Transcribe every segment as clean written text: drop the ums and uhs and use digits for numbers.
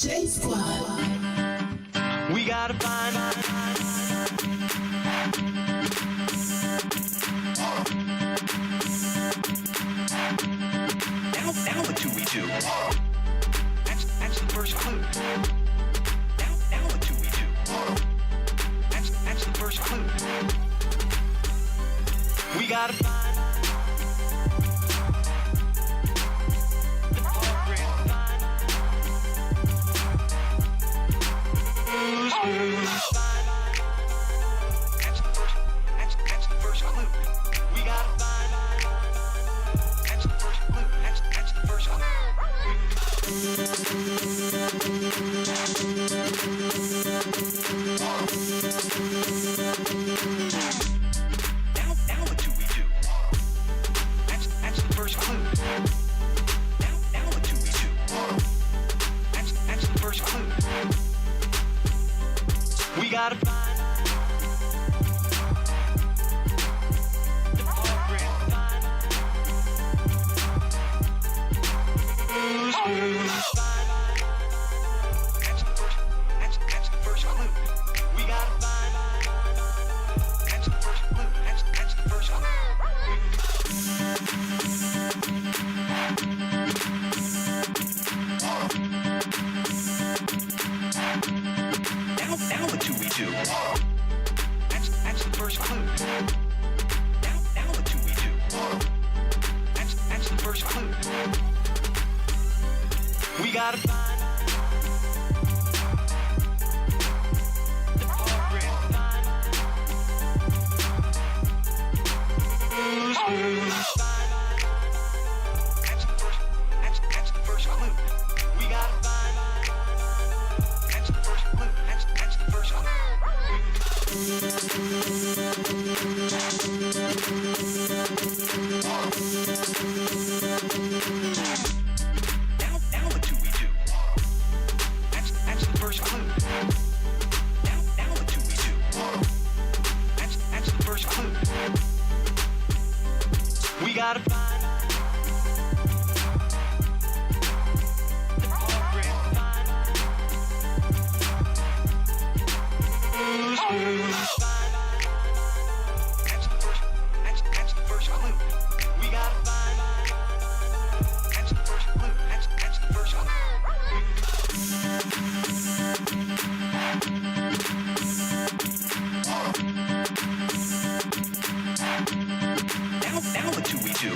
J Squad. We gotta find. Now what do we do? That's the first clue. Now what do we do? That's the first clue. We gotta find. That's the first clue. We gotta find. That's the first clue. That's the first clue. Now what do we do? That's the first clue. Now what do we do? That's the first clue. We gotta find. That's the first clue. We gotta find. That's the first clue. That's the first clue. Now what do we do? That's the first clue. Now what do we do? That's the first clue. We gotta find. That's the first clue. We gotta find. That's the first clue. That's the first clue. Now what do we do? That's the first clue. Now what do we do? That's the first clue. We gotta find. That's the first clue. We gotta find. That's the first clue. That's the first clue. Now what do we do?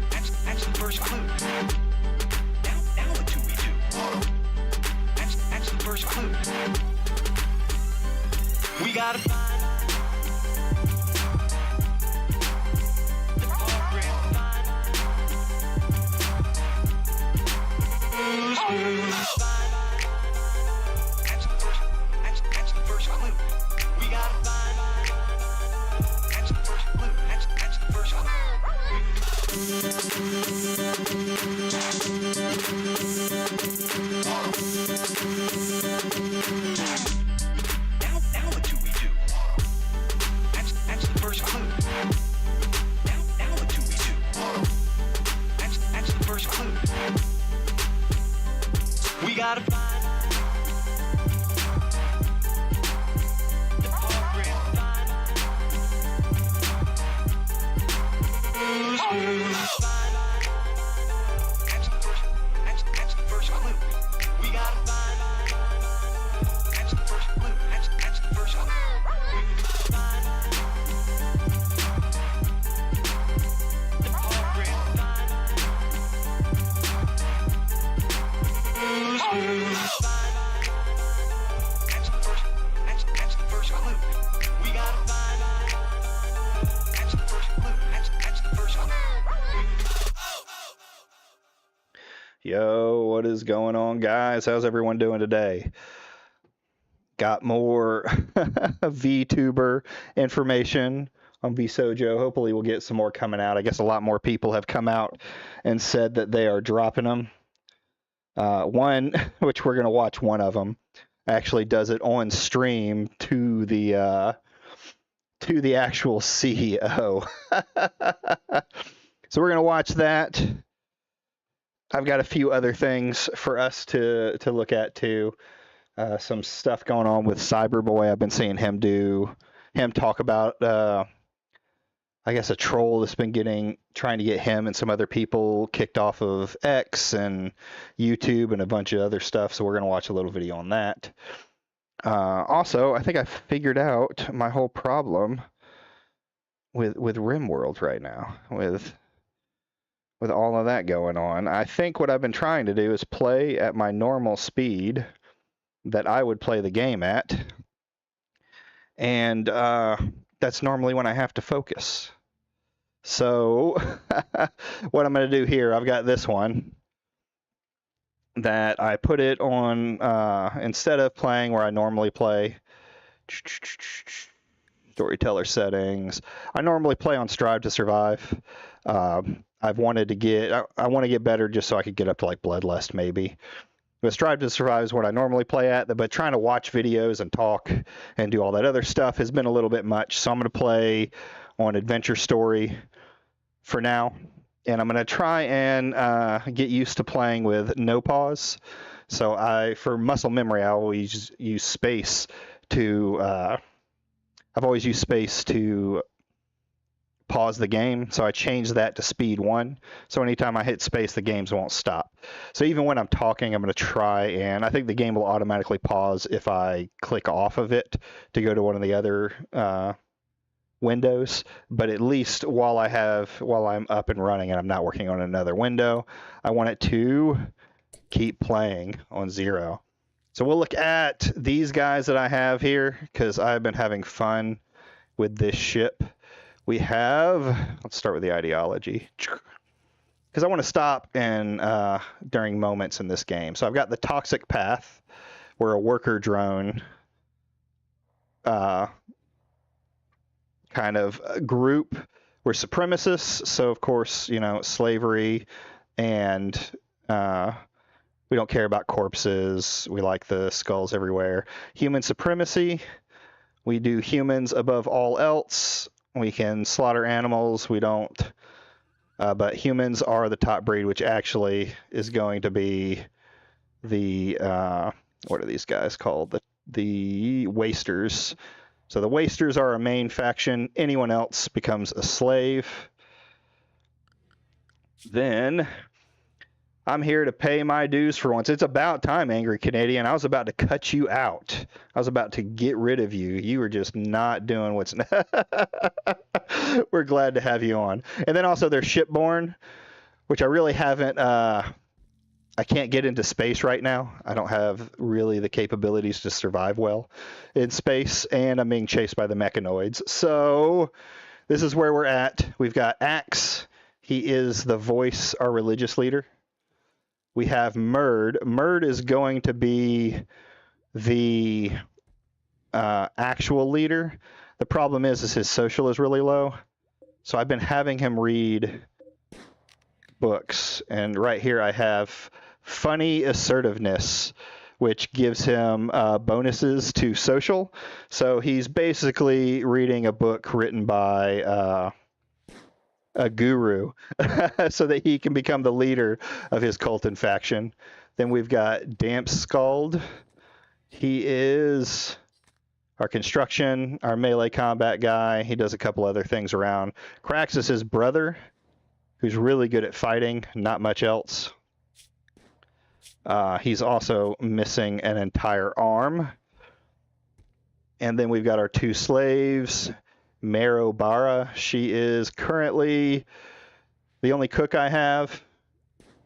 That's the first clue. Now what do we do? That's the first clue. We gotta find. That's the first clue. We gotta find. That's the first clue. That's the first clue. Now what do we do? That's the first clue. Now what do we do? That's the first clue. We gotta find. That's the first clue. We gotta find. That's the first clue. That's the first clue. That's the first clue. We gotta find. That's the first clue. That's the first clue. Yo, what is going on, guys? How's everyone doing today? Got more VTuber information on VShojo. Hopefully we'll get some more coming out. I guess a lot more people have come out and said that they are dropping them. One, which we're going to watch one of them, actually does it on stream to the actual CEO. So we're going to watch that. I've got a few other things for us to look at too. Some stuff going on with Cyberboy. I've been seeing him talk about I guess a troll that's been trying to get him and some other people kicked off of X and YouTube and a bunch of other stuff. So we're gonna watch a little video on that. Also, I think I figured out my whole problem with Rimworld right now with all of that going on. I think what I've been trying to do is play at my normal speed that I would play the game at, and that's normally when I have to focus. So what I'm going to do here, I've got this one that I put it on instead of playing where I normally play. Storyteller settings. I normally play on Strive to Survive. I've wanted to get, I want to get better just so I could get up to like Bloodlust maybe. But Strive to Survive is what I normally play at, but trying to watch videos and talk and do all that other stuff has been a little bit much. So I'm going to play on Adventure Story for now. And I'm going to try and get used to playing with no pause. So for muscle memory, I always use space to, I've always used space to pause the game, so I changed that to speed 1. So anytime I hit space, the games won't stop. So even when I'm talking, I'm going to try, and I think the game will automatically pause if I click off of it to go to one of the other windows. But at least while I'm up and running and I'm not working on another window, I want it to keep playing on 0. So we'll look at these guys that I have here because I've been having fun with this ship. We have, let's start with the ideology, because I want to stop during moments in this game. So I've got the toxic path. We're a worker drone kind of group. We're supremacists, so of course, slavery, and we don't care about corpses. We like the skulls everywhere. Human supremacy. We do humans above all else. We can slaughter animals. We don't. But humans are the top breed, which actually is going to be the, what are these guys called? The wasters. So the wasters are our main faction. Anyone else becomes a slave. Then I'm here to pay my dues for once. It's about time, Angry Canadian. I was about to cut you out. I was about to get rid of you. You were just not doing what's... We're glad to have you on. And then also there's Shipborne, which I really haven't... I can't get into space right now. I don't have really the capabilities to survive well in space, and I'm being chased by the mechanoids. So this is where we're at. We've got Axe. He is the voice, our religious leader. We have Murd. Murd is going to be the actual leader. The problem is his social is really low. So I've been having him read books. And right here I have Funny Assertiveness, which gives him bonuses to social. So he's basically reading a book written by... a guru so that he can become the leader of his cult and faction. Then we've got Damp Scald. He is our construction, our melee combat guy. He does a couple other things around. Krax is his brother, who's really good at fighting, not much else. He's also missing an entire arm. And then we've got our 2 slaves, Mero Bara. She is currently the only cook I have,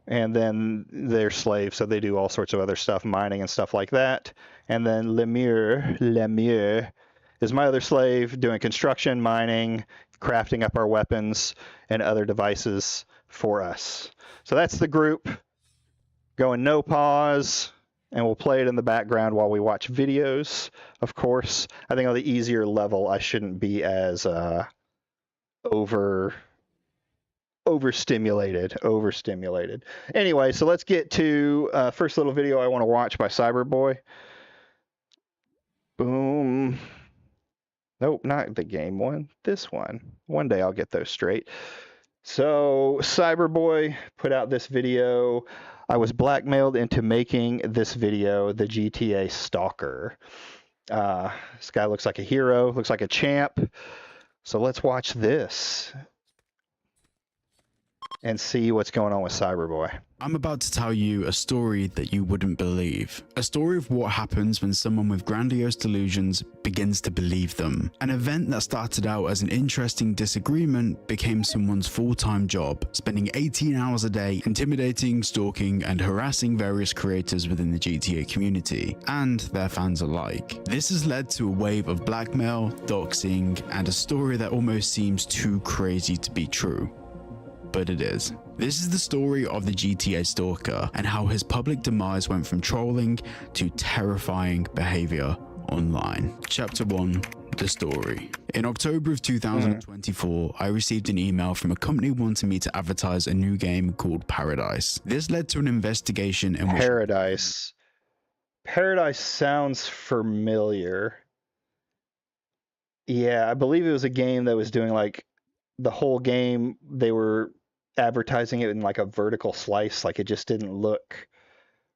and then they're slaves, so they do all sorts of other stuff, mining and stuff like that. And then Lemire is my other slave, doing construction, mining, crafting up our weapons and other devices for us. So that's the group. Going no pause. And we'll play it in the background while we watch videos, of course. I think on the easier level, I shouldn't be as overstimulated. Anyway, so let's get to first little video I want to watch by Cyberboy. Boom. Nope, not the game one. This one. One day I'll get those straight. So Cyberboy put out this video. I was blackmailed into making this video, the GTA Stalker. This guy looks like a hero, looks like a champ. So let's watch this and see what's going on with Cyberboy. I'm about to tell you a story that you wouldn't believe. A story of what happens when someone with grandiose delusions begins to believe them. An event that started out as an interesting disagreement became someone's full-time job, spending 18 hours a day intimidating, stalking, and harassing various creators within the GTA community, and their fans alike. This has led to a wave of blackmail, doxing, and a story that almost seems too crazy to be true. But it is. This is the story of the GTA Stalker and how his public demise went from trolling to terrifying behavior online. Chapter 1. The story. In October of 2024, I received an email from a company wanting me to advertise a new game called Paradise. This led to an investigation in which... Paradise. Paradise sounds familiar. Yeah, I believe it was a game that was doing like the whole game. They were advertising it in like a vertical slice, like it just didn't look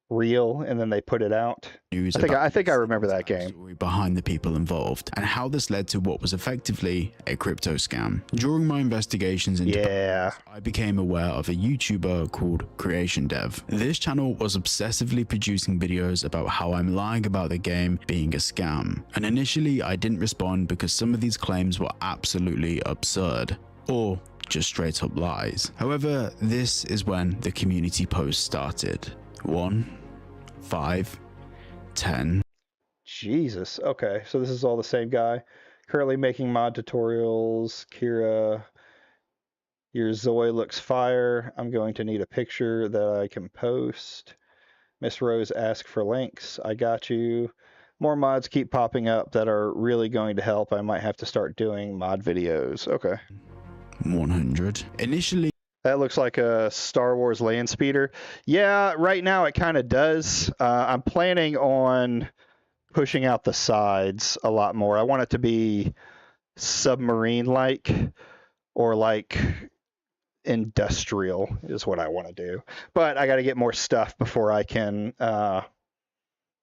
real, and then they put it out. I think I remember that game. Behind the people involved and how this led to what was effectively a crypto scam. During my investigations into Paradise, I became aware of a YouTuber called Creation Dev. This channel was obsessively producing videos about how I'm lying about the game being a scam, and initially I didn't respond because some of these claims were absolutely absurd, or just straight up lies. However, this is when the community posts started. 1, 5, 10. Jesus. Okay, so this is all the same guy. Currently making mod tutorials. Kira, your Zoe looks fire. I'm going to need a picture that I can post. Miss Rose asked for links. I got you. More mods keep popping up that are really going to help. I might have to start doing mod videos. Okay. 100. Initially, that looks like a Star Wars land speeder. Yeah, right now it kind of does. I'm planning on pushing out the sides a lot more. I want it to be submarine-like or like industrial is what I want to do. But I got to get more stuff before I can do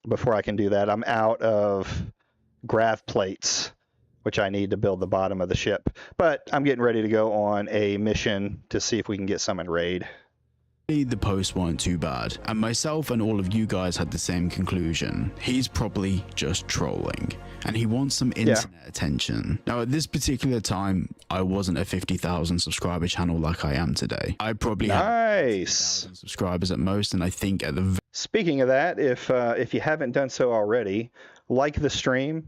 that. I'm out of grav plates, which I need to build the bottom of the ship. But I'm getting ready to go on a mission to see if we can get some in raid. the posts weren't too bad, and myself and all of you guys had the same conclusion. He's probably just trolling, and he wants some internet attention. Now, at this particular time, I wasn't a 50,000 subscriber channel like I am today. I probably had 50,000 subscribers at most, and I think at the... Speaking of that, if you haven't done so already, like the stream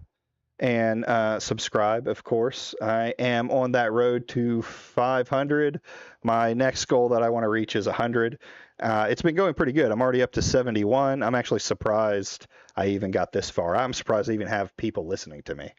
and subscribe, of course. I am on that road to 500. My next goal that I want to reach is 100. It's been going pretty good. I'm already up to 71. I'm actually surprised I even got this far. I'm surprised I even have people listening to me.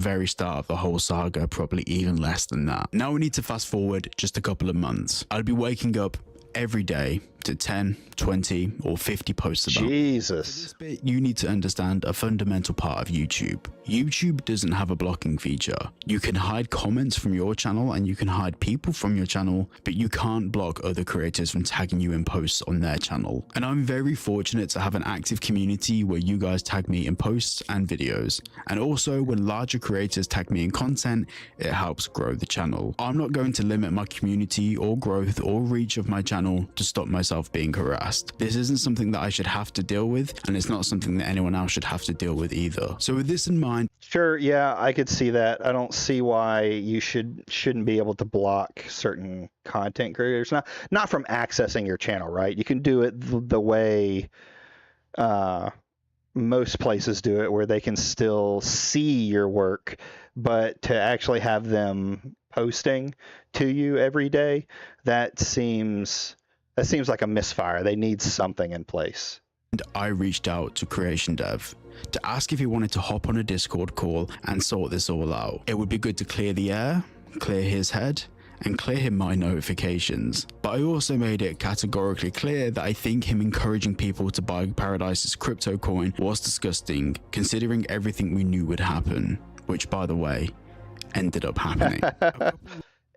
Very start of the whole saga, probably even less than that. Now we need to fast forward just a couple of months. I'd be waking up every day to 10, 20, or 50 posts about. Jesus. For this bit, you need to understand a fundamental part of YouTube. YouTube doesn't have a blocking feature. You can hide comments from your channel and you can hide people from your channel, but you can't block other creators from tagging you in posts on their channel. And I'm very fortunate to have an active community where you guys tag me in posts and videos. And also when larger creators tag me in content, it helps grow the channel. I'm not going to limit my community or growth or reach of my channel to stop myself being harassed. This isn't something that I should have to deal with, and it's not something that anyone else should have to deal with either. So with this in mind... Sure, yeah, I could see that. I don't see why you shouldn't be able to block certain content creators, not from accessing your channel, right? You can do it the way most places do it, where they can still see your work, but to actually have them posting to you every day, that seems like a misfire. They need something in place. I reached out to Creation Dev to ask if he wanted to hop on a Discord call and sort this all out. It would be good to clear the air, clear his head, and clear him my notifications. But I also made it categorically clear that I think him encouraging people to buy Paradise's crypto coin was disgusting, considering everything we knew would happen, which, by the way, ended up happening.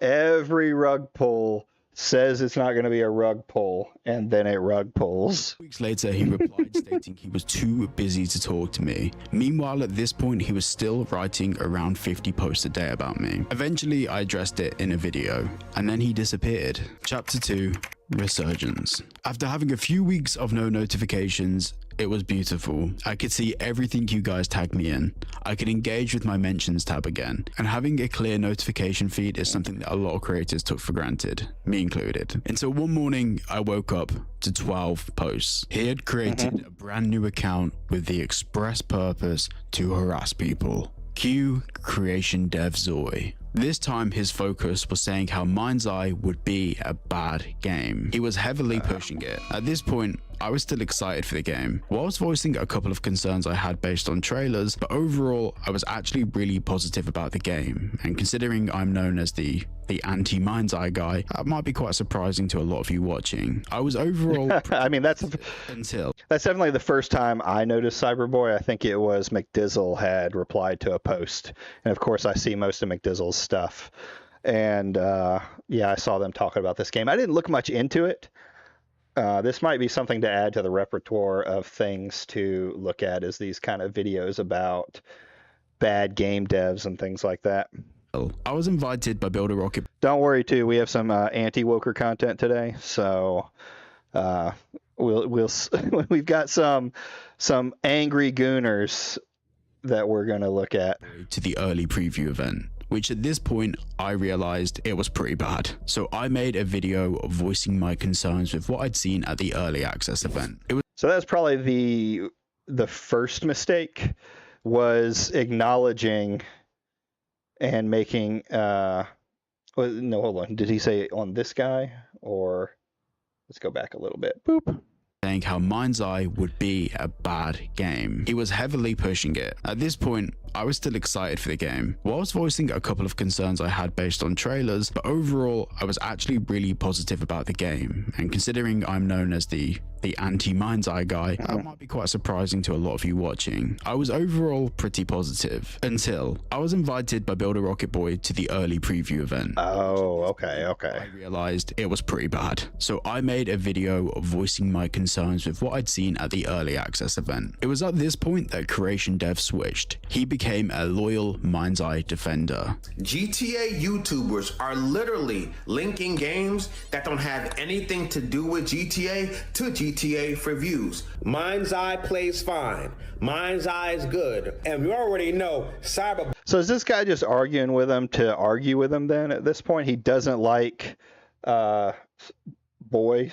Every rug pull says it's not going to be a rug pull, and then it rug pulls. Weeks later, he replied stating he was too busy to talk to me. Meanwhile, at this point, he was still writing around 50 posts a day about me. Eventually, I addressed it in a video, and then he disappeared. Chapter 2, Resurgence. After having a few weeks of no notifications, it was beautiful. I could see everything you guys tagged me in. I could engage with my mentions tab again. And having a clear notification feed is something that a lot of creators took for granted, me included. Until one morning, I woke up to 12 posts. He had created a brand new account with the express purpose to harass people. Q Creation Dev Zoe. This time his focus was saying how Mind's Eye would be a bad game. He was heavily pushing it. At this point, I was still excited for the game. Whilst voicing a couple of concerns I had based on trailers, but overall I was actually really positive about the game, and considering I'm known as the anti-Mind's Eye guy, that might be quite surprising to a lot of you watching. I was overall I mean, that's definitely the first time I noticed Cyberboy. I think it was McDizzle had replied to a post, and of course I see most of McDizzle's stuff, and yeah, I saw them talking about this game. I didn't look much into it. This might be something to add to the repertoire of things to look at, is these kind of videos about bad game devs and things like that. I was invited by Builder Rocket. Don't worry, too. We have some anti-woker content today, so we've got some angry gooners that we're going to look at. To the early preview event, which at this point I realized it was pretty bad. So I made a video voicing my concerns with what I'd seen at the early access event. So that's probably the first mistake, was acknowledging and making no, hold on. Did he say on this guy? Or let's go back a little bit. Boop. Saying how Mind's Eye would be a bad game. He was heavily pushing it. At this point, I was still excited for the game. Whilst voicing a couple of concerns I had based on trailers, but overall, I was actually really positive about the game. And considering I'm known as the anti-Mind's Eye guy, that might be quite surprising to a lot of you watching. I was overall pretty positive until I was invited by Builder Rocket Boy to the early preview event. Oh, okay. I realized it was pretty bad. So I made a video voicing my concerns with what I'd seen at the early access event. It was at this point that Creation Dev switched. He became a loyal Mind's Eye defender. GTA YouTubers are literally linking games that don't have anything to do with GTA to GTA for views. Mind's Eye plays fine. Mind's Eye is good. And we already know Cyber. So is this guy just arguing with him to argue with him then? At this point, he doesn't like Boy,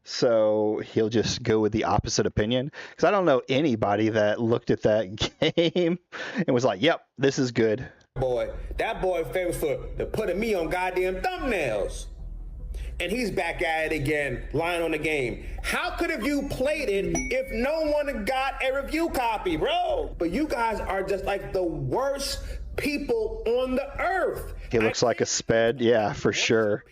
so he'll just go with the opposite opinion? Because I don't know anybody that looked at that game and was like, yep, this is good. Boy, that boy famous for putting me on goddamn thumbnails. And he's back at it again, lying on the game. How could have you played it if no one got a review copy, bro? But you guys are just like the worst people on the earth. He looks like a sped, yeah, for sure.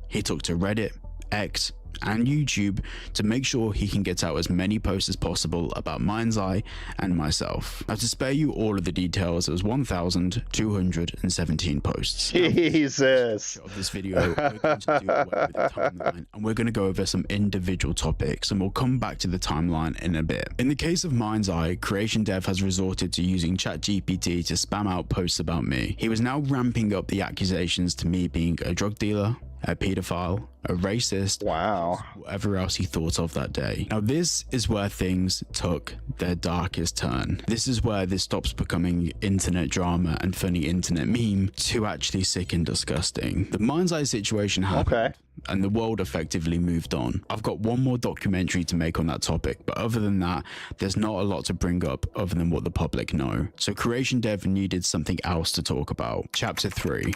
He took to Reddit, X, and YouTube to make sure he can get out as many posts as possible about Mind's Eye and myself. Now, to spare you all of the details, it was 1,217 posts. Jesus. Of this video, we're going to do away with the timeline, and we're going to go over some individual topics, and we'll come back to the timeline in a bit. In the case of Mind's Eye, Creation Dev has resorted to using ChatGPT to spam out posts about me. He was now ramping up the accusations to me being a drug dealer, a pedophile, a racist, wow, whatever else he thought of that day. Now, this is where things took their darkest turn. This is where this stops becoming internet drama and funny internet meme to actually sick and disgusting. The Mind's Eye situation happened, and the world effectively moved on. I've got one more documentary to make on that topic, but other than that, there's not a lot to bring up other than what the public know. So Creation Dev needed something else to talk about. Chapter 3.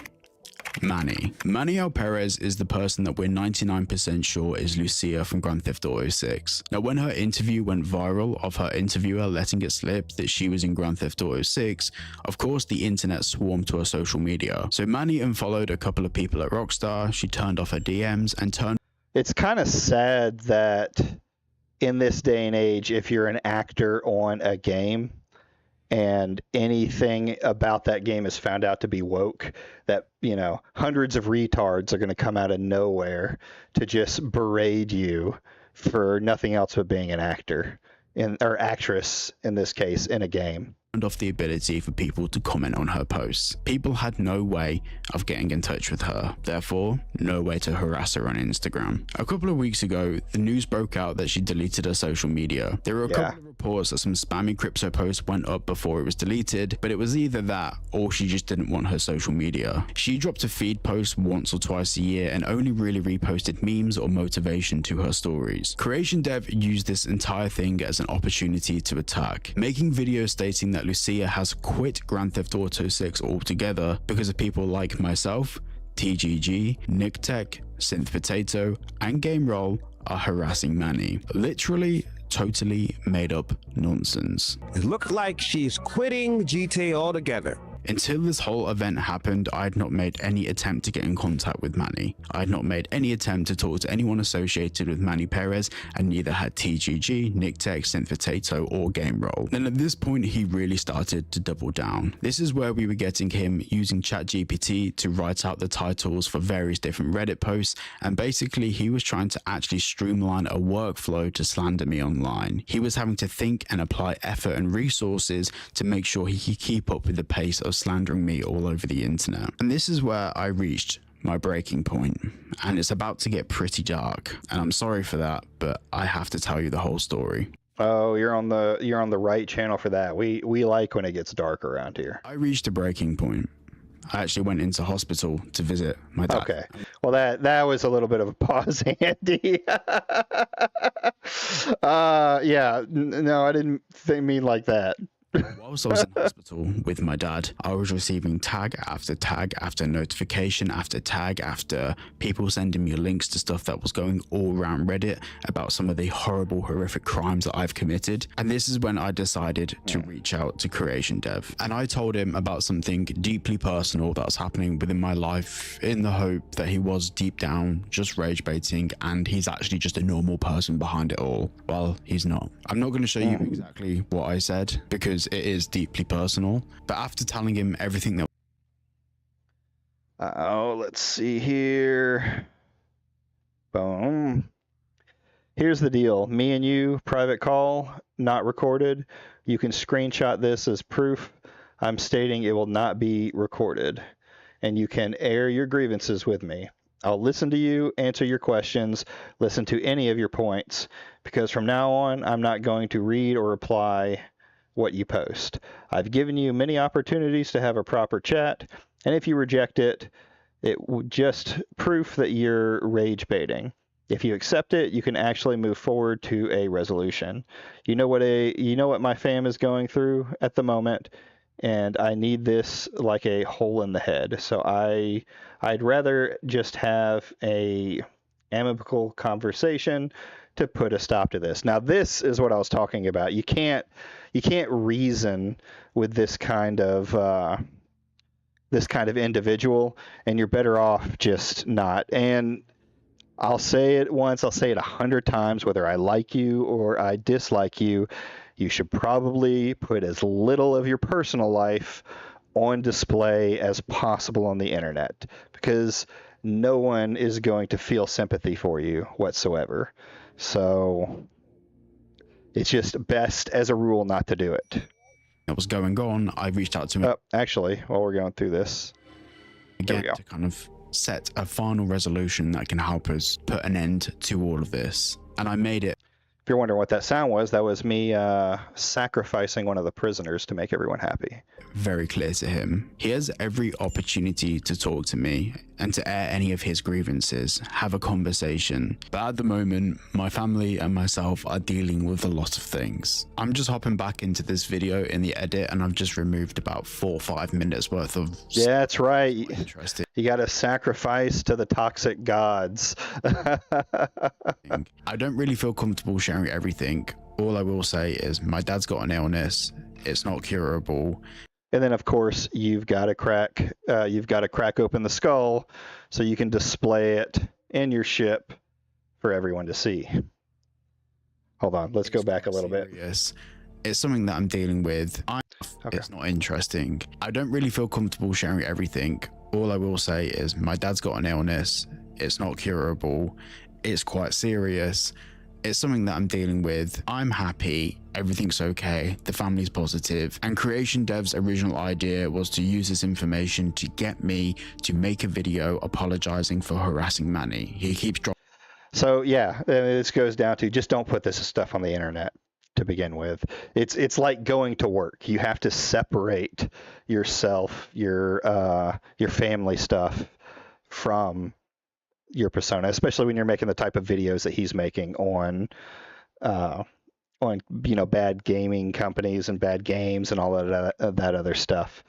Manny Alperez is the person that we're 99% sure is Lucia from Grand Theft Auto 6. Now, when her interview went viral of her interviewer letting it slip that she was in Grand Theft Auto 6, of course the internet swarmed to her social media. So Manny unfollowed a couple of people at Rockstar, she turned off her DMs and turned... It's kind of sad that in this day and age, if you're an actor on a game, and anything about that game is found out to be woke, that, you know, hundreds of retards are going to come out of nowhere to just berate you for nothing else but being an actor or actress in this case in a game. Off the ability for people to comment on her posts. People had no way of getting in touch with her, therefore no way to harass her on Instagram. A couple of weeks ago, the news broke out that she deleted her social media. There were a couple of reports that some spammy crypto posts went up before it was deleted, but it was either that or she just didn't want her social media. She dropped a feed post once or twice a year and only really reposted memes or motivation to her stories. Creation Dev used this entire thing as an opportunity to attack, making videos stating that Lucia has quit Grand Theft Auto 6 altogether because of people like myself, TGG, Nick Tech, Synth Potato, and Gameroll are harassing Manny. Literally, totally made up nonsense. It looks like she's quitting GTA altogether. Until this whole event happened, I had not made any attempt to get in contact with Manny. I had not made any attempt to talk to anyone associated with Manny Perez, and neither had TGG, Nick Tech, Synth Potato, or Gameroll. Then at this point, he really started to double down. This is where we were getting him using ChatGPT to write out the titles for various different Reddit posts, and basically he was trying to actually streamline a workflow to slander me online. He was having to think and apply effort and resources to make sure he could keep up with the pace of slandering me all over the internet. And this is where I reached my breaking point, and it's about to get pretty dark, and I'm sorry for that, but I have to tell you the whole story. Oh, you're on the right channel for that. We like when it gets dark around here. I reached a breaking point. I actually went into hospital to visit my dad. Okay. Well, that was a little bit of a pause, Andy. Yeah. No, I didn't mean like that. Whilst I was in hospital with my dad, I was receiving tag after notification after tag after people sending me links to stuff that was going all around Reddit about some of the horrible, horrific crimes that I've committed. And this is when I decided to reach out to Creation Dev. And I told him about something deeply personal that was happening within my life, in the hope that he was deep down just rage baiting and he's actually just a normal person behind it all. Well, he's not. I'm not going to show you exactly what I said because it is deeply personal, but after telling him everything that let's see here. Boom. Here's the deal. Me and you, private call, not recorded. You can screenshot this as proof. I'm stating it will not be recorded, and you can air your grievances with me. I'll listen to you, answer your questions, listen to any of your points, because from now on, I'm not going to read or reply what you post. I've given you many opportunities to have a proper chat, and if you reject it, it will just proof that you're rage baiting. If you accept it, you can actually move forward to a resolution. You know what my fam is going through at the moment, and I need this like a hole in the head. So I'd rather just have a amicable conversation to put a stop to this. Now, this is what I was talking about. You can't reason with this kind of individual, and you're better off just not. And I'll say it once, I'll say it 100 times, whether I like you or I dislike you, you should probably put as little of your personal life on display as possible on the internet, because no one is going to feel sympathy for you whatsoever. So it's just best as a rule not to do it. that was going on, I reached out to him. Actually, while we're going through this, again to kind of set a final resolution that can help us put an end to all of this. And I made it. If you're wondering what that sound was, that was me sacrificing one of the prisoners to make everyone happy. Very clear to him. He has every opportunity to talk to me and to air any of his grievances, have a conversation. But at the moment, my family and myself are dealing with a lot of things. I'm just hopping back into this video in the edit, and I've just removed about 4 or 5 minutes worth of... Yeah, that's right. Interesting. You got to sacrifice to the toxic gods. I don't really feel comfortable sharing everything. All I will say is my dad's got an illness. It's not curable. And then, of course, you've got to crack open the skull so you can display it in your ship for everyone to see. Hold on, let's go back a little bit. It's something that I'm dealing with. Okay. It's not interesting. I don't really feel comfortable sharing everything. All I will say is my dad's got an illness. It's not curable. It's quite serious. It's something that I'm dealing with. I'm happy. Everything's okay. The family's positive. And Creation Dev's original idea was to use this information to get me to make a video apologizing for harassing Manny. He keeps dropping. So yeah, this goes down to just don't put this stuff on the internet to begin with. It's like going to work. You have to separate yourself, your family stuff from your persona, especially when you're making the type of videos that he's making on bad gaming companies and bad games and all of that other stuff.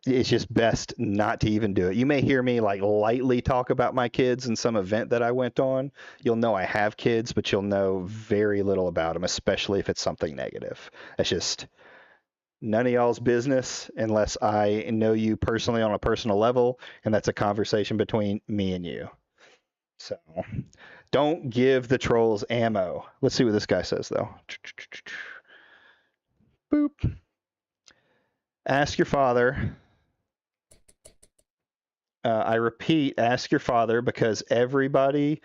It's just best not to even do it. You may hear me like lightly talk about my kids in some event that I went on. You'll know I have kids, but you'll know very little about them, especially if it's something negative. That's just none of y'all's business unless I know you personally on a personal level, and that's a conversation between me and you. So don't give the trolls ammo. Let's see what this guy says, though. Boop. Ask your father. I repeat, ask your father, because everybody's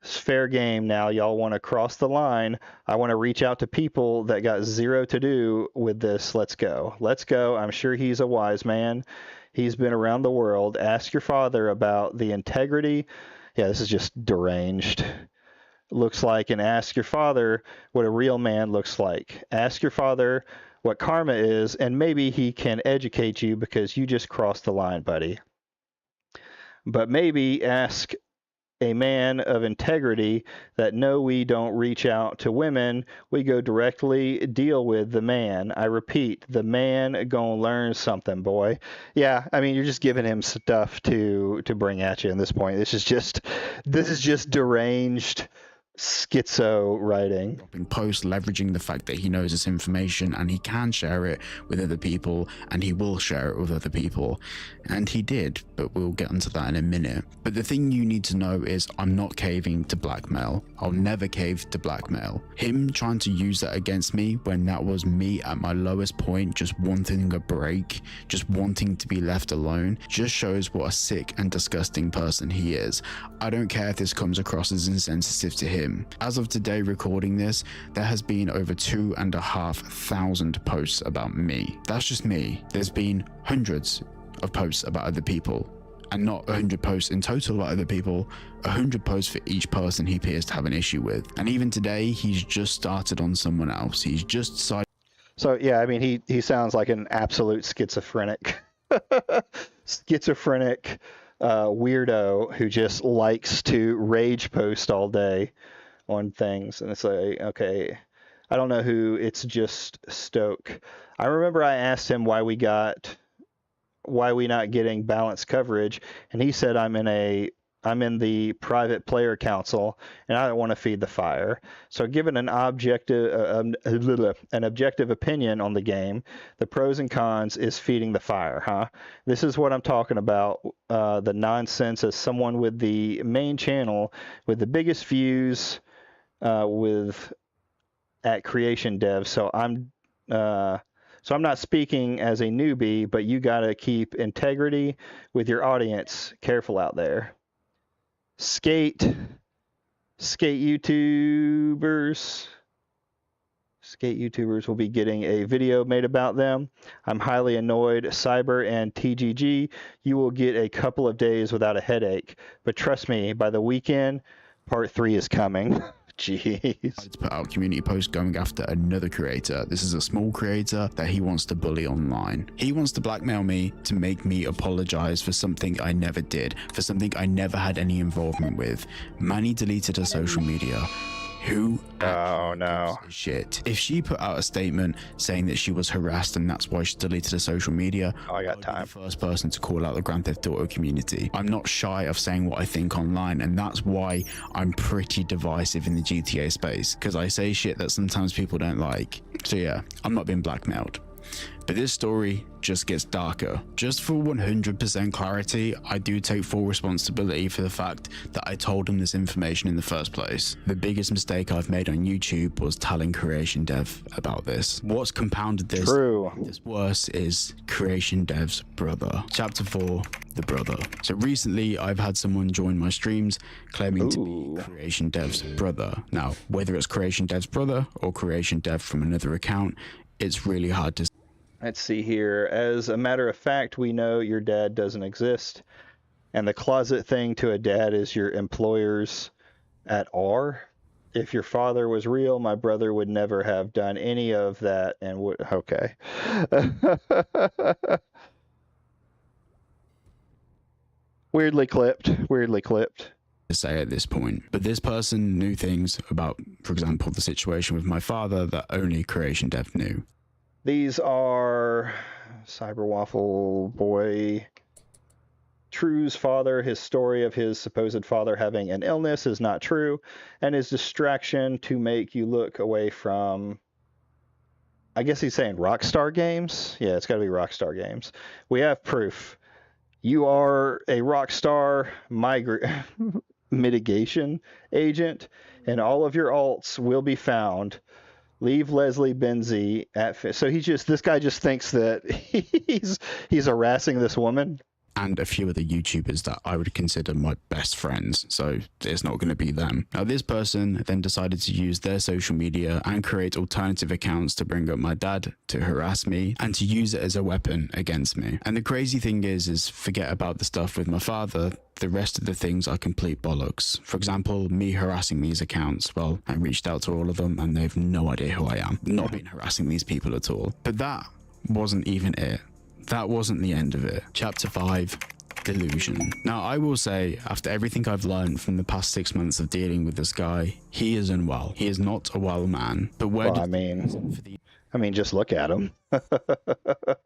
fair game now. Y'all want to cross the line. I want to reach out to people that got zero to do with this. Let's go. Let's go. I'm sure he's a wise man. He's been around the world. Ask your father about the integrity. Yeah, this is just deranged. Looks like, and ask your father what a real man looks like. Ask your father what karma is, and maybe he can educate you, because you just crossed the line, buddy. But maybe ask a man of integrity that no, we don't reach out to women. We go directly deal with the man. I repeat, the man gonna learn something, boy. Yeah, I mean, you're just giving him stuff to bring at you in this point. This is just deranged schizo writing. Post leveraging the fact that he knows this information and he can share it with other people, and he will share it with other people, and he did, but we'll get into that in a minute. But the thing you need to know is I'm not caving to blackmail. I'll never cave to blackmail. Him trying to use that against me when that was me at my lowest point, just wanting a break, just wanting to be left alone, just shows what a sick and disgusting person he is. I don't care if this comes across as insensitive to him. As of today recording this, there has been over 2,500 posts about me. That's just me. There's been hundreds of posts about other people, and not 100 posts in total about other people, 100 posts for each person he appears to have an issue with. And even today, he's just started on someone else. He's just decided. So yeah, I mean, he sounds like an absolute schizophrenic weirdo who just likes to rage post all day on things. And it's like, okay, I don't know who. It's just Stoke. I remember I asked him why we not getting balanced coverage, and he said I'm in the private player council and I don't want to feed the fire. So given an objective opinion on the game, the pros and cons is feeding the fire, huh? This is what I'm talking about, the nonsense as someone with the main channel with the biggest views at Creation Dev. So I'm not speaking as a newbie, but you got to keep integrity with your audience. Careful out there. Skate YouTubers will be getting a video made about them. I'm highly annoyed. Cyber and TGG, you will get a couple of days without a headache. But trust me, by the weekend, part 3 is coming. Jeez. To put out community posts going after another creator. This is a small creator that he wants to bully online. He wants to blackmail me to make me apologize for something I never did, for something I never had any involvement with. Manny deleted her social media. Who? Oh no. Shit. If she put out a statement saying that she was harassed and that's why she deleted her social media, I got time. the first person to call out the Grand Theft Auto community. I'm not shy of saying what I think online, and that's why I'm pretty divisive in the GTA space, because I say shit that sometimes people don't like. So yeah, I'm not being blackmailed. But this story just gets darker. Just for 100% clarity, I do take full responsibility for the fact that I told him this information in the first place. The biggest mistake I've made on YouTube was telling Creation Dev about this. What's compounded this worse is Creation Dev's brother. Chapter 4, the brother. So recently I've had someone join my streams claiming to be Creation Dev's brother. Now, whether it's Creation Dev's brother or Creation Dev from another account, it's really hard to. Let's see here. As a matter of fact, we know your dad doesn't exist. And the closet thing to a dad is your employers at R. If your father was real, my brother would never have done any of that and would. Okay. Weirdly clipped. To say at this point, but this person knew things about, for example, the situation with my father that only Creation Dev knew. These are Cyber Waffle Boy. True's father, his story of his supposed father having an illness is not true, and his distraction to make you look away from, I guess he's saying Rockstar Games? Yeah, it's got to be Rockstar Games. We have proof. You are a Rockstar mitigation agent, and all of your alts will be found. Leave Leslie Benzie at. So this guy just thinks that he's harassing this woman. And a few other YouTubers that I would consider my best friends, so it's not going to be them. Now, this person then decided to use their social media and create alternative accounts to bring up my dad, to harass me, and to use it as a weapon against me. And the crazy thing is forget about the stuff with my father. The rest of the things are complete bollocks. For example, me harassing these accounts. Well, I reached out to all of them and they have no idea who I am. Not been harassing these people at all. But that wasn't even it. That wasn't the end of it. Chapter 5, Delusion. Now, I will say, after everything I've learned from the past 6 months of dealing with this guy, he is unwell. He is not a well man. But where I mean, just look at him.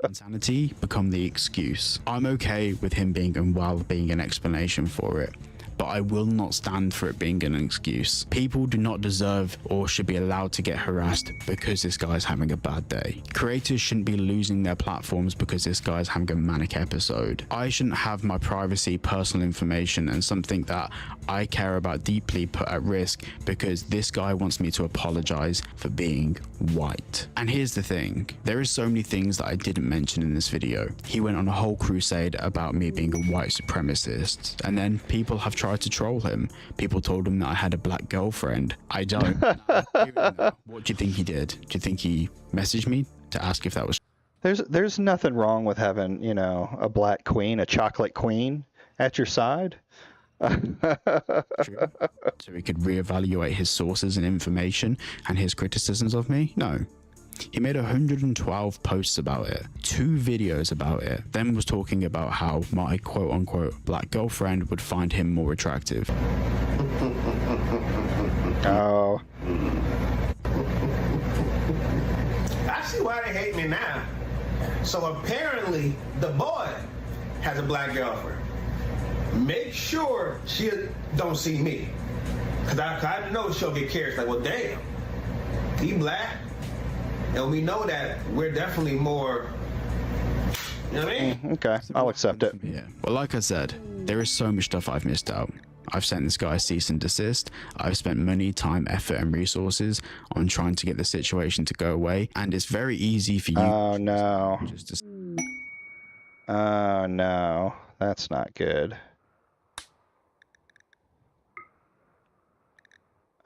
Insanity become the excuse? I'm okay with him being unwell being an explanation for it, but I will not stand for it being an excuse. People do not deserve or should be allowed to get harassed because this guy's having a bad day. Creators shouldn't be losing their platforms because this guy's having a manic episode. I shouldn't have my privacy, personal information, and something that I care about deeply put at risk because this guy wants me to apologize for being white. And here's the thing, there is so many things that I didn't mention in this video. He went on a whole crusade about me being a white supremacist, and then people have tried to troll him. People told him that I had a black girlfriend. I don't. What do you think he did? Do you think he messaged me to ask if that was? There's nothing wrong with having, a black queen, a chocolate queen at your side. True. So he could reevaluate his sources and information and his criticisms of me? No. He made 112 posts about it, 2 videos about it, then was talking about how my quote-unquote black girlfriend would find him more attractive. Oh. I see why they hate me now. So apparently, the boy has a black girlfriend. Make sure she don't see me. Because I know she'll get curious. Like, well, damn, he black. And we know that we're definitely more, you know what I mean? Okay, I'll accept it. Yeah. Well, like I said, there is so much stuff I've missed out. I've sent this guy a cease and desist. I've spent money, time, effort, and resources on trying to get the situation to go away. And it's very easy for you. Oh, no. Oh, no. That's not good.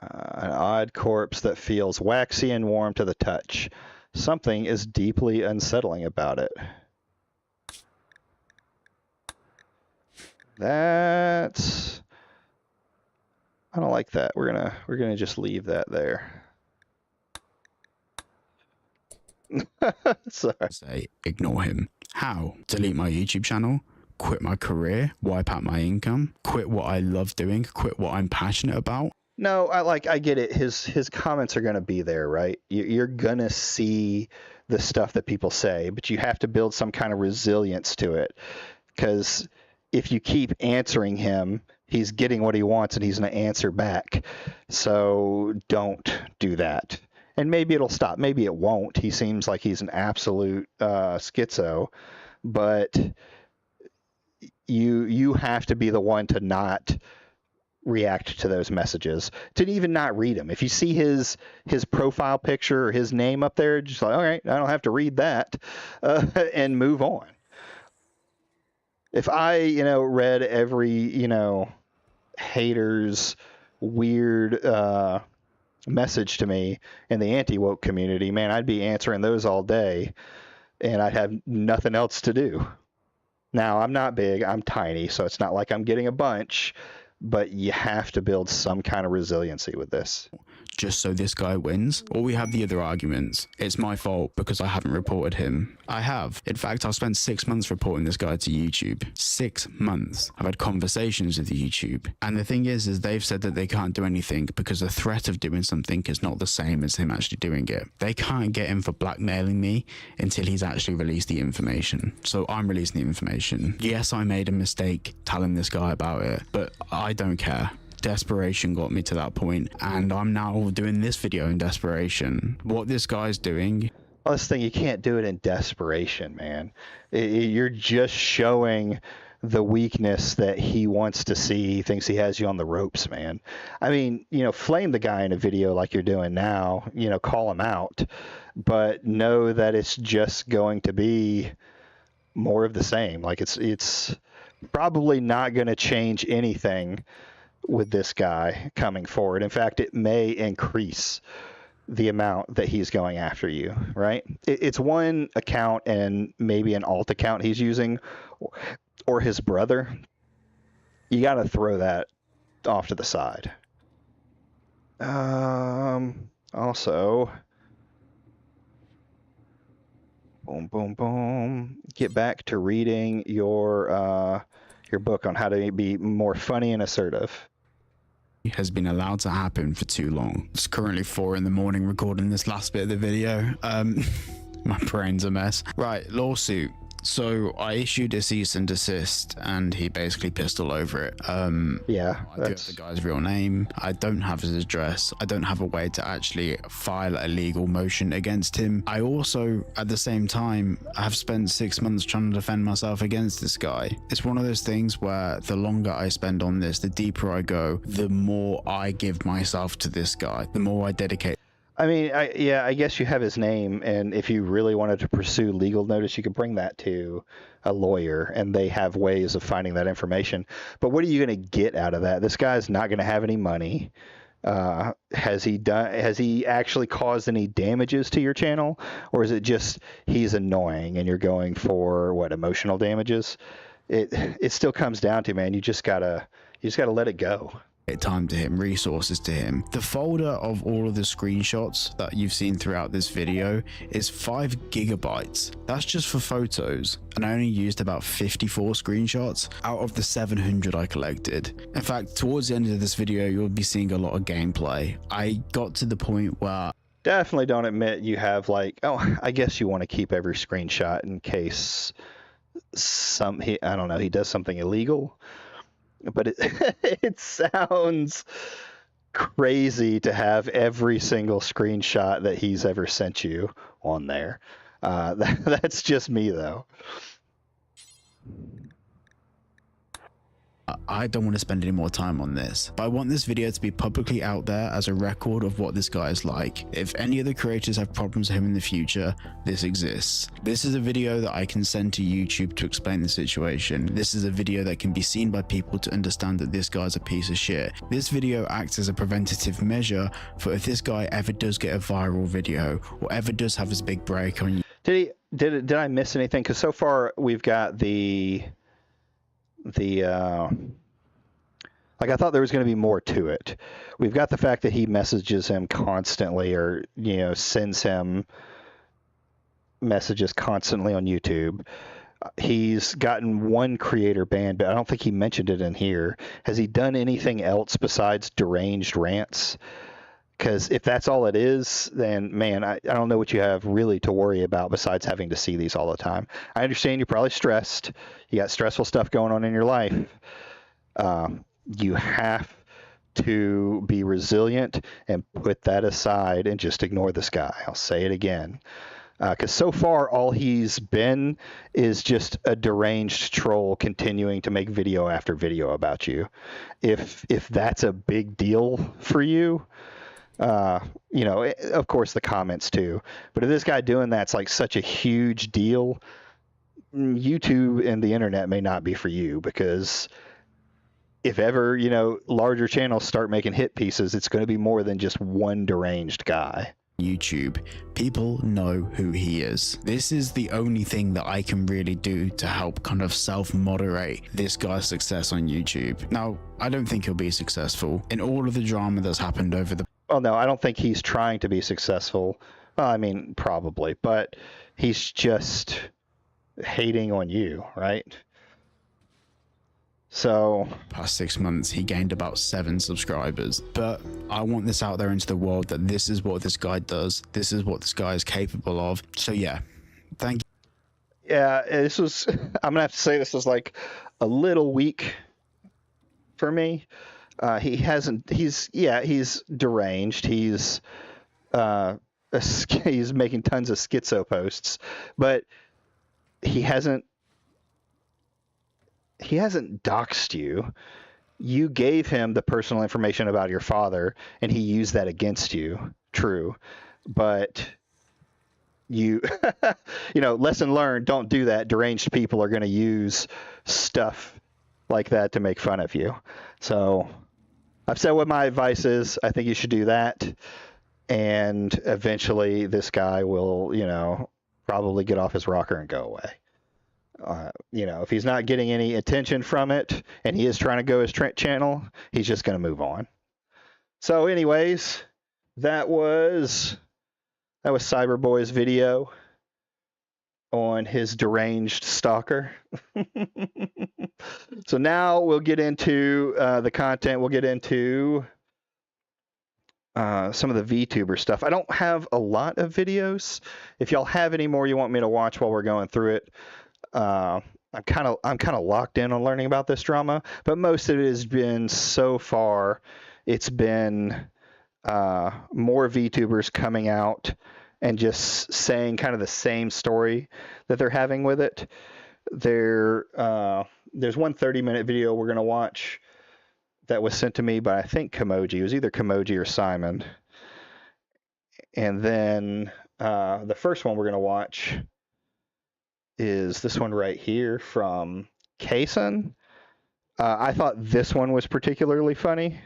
An odd corpse that feels waxy and warm to the touch. Something is deeply unsettling about it. That's... I don't like that. We're gonna just leave that there. Sorry. Say, ignore him. How? Delete my YouTube channel? Quit my career? Wipe out my income? Quit what I love doing? Quit what I'm passionate about? No, I get it. His comments are going to be there, right? You're going to see the stuff that people say, but you have to build some kind of resilience to it. Because if you keep answering him, he's getting what he wants and he's going to answer back. So don't do that. And maybe it'll stop. Maybe it won't. He seems like he's an absolute schizo, but you have to be the one to not react to those messages, to even not read them. If you see his profile picture or his name up there, just like, all right, I don't have to read that, and move on. If I, read every, hater's weird message to me in the anti-woke community, man, I'd be answering those all day, and I'd have nothing else to do. Now, I'm not big, I'm tiny, so it's not like I'm getting a bunch, but you have to build some kind of resiliency with this. Just so this guy wins? Or we have the other arguments. It's my fault because I haven't reported him. I have. In fact, I've spent 6 months reporting this guy to YouTube. 6 months. I've had conversations with YouTube. And the thing is they've said that they can't do anything because the threat of doing something is not the same as him actually doing it. They can't get him for blackmailing me until he's actually released the information. So I'm releasing the information. Yes, I made a mistake telling this guy about it, but I don't care. Desperation got me to that point, and I'm now doing this video in desperation. What this guy's doing... Well, this thing, you can't do it in desperation, man. You're just showing the weakness that he wants to see. He thinks he has you on the ropes, man. I mean, flame the guy in a video like you're doing now, call him out, but know that it's just going to be more of the same. Like, it's probably not going to change anything with this guy coming forward. In fact, it may increase the amount that he's going after you, right? It's one account and maybe an alt account he's using, or his brother. You got to throw that off to the side. Also, boom, boom, boom. Get back to reading your book on how to be more funny and assertive. Has been allowed to happen for too long. It's currently 4 a.m. recording this last bit of the video. My brain's a mess. Right, lawsuit. So I issued a cease and desist, and he basically pissed all over it. Yeah, I do have the guy's real name. I don't have his address. I don't have a way to actually file a legal motion against him. I also, at the same time, have spent 6 months trying to defend myself against this guy. It's one of those things where the longer I spend on this, the deeper I go, the more I give myself to this guy, the more I dedicate. I mean, I guess you have his name, and if you really wanted to pursue legal notice, you could bring that to a lawyer, and they have ways of finding that information. But what are you going to get out of that? This guy's not going to have any money. Has he actually caused any damages to your channel, or is it just he's annoying and you're going for what, emotional damages? It still comes down to, man, you just gotta let it go. Time to him, resources to him. The folder of all of the screenshots that you've seen throughout this video is 5 gigabytes. That's just for photos, and I only used about 54 screenshots out of the 700 I collected. In fact, towards the end of this video, you'll be seeing a lot of gameplay. I got to the point where... Definitely don't admit you have like, oh, I guess you want to keep every screenshot in case he does something illegal. But it sounds crazy to have every single screenshot that he's ever sent you on there. That's just me, though. I don't want to spend any more time on this, but I want this video to be publicly out there as a record of what this guy is like. If any other creators have problems with him in the future, this exists. This is a video that I can send to YouTube to explain the situation. This is a video that can be seen by people to understand that this guy's a piece of shit. This video acts as a preventative measure for if this guy ever does get a viral video or ever does have his big break on YouTube. Did I miss anything? Because so far we've got like I thought there was going to be more to it. We've got the fact that he messages him constantly, or sends him messages constantly on YouTube. He's gotten one creator banned, but I don't think he mentioned it in here. Has he done anything else besides deranged rants? Because if that's all it is, then, man, I don't know what you have really to worry about besides having to see these all the time. I understand you're probably stressed. You got stressful stuff going on in your life. You have to be resilient and put that aside and just ignore this guy. I'll say it again. Because so far, all he's been is just a deranged troll continuing to make video after video about you. If that's a big deal for you, of course the comments too. But if this guy doing that's like such a huge deal, YouTube and the internet may not be for you, because if ever, larger channels start making hit pieces, it's going to be more than just one deranged guy. YouTube, people know who he is. This is the only thing that I can really do to help kind of self-moderate this guy's success on YouTube. Now, I don't think he'll be successful in all of the drama that's happened over the... Well, no, I don't think he's trying to be successful. Well, I mean, probably, but he's just hating on you, right? So past 6 months, he gained about 7 subscribers. But I want this out there into the world that this is what this guy does. This is what this guy is capable of. So yeah, thank you. Yeah, I'm gonna have to say this was like a little weak for me. He's deranged. He's making tons of schizo posts, but he hasn't doxed you. You gave him the personal information about your father, and he used that against you. True. But you, lesson learned, don't do that. Deranged people are going to use stuff like that to make fun of you. So I've said what my advice is. I think you should do that. And eventually this guy will, probably get off his rocker and go away. If he's not getting any attention from it and he is trying to go his channel, he's just going to move on. So anyways, that was Cyberboy's video on his deranged stalker. So now we'll get into the content. We'll get into some of the VTuber stuff. I don't have a lot of videos. If y'all have any more you want me to watch while we're going through it, I'm kind of locked in on learning about this drama, but most of it has been so far. It's been more VTubers coming out and just saying kind of the same story that they're having with it. There's one 30-minute video we're gonna watch that was sent to me by I think Kimoji. It was either Kimoji or Simon. And then the first one we're gonna watch is this one right here from Kason. I thought this one was particularly funny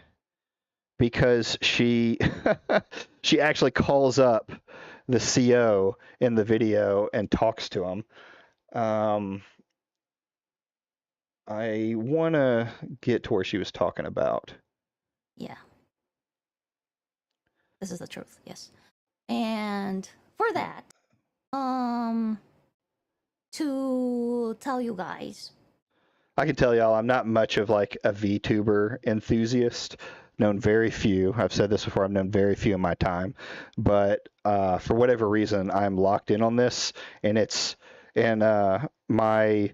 because she she actually calls up the CO in the video and talks to him. I want to get to where she was talking about. Yeah. This is the truth, yes. And for that, to tell you guys, I can tell y'all I'm not much of like a VTuber enthusiast. Known very few. I've said this before. I've known very few in my time, but for whatever reason, I'm locked in on this, and my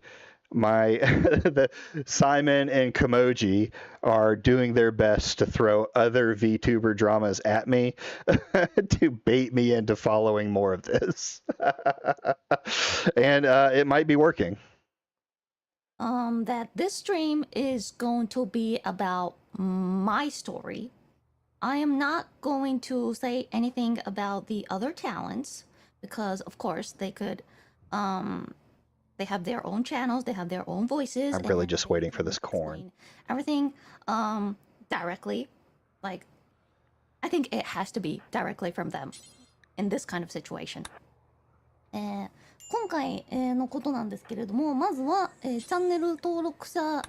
the Simon and Kimoji are doing their best to throw other VTuber dramas at me to bait me into following more of this, and it might be working. that this stream is going to be about my story. I am not going to say anything about the other talents because, of course, they could, they have their own channels, they have their own voices. I'm really just waiting for this corn. Everything, directly, like, I think it has to be directly from them in this kind of situation. 今回のことなんですけれども、まずは、チャンネル登録者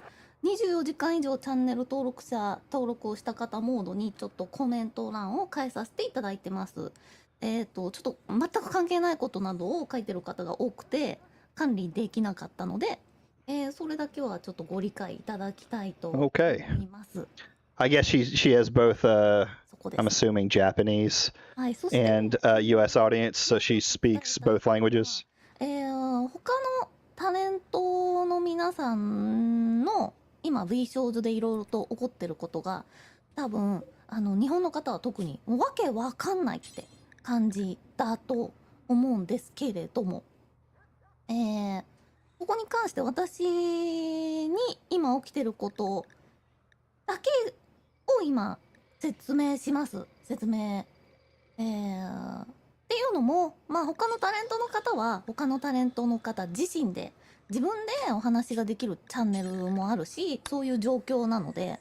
24時間以上チャンネル登録をした方モードにちょっとコメント欄を変えさせていただいてます。ちょっと全く関係ないことなどを書いてる方が多くて管理できなかったので、それだけはちょっとご理解いただきたいと思います。I guess she has both, I'm assuming Japanese and US audience, so she speaks both languages. 他のタレントの皆さんの今 V 少女でいろいろと起こってることが多分日本の方は特にわけわかんないって感じだと思うんですけれども、ここに関して私に今起きてることだけを今説明します。説明。っていうのも、まあ他のタレントの方は他のタレントの方自身で自分でお話ができるチャンネルもあるし、そういう状況なので、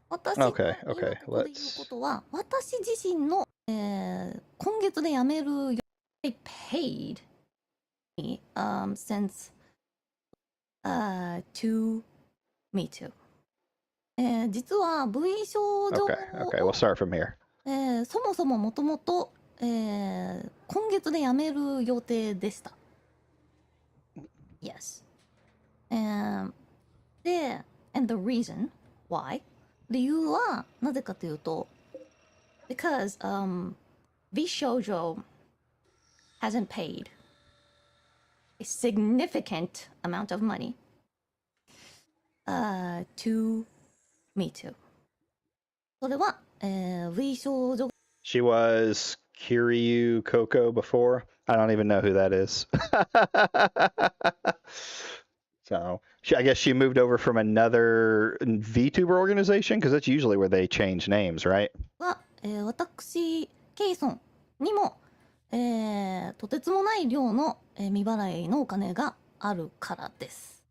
私が Okay, 今 okay, ここで言うことは、私自身の、今月で辞める予定 paid me since to me too. 実は V 症状 okay, okay. We'll start from here. そもそももともと今月で辞める予定でした。Yes. で、and the reason why 理由はなぜかというと because VShojo hasn't paid a significant amount of money to me too. それは、VShojo She was Kiryu Coco before. I don't even know who that is. So I guess she moved over from another VTuber organization because that's usually where they change names, right? は、私ケイソンにも、とてつもない量の、未払いのお金があるからです。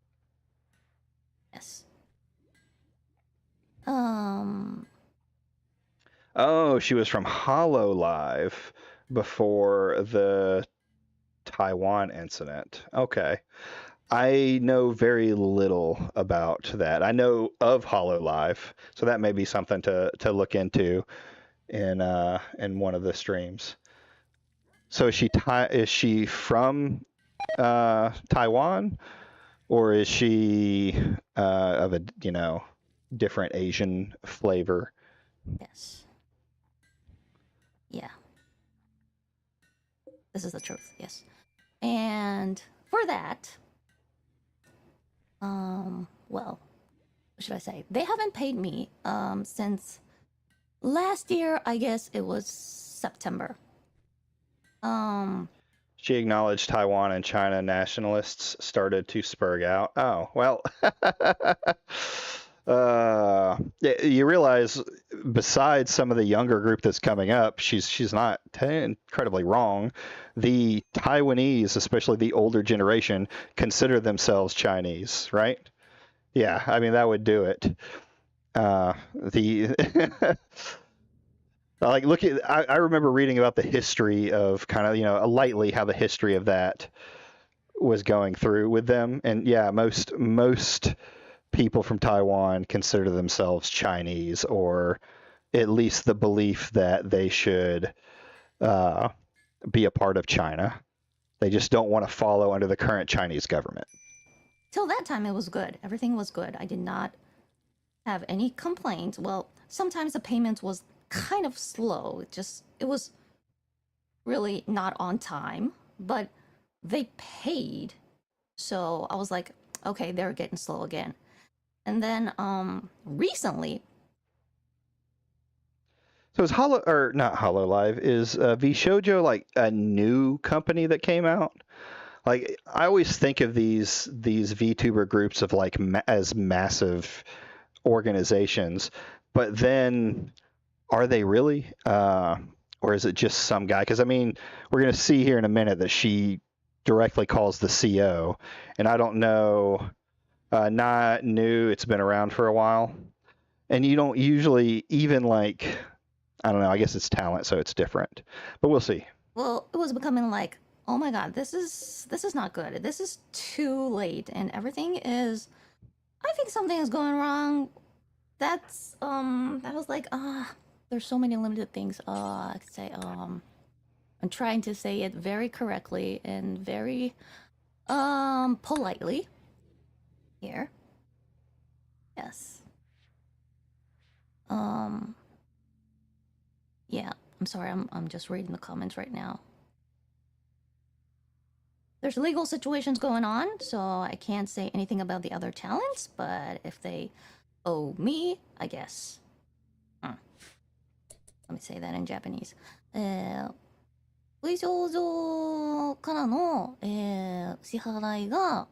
Yes. Oh, she was from HoloLive before the Taiwan incident. Okay. I know very little about that. I know of HoloLive, so that may be something to look into in one of the streams. So is she from Taiwan, or is she of a different Asian flavor? Yes. Yeah. This is the truth. Yes. And for that, well, what should I say? They haven't paid me since last year. I guess it was September. She acknowledged Taiwan and China nationalists started to spurg out. Oh, well. You realize, besides some of the younger group that's coming up, she's not incredibly wrong. The Taiwanese, especially the older generation, consider themselves Chinese, right? Yeah, I mean that would do it. Like I remember reading about the history of kind of lightly how the history of that was going through with them, and yeah, most people from Taiwan consider themselves Chinese, or at least the belief that they should be a part of China. They just don't want to follow under the current Chinese government. Till that time, it was good. Everything was good. I did not have any complaints. Well, sometimes the payment was kind of slow. It was really not on time, but they paid. So I was like, okay, they're getting slow again. And then recently. So is not HoloLive, is VShojo like a new company that came out? Like I always think of these VTuber groups of like as massive organizations, but then are they really? Or is it just some guy? Because I mean, we're gonna see here in a minute that she directly calls the CO, and I don't know. Not new. It's been around for a while, and you don't usually even like. I don't know. I guess it's talent, so it's different. But we'll see. Well, it was becoming like, oh my god, this is not good. This is too late, and everything is. I think something is going wrong. That's I was like, there's so many limited things. I could say I'm trying to say it very correctly and very politely. Here. Yes. Yeah, I'm sorry, I'm just reading the comments right now. There's legal situations going on, so I can't say anything about the other talents, but if they owe me, I guess let me say that in Japanese. V 症状からの、支払いが、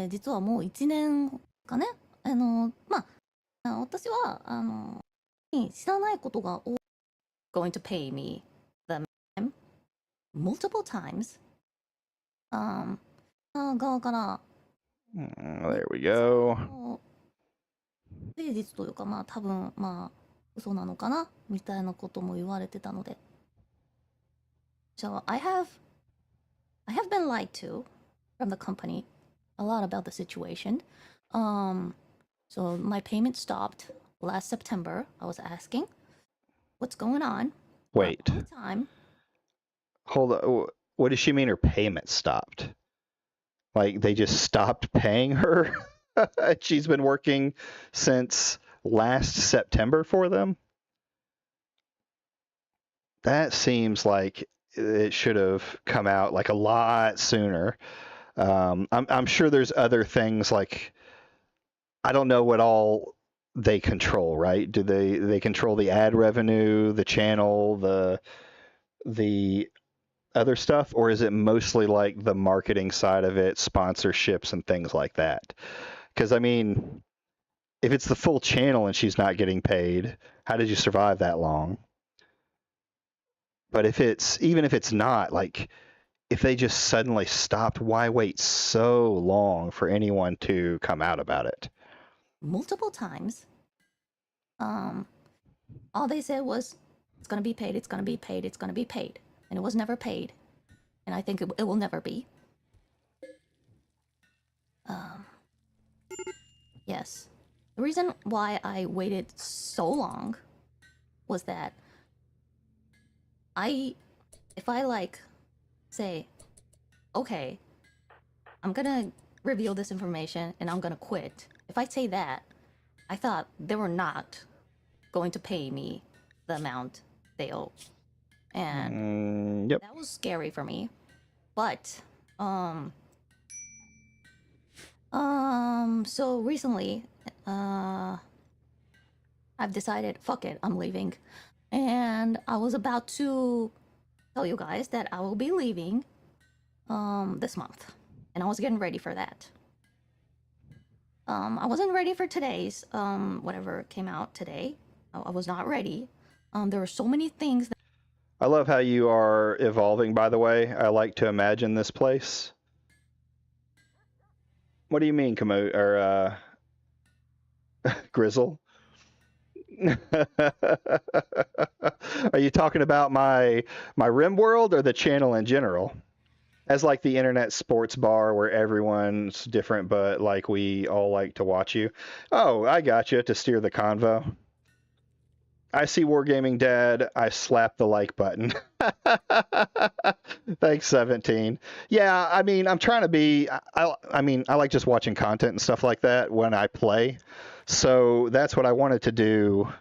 実はもう1年かね。私は、知らないことが多い。going to pay me the multiple times. 側から、There we go. 不誠実というか、多分、嘘なのかなみたいなことも言われてたので。So I have been lied to from the company a lot about the situation. So my payment stopped last September. I was asking, what's going on? Wait. All the time. Hold on. What does she mean her payment stopped? Like they just stopped paying her? She's been working since last September for them? That seems like it should have come out like a lot sooner. I'm sure there's other things like I don't know what all they control, right? Do they control the ad revenue, the channel, the other stuff, or is it mostly like the marketing side of it, sponsorships and things like that? Because I mean, if it's the full channel and she's not getting paid, how did you survive that long? But even if it's not, like if they just suddenly stopped, why wait so long for anyone to come out about it? Multiple times. All they said was, it's gonna be paid, it's gonna be paid, it's gonna be paid. And it was never paid. And I think it will never be. Yes. The reason why I waited so long was that if I like say, okay, I'm gonna reveal this information and I'm gonna quit. If I say that, I thought they were not going to pay me the amount they owe. And Yep. that was scary for me. But so recently I've decided, fuck it, I'm leaving. And I was about to tell you guys that I will be leaving this month. And I was getting ready for that. I wasn't ready for today's whatever came out today. I was not ready. There were so many things that I love how you are evolving, by the way. I like to imagine this place. What do you mean, Grizzle? Are you talking about my Rimworld or the channel in general? As like the internet sports bar where everyone's different, but like we all like to watch you. Oh, I got you to steer the convo. I see Wargaming Dad. I slap the like button. Thanks, 17. Yeah, I mean, I'm trying to be. I mean, I like just watching content and stuff like that when I play. So that's what I wanted to do.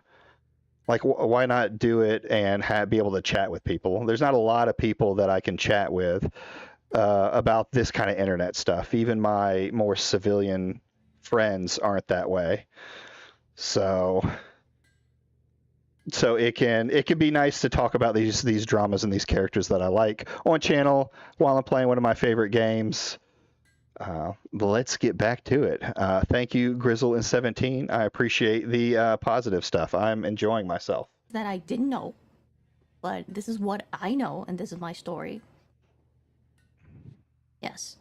Like, why not do it and be able to chat with people? There's not a lot of people that I can chat with about this kind of internet stuff. Even my more civilian friends aren't that way. So it can be nice to talk about these dramas and these characters that I like on channel while I'm playing one of my favorite games. Let's get back to it. Thank you, Grizzle and 17. I appreciate the positive stuff. I'm enjoying myself. that I didn't know, but this is what I know, and this is my story. Yes.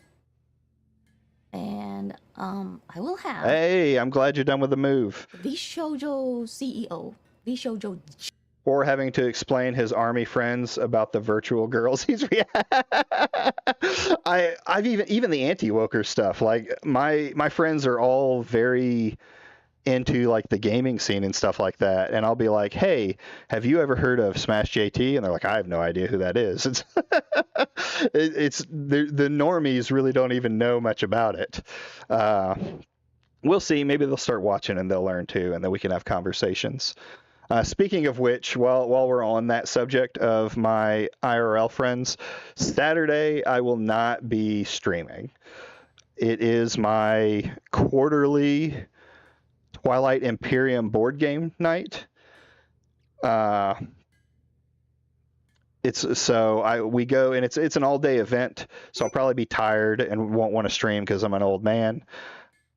And I will have. Hey, I'm glad you're done with the move. VShojo CEO, VShojo. Or having to explain his army friends about the virtual girls he's I've even the anti-woker stuff. Like my friends are all very into like the gaming scene and stuff like that, and I'll be like, hey, have you ever heard of Smash JT? And they're like, I have no idea who that is. It's the normies really don't even know much about it. We'll see. Maybe they'll start watching and they'll learn too, and then we can have conversations. Speaking of which, while we're on that subject of my IRL friends, Saturday I will not be streaming. It is my quarterly Twilight Imperium board game night. we go, and it's an all day event, so I'll probably be tired and won't want to stream because I'm an old man.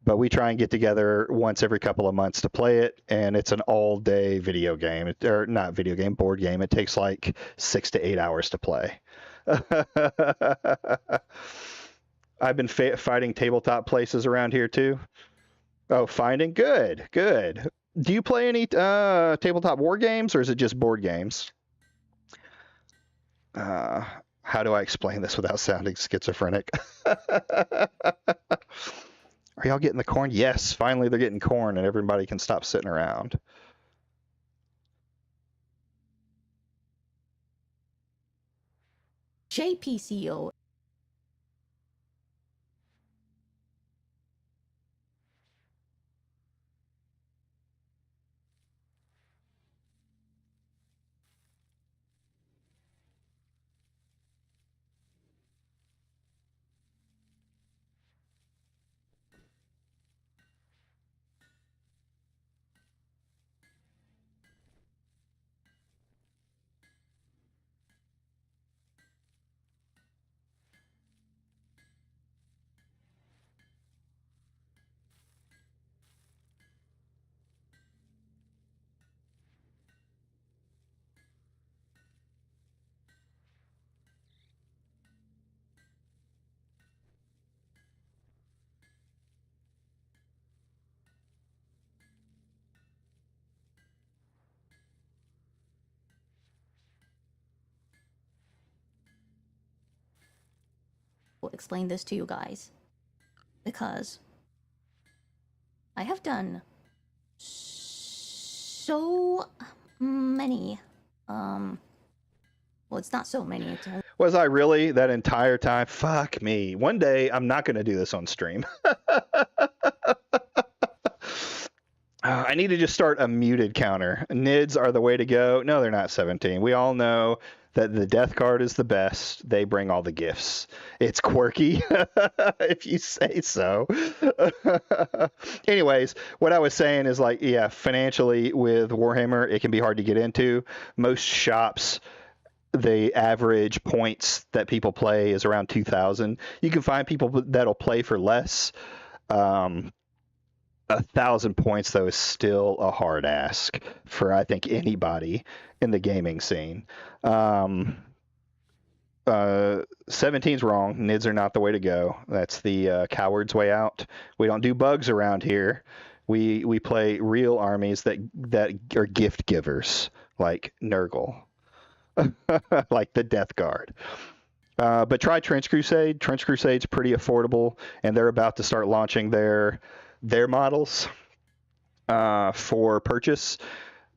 But we try and get together once every couple of months to play it, and it's an all day video game, or not video game, board game. It takes like 6 to 8 hours to play. I've been fighting tabletop places around here too. Oh, finding? Good. Do you play any tabletop war games, or is it just board games? How do I explain this without sounding schizophrenic? Are y'all getting the corn? Yes, finally they're getting corn and everybody can stop sitting around. JPCO. Explain this to you guys, because I have done so many well, it's not so many, it's only... Was I really that entire time? Fuck me. One day I'm not going to do this on stream. I need to just start a muted counter. Nids are the way to go. No, they're not 17. We all know that the death card is the best. They bring all the gifts. It's quirky, if you say so. Anyways, what I was saying is, like, yeah, financially with Warhammer, it can be hard to get into. Most shops, the average points that people play is around 2,000. You can find people that'll play for less. 1,000 points, though, is still a hard ask for, I think, anybody in the gaming scene. 17's wrong. Nids are not the way to go. That's the coward's way out. We don't do bugs around here. We play real armies that are gift givers, like Nurgle, like the Death Guard. But try Trench Crusade. Trench Crusade's pretty affordable, and they're about to start launching their models for purchase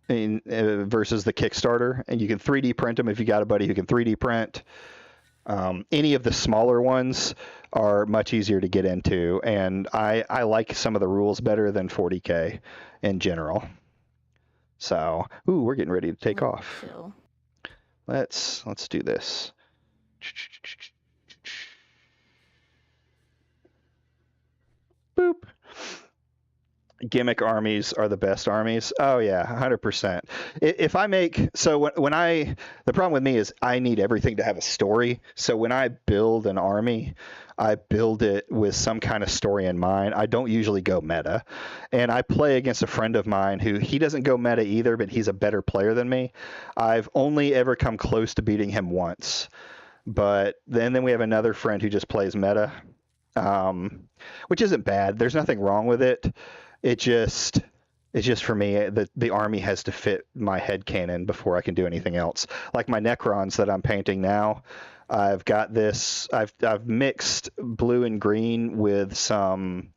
versus the Kickstarter, and you can 3D print them if you got a buddy who can 3D print. Any of the smaller ones are much easier to get into, and I like some of the rules better than 40K in general. So, ooh, we're getting ready to take off. Let's do this. Boop. Gimmick armies are the best armies. Oh yeah, 100%. If I make, so when the problem with me is I need everything to have a story. So when I build an army, I build it with some kind of story in mind. I don't usually go meta. And I play against a friend of mine who, he doesn't go meta either, but he's a better player than me. I've only ever come close to beating him once. But then we have another friend who just plays meta, which isn't bad. There's nothing wrong with it. It's just for me, the army has to fit my headcanon before I can do anything else. Like my Necrons that I'm painting now, I've got this. I've mixed blue and green with some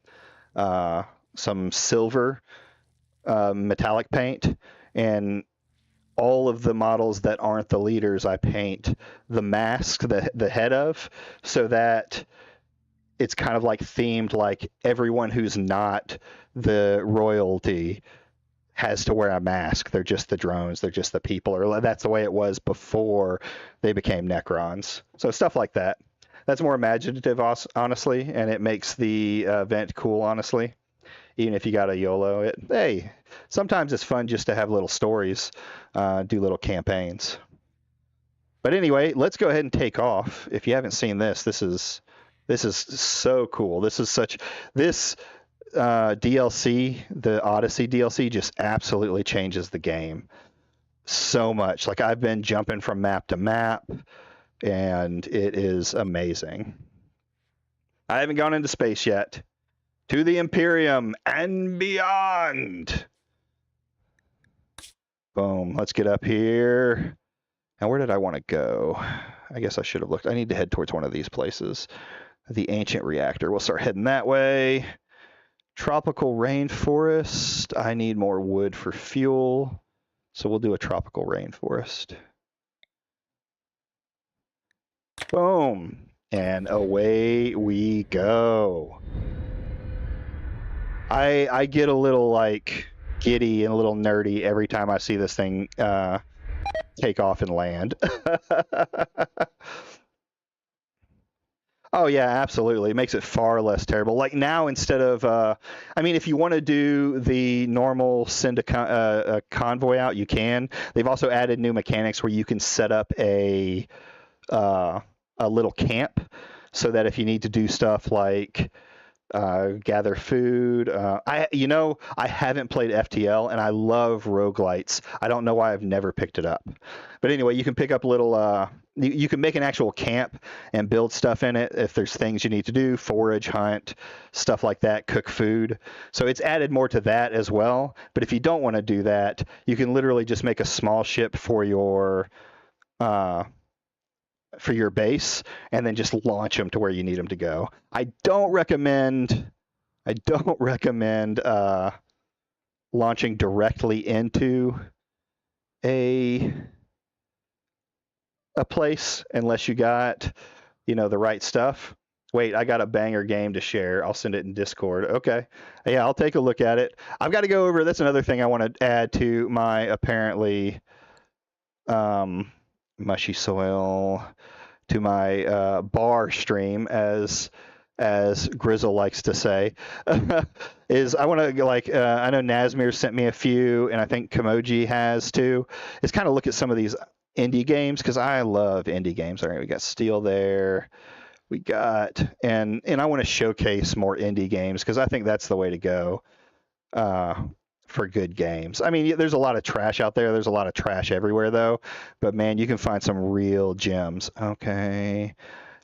silver metallic paint, and all of the models that aren't the leaders, I paint the mask, the head of, so that it's kind of like themed, like everyone who's not the royalty has to wear a mask. They're just the drones. They're just the people. Or that's the way it was before they became Necrons. So stuff like that. That's more imaginative, honestly, and it makes the event cool, honestly. Even if you got a YOLO, hey, sometimes it's fun just to have little stories, do little campaigns. But anyway, let's go ahead and take off. If you haven't seen this, this is so cool. This DLC, the Odyssey DLC, just absolutely changes the game so much. Like, I've been jumping from map to map, and it is amazing. I haven't gone into space yet. To the Imperium and beyond. Boom. Let's get up here. Now, where did I want to go? I guess I should have looked. I need to head towards one of these places. The ancient reactor. We'll start heading that way. Tropical rainforest. I need more wood for fuel. So we'll do a tropical rainforest. Boom. And away we go. I get a little like giddy and a little nerdy every time I see this thing take off and land. Oh yeah, absolutely. It makes it far less terrible. Like now, instead of, I mean, if you want to do the normal send a convoy out, you can. They've also added new mechanics where you can set up a little camp, so that if you need to do stuff like gather food. I haven't played FTL, and I love roguelites. I don't know why I've never picked it up. But anyway, you can pick up little. You can make an actual camp and build stuff in it if there's things you need to do, forage, hunt, stuff like that, cook food. So it's added more to that as well. But if you don't want to do that, you can literally just make a small ship for your base and then just launch them to where you need them to go. I don't recommend launching directly into a place unless you got, the right stuff. Wait, I got a banger game to share. I'll send it in Discord. Okay. Yeah, I'll take a look at it. I've got to go over, that's another thing I want to add to my apparently mushy soil, to my bar stream, as Grizzle likes to say, is I want to, I know Nazmir sent me a few, and I think Kamoji has too, is kind of look at some of these indie games, because I love indie games. All right, we got Steel there. We got, and I want to showcase more indie games, because I think that's the way to go for good games. I mean, there's a lot of trash out there. There's a lot of trash everywhere, though. But, man, you can find some real gems. Okay.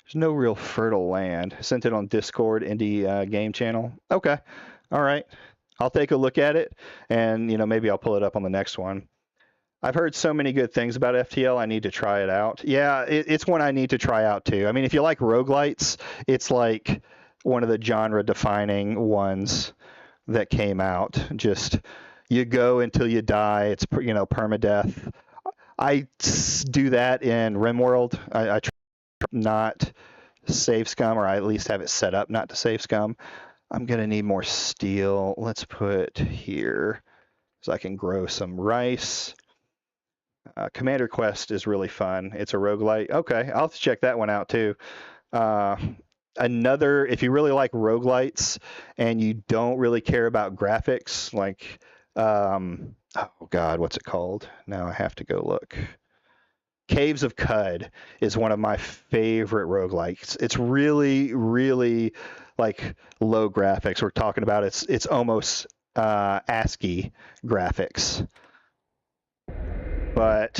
There's no real fertile land. Sent it on Discord, indie game channel. Okay. All right. I'll take a look at it, and, maybe I'll pull it up on the next one. I've heard so many good things about FTL, I need to try it out. Yeah, it's one I need to try out, too. I mean, if you like roguelites, it's like one of the genre-defining ones that came out. Just, you go until you die. It's, permadeath. I do that in Rimworld. I try not save scum, or I at least have it set up not to save scum. I'm going to need more steel. Let's put here so I can grow some rice. Commander Quest is really fun. It's a roguelite. Okay, I'll have to check that one out too. Another, if you really like roguelites and you don't really care about graphics, like, oh God, what's it called? Now I have to go look. Caves of Cud is one of my favorite roguelites. It's really, really like low graphics. We're talking about it's almost ASCII graphics. But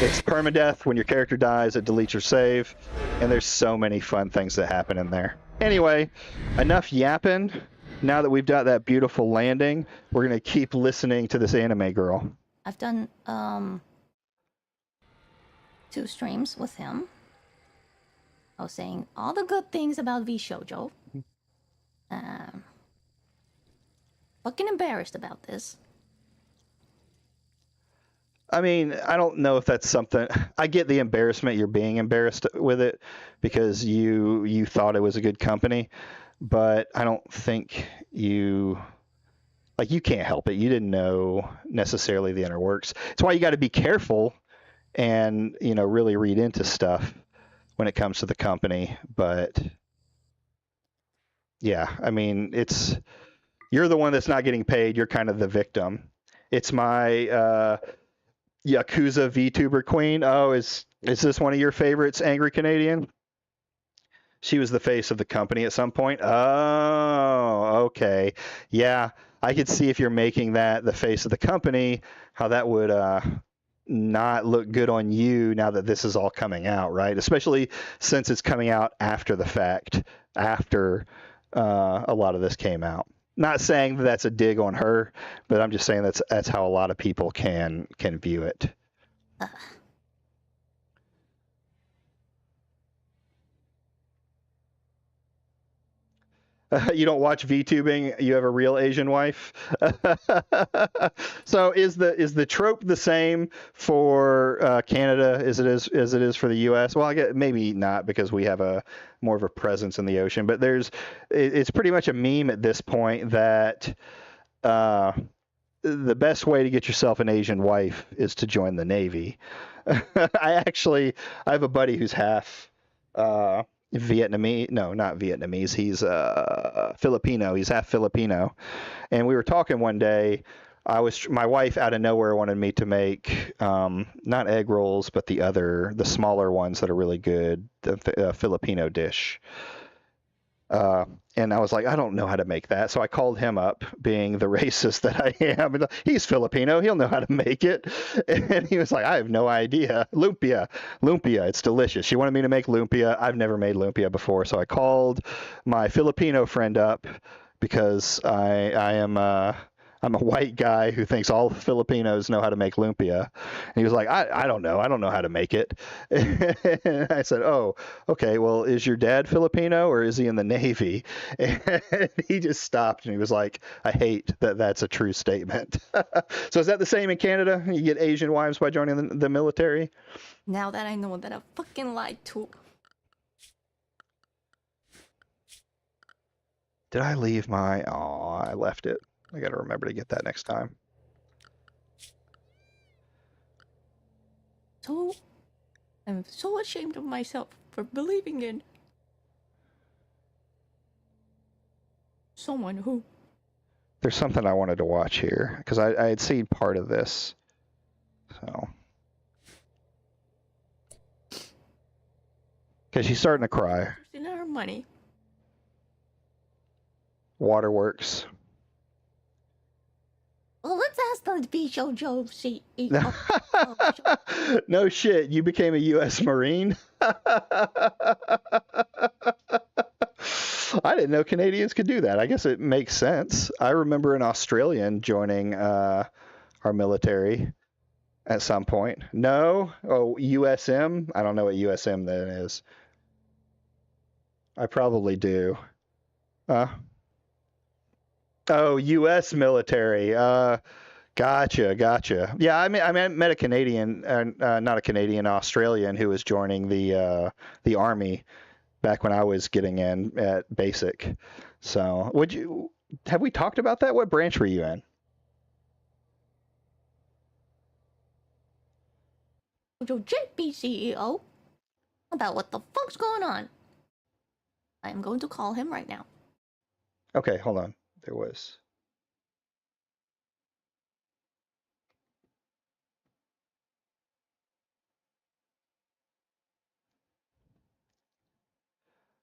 it's permadeath. When your character dies, it deletes your save. And there's so many fun things that happen in there. Anyway, enough yapping. Now that we've got that beautiful landing, we're going to keep listening to this anime girl. I've done 2 streams with him. I was saying all the good things about VShojo. Fucking embarrassed about this. I mean, I don't know if that's something. I get the embarrassment. You're being embarrassed with it because you thought it was a good company, but I don't think you can't help it. You didn't know necessarily the inner works. It's why you got to be careful and really read into stuff when it comes to the company. But yeah, I mean, you're the one that's not getting paid. You're kind of the victim. It's my Yakuza VTuber queen. Oh, is this one of your favorites, Angry Canadian? She was the face of the company at some point. Oh, okay. Yeah, I could see if you're making that the face of the company, how that would not look good on you now that this is all coming out, right? Especially since it's coming out after the fact, after a lot of this came out. Not saying that that's a dig on her, but I'm just saying that's how a lot of people can view it. You don't watch VTubing. You have a real Asian wife. So is the trope the same for Canada as it is for the U.S.? Well, I guess maybe not because we have a more of a presence in the ocean. But it's pretty much a meme at this point that the best way to get yourself an Asian wife is to join the Navy. I have a buddy who's half. Vietnamese, no, not Vietnamese. He's Filipino. He's half Filipino, and we were talking one day. My wife out of nowhere wanted me to make not egg rolls, but the smaller ones that are really good, the Filipino dish. And I was like, I don't know how to make that. So I called him up, being the racist that I am. And he's Filipino. He'll know how to make it. And he was like, I have no idea. Lumpia. It's delicious. She wanted me to make lumpia. I've never made lumpia before. So I called my Filipino friend up because I'm a white guy who thinks all Filipinos know how to make lumpia. And he was like, I don't know. I don't know how to make it. And I said, oh, okay, well, is your dad Filipino or is he in the Navy? And he just stopped and he was like, I hate that that's a true statement. So is that the same in Canada? You get Asian wives by joining the military? Now that I know that I fucking lied to. Did I leave my... Oh, I left it. I got to remember to get that next time. So, I'm so ashamed of myself for believing in someone who... There's something I wanted to watch here, because I had seen part of this. So... Because she's starting to cry. in our money. Waterworks. Well, let's ask the VShojo CEO. No shit, you became a U.S. Marine? I didn't know Canadians could do that. I guess it makes sense. I remember an Australian joining our military at some point. No? Oh, USM? I don't know what USM then is. I probably do. Oh, U.S. military. Gotcha. Yeah, I met a Canadian, not a Canadian, Australian who was joining the Army back when I was getting in at basic. So, have we talked about that? What branch were you in? JP CEO, about what the fuck's going on. I am going to call him right now. Okay, hold on. There was.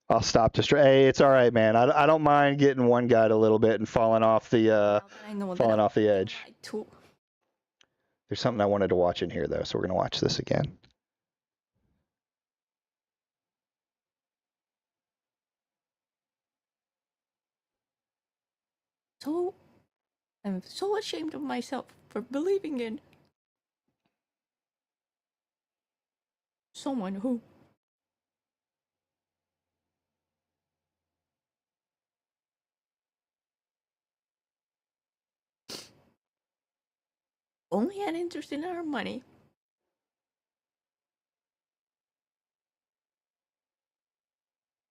I'll stop Hey, it's all right, man. I don't mind getting one guy a little bit and falling off the edge. There's something I wanted to watch in here though, so we're gonna watch this again. So, I'm so ashamed of myself for believing in someone who only had interest in our money.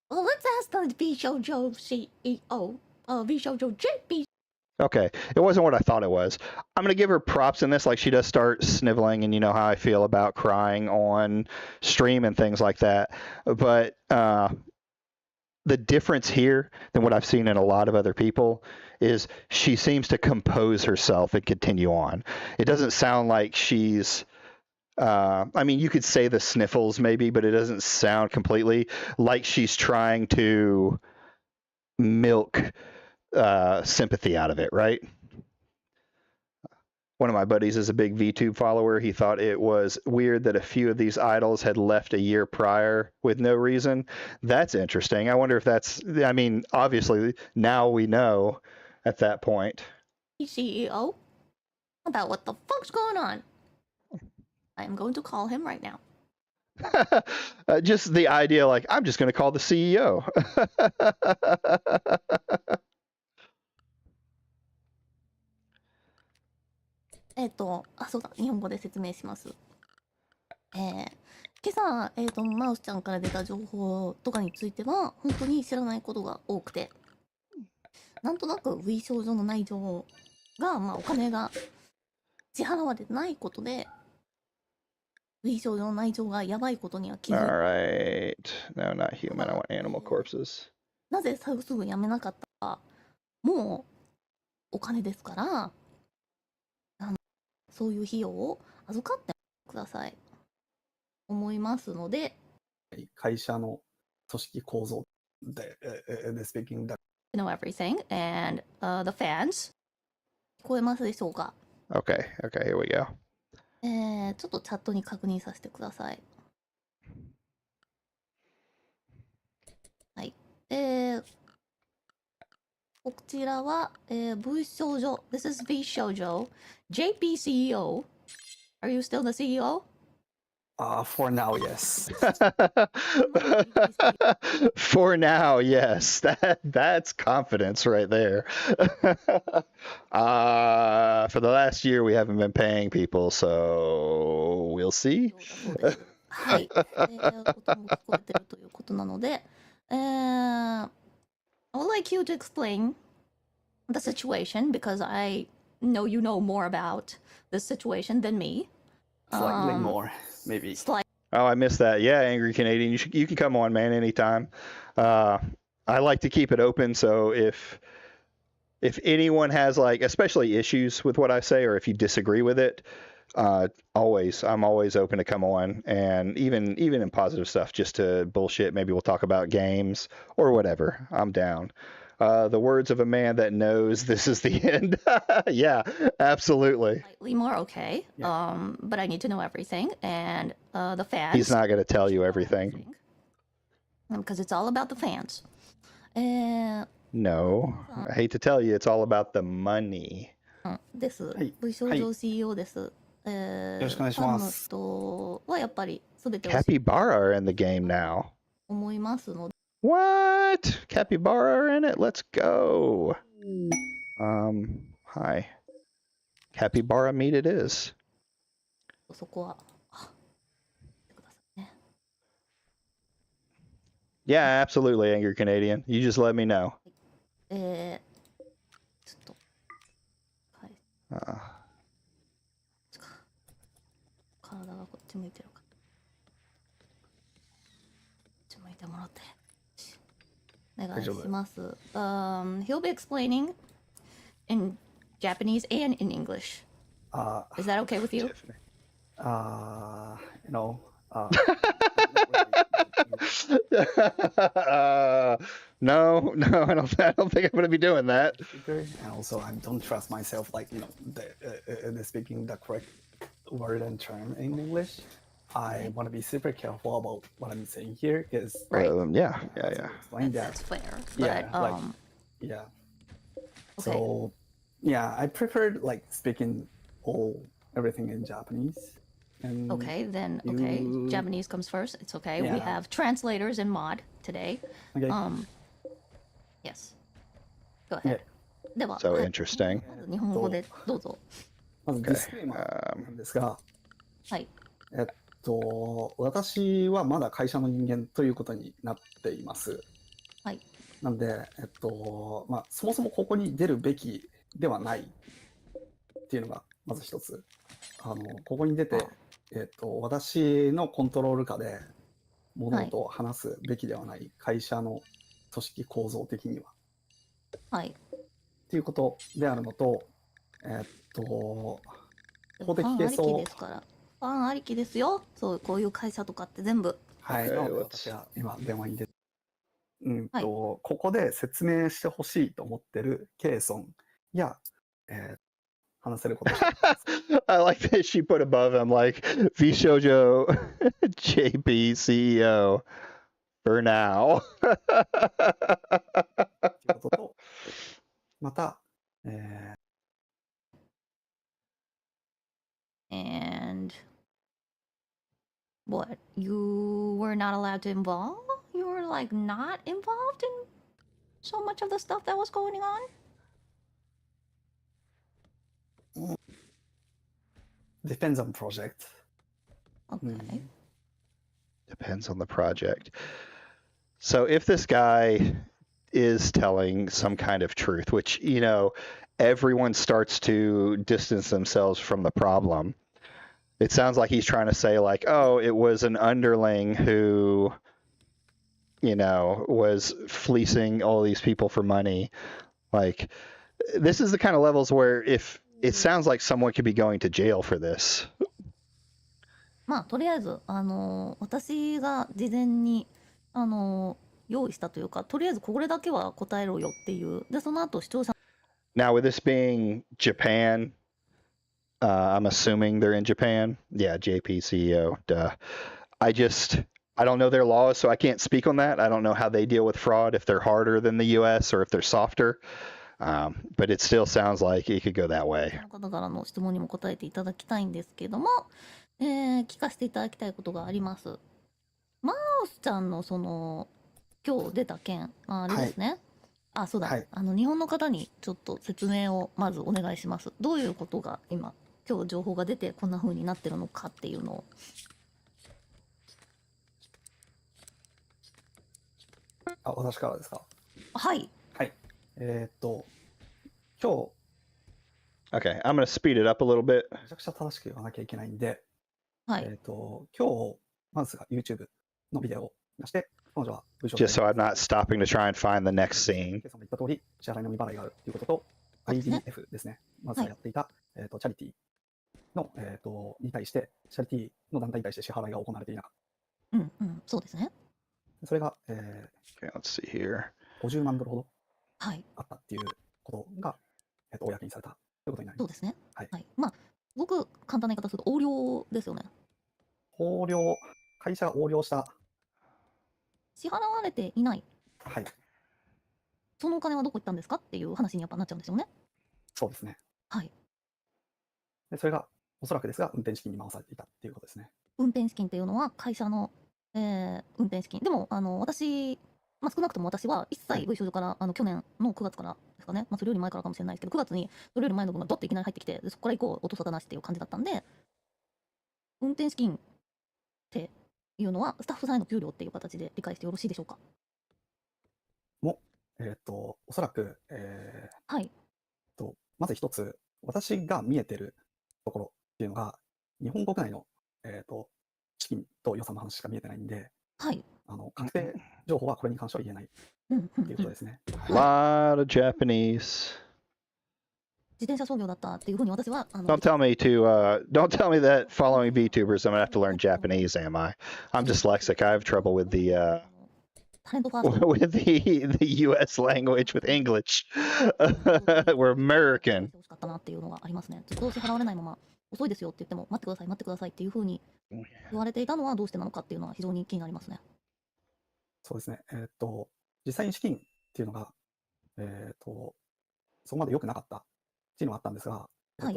Well, let's ask the VShojo CEO. VShojo JP. Okay, it wasn't what I thought it was. I'm gonna give her props in this. Like, she does start sniveling, and you know how I feel about crying on stream and things like that. But the difference here than what I've seen in a lot of other people is she seems to compose herself and continue on. It doesn't sound like she's I mean, you could say the sniffles maybe, but it doesn't sound completely like she's trying to milk sympathy out of it, right? One of my buddies is a big VTube follower. He thought it was weird that a few of these idols had left a year prior with no reason. That's interesting. I wonder if that's, I mean, obviously now we know at that point. CEO about what the fuck's going on. I'm going to call him right now. Just the idea, like, I'm just going to call the CEO. そうだ、日本語で説明します。今朝、マウスちゃんから出た情報とかについては、本当に知らないことが多くて、なんとなく V 少女の内情が、まあ、お金が支払われてないことで、V 少女の内情がやばいことには気づいて、Alright. No, not human. I want animal corpses. なぜすぐやめなかったか、もうお金ですから、そういう費用を預かってください。思いますので、会社の組織構造で、speaking that know everything and the fans 聞こえますでしょうか。 Okay, okay, here we go. ちょっとチャットに確認させてください。はい。こちらは、V 少女 This is VShojo JP CEO. Are you still the CEO? for now, yes. For now, yes. That's confidence right there. For the last year, we haven't been paying people, so we'll see. はい。音も聞こえてるということなので、I would like you to explain the situation because I know you know more about this situation than me. Slightly more, maybe. Oh, I missed that. Yeah, Angry Canadian, you can come on, man, anytime. I like to keep it open, so if anyone has, like, especially issues with what I say, or if you disagree with it, I'm always open to come on, and even in positive stuff, just to bullshit. Maybe we'll talk about games or whatever. I'm down. The words of a man that knows this is the end. Yeah, absolutely. Slightly more okay. But I need to know everything, and the fans. He's not going to tell you everything. Because it's all about the fans. No, I hate to tell you, it's all about the money. です。はい。V 少女 CEO です。よろしくお願いします。ファンの人はやっぱり全てを Capybara are in the game now. 思いますので。What? Capybara are in it? Let's go. Hi. Capybara meat it is. そこは。見てくださいね。 Yeah, absolutely, Angry Canadian. You just let me know. ちょっと。はい。 体がこっち向いてるか。こっち向いてもらって。お願いします。He'll be explaining in Japanese and in English. Is that okay with you? You know, No, I don't think I'm going to be doing that. and also I don't trust myself, like, you know, the speaking the correct word and term in English. I want to be super careful about what I'm saying here because Right. Yeah. explain that. That's fair. Yeah, But, like, yeah. okay. So yeah, I preferred like speaking everything in Japanese. And Okay, then okay. you- Japanese comes first. It's okay. We Yeah. have translators in mod today. Okay. Yes. Go ahead. では、 So はい interesting. まず日本語でどうぞ。まずディスクレーマーなんですが、はい。私はまだ会社の人間ということになっています。はい。なんで、まあ、そもそもここに出るべきではないっていうのがまず一つ。ここに出て、私のコントロール下で物事を話すべきではない会社の組織構造的には。はい。っていうことであるのと、法的ファンありき係争ですから。ファンありきですよ。そう、こういう会社とかって全部。はい。 Okay, なので let's- 私は今電話に出て、はいここで説明してほしいと思ってるケイソンや、話せることをしています。I like that she put above him like VShojo JP CEO for now. ということと、また、And what? You were not allowed to involve? You were like not involved in so much of the stuff that was going on? depends on project. Okay. Depends on the project. So if this guy is telling some kind of truth, which, you know, everyone starts to distance themselves from the problem. It sounds like he's trying to say like, oh, it was an underling who, you know, was fleecing all these people for money. Like, this is the kind of levels where if it sounds like someone could be going to jail for this. まあとりあえず私が事前に用意したというか、とりあえずこれだけは答えろよっていう。でその後視聴者 Now, with this being Japan, I'm assuming they're in Japan. Yeah, JP CEO. Duh. I don't know their laws, so I can't speak on that. I don't know how they deal with fraud, if they're harder than the US or if they're softer. But it still sounds like it could go that way. の方からの質問にも答えていただきたいんですけども、聞かせていただきたいことがあります。マウスちゃんのその今日出た件、あれですね。あ、そうだ、はい日本の方にちょっと説明をまずお願いします。どういうことが今情報が出てこんな風になってるのかっていうのを。あ、私からですか。はい。はい。今日、 Okay, I'm going to speed it up a little bit. めちゃくちゃ正しく言わなきゃいけないんで、はい。今日、マウスが YouTube のビデオを出して、彼女は文章 Just so I'm not stopping to try and find the next scene. ケイさんが言った通り、支払いの未払いがあるということと、そうですね IDF ですね。マウスがやっていた、チャリティーの、に対して、チャリティーの団体に対して支払いが行われていなかっうんうん、そうですね。た。それが、Okay, let's see here. 50万ドルほどはい。あったっていうことが、公にされたということになります。そうですね。はいはい。まあ、すごく簡単な言い方すると横領ですよね。横領、会社が横領した、支払われていない。はい、そのお金はどこ行ったんですかっていう話にやっぱなっちゃうんですよね。そうですね。はい。でそれが、おそらくですが、運転資金に回されていたっていうことですね。運転資金っていうのは会社の、運転資金。でも、私、まあ、少なくとも私は一切 V 少女から去年の9月からですかね、まあ、それより前からかもしれないですけど、9月にそれより前の分がドッといきなり入ってきて、でそこから以降、音沙汰なしっていう感じだったんで、運転資金っていうのは、スタッフさんへの給料っていう形で理解してよろしいでしょうか。おそらく、はい。まず一つ、私が見えてるところっていうのが、日本国内の、資金と予算の話しか見えてないんで、はい。確定情報はこれに関しては言えないっうんうんていうことですね。 Lot of Japanese. 自転車操業だったっていうふうに私はDon't tell me that following VTubers, I'm gonna have to learn Japanese, am I? I'm dyslexic. I have trouble with the タレントファースト with the US language with English. We're American. 欲しかったなっていうのがありますね。ずっと支払われないまま遅いですよって言っても待ってください待ってくださいっていうふうに言われていたのはどうしてなのかっていうのは非常に気になりますね。そうですね。実際に資金っていうのが、そこまで良くなかったっていうのがあったんですが、はい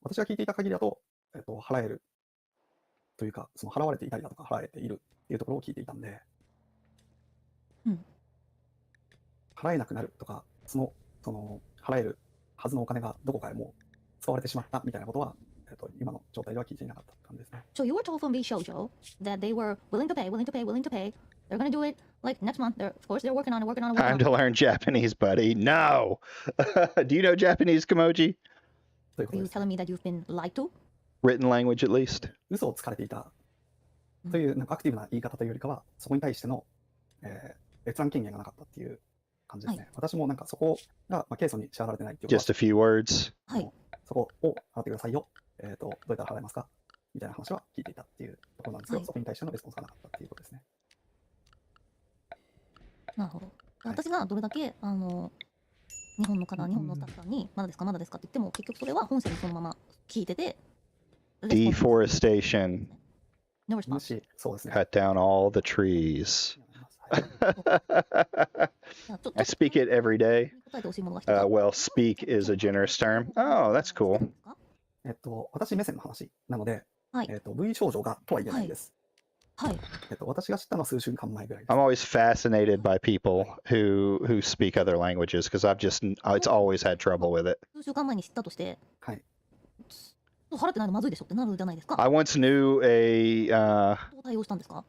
私が聞いていた限りだと、払えるというか、その払われていたりだとか、払えているっていうところを聞いていたんで、うん払えなくなるとか、その払えるはずのお金がどこかへもう使われてしまったみたいなことは、今の状態では聞いていなかった感じですね。So you were told from VShojo that they were willing to pay, willing to pay, willing to pay. They're gonna do it like next month. Of course they're working on it, working on it, working Time on it. to learn Japanese, buddy. No. Do you know Japanese, Kimoji? というこ Are と you です。 telling me that you've been lied to? Written language, at least. 嘘をつかれていたというなんかアクティブな言い方というよりかは、そこに対しての、閲覧権限がなかったっていう感じですね。私もなんかそこが、ケイソンに支払われてないっていうこと Just a few words. はい。そこを払ってくださいよ。どうやったら払えますかっみたいな話は聞いていたっていうところなんですけど、はいそこに対してのレスポンスがなかったっていうことですね。なるほど。はい私がどれだけ日本のスタッフさんにまだですかまだですかって言っても結局それは本社にそのまま聞いてて。Deforestation. No も response. し、そうですね。 Cut down all the trees. はい I speak it every day. 答えてほしいものが一つある Well, speak is a generous term. Oh, that's cool. 私目線の話なので、はいV 少女がとは言えないんです。はい。私が知ったのは数週間前ぐらいです I'm。always fascinated by people who speak other languages because it's always had trouble with it. 数週間前に知ったとして、はい。払ってないのまずいでしょってなるじゃないですか。 I once knew どう対応したんですか？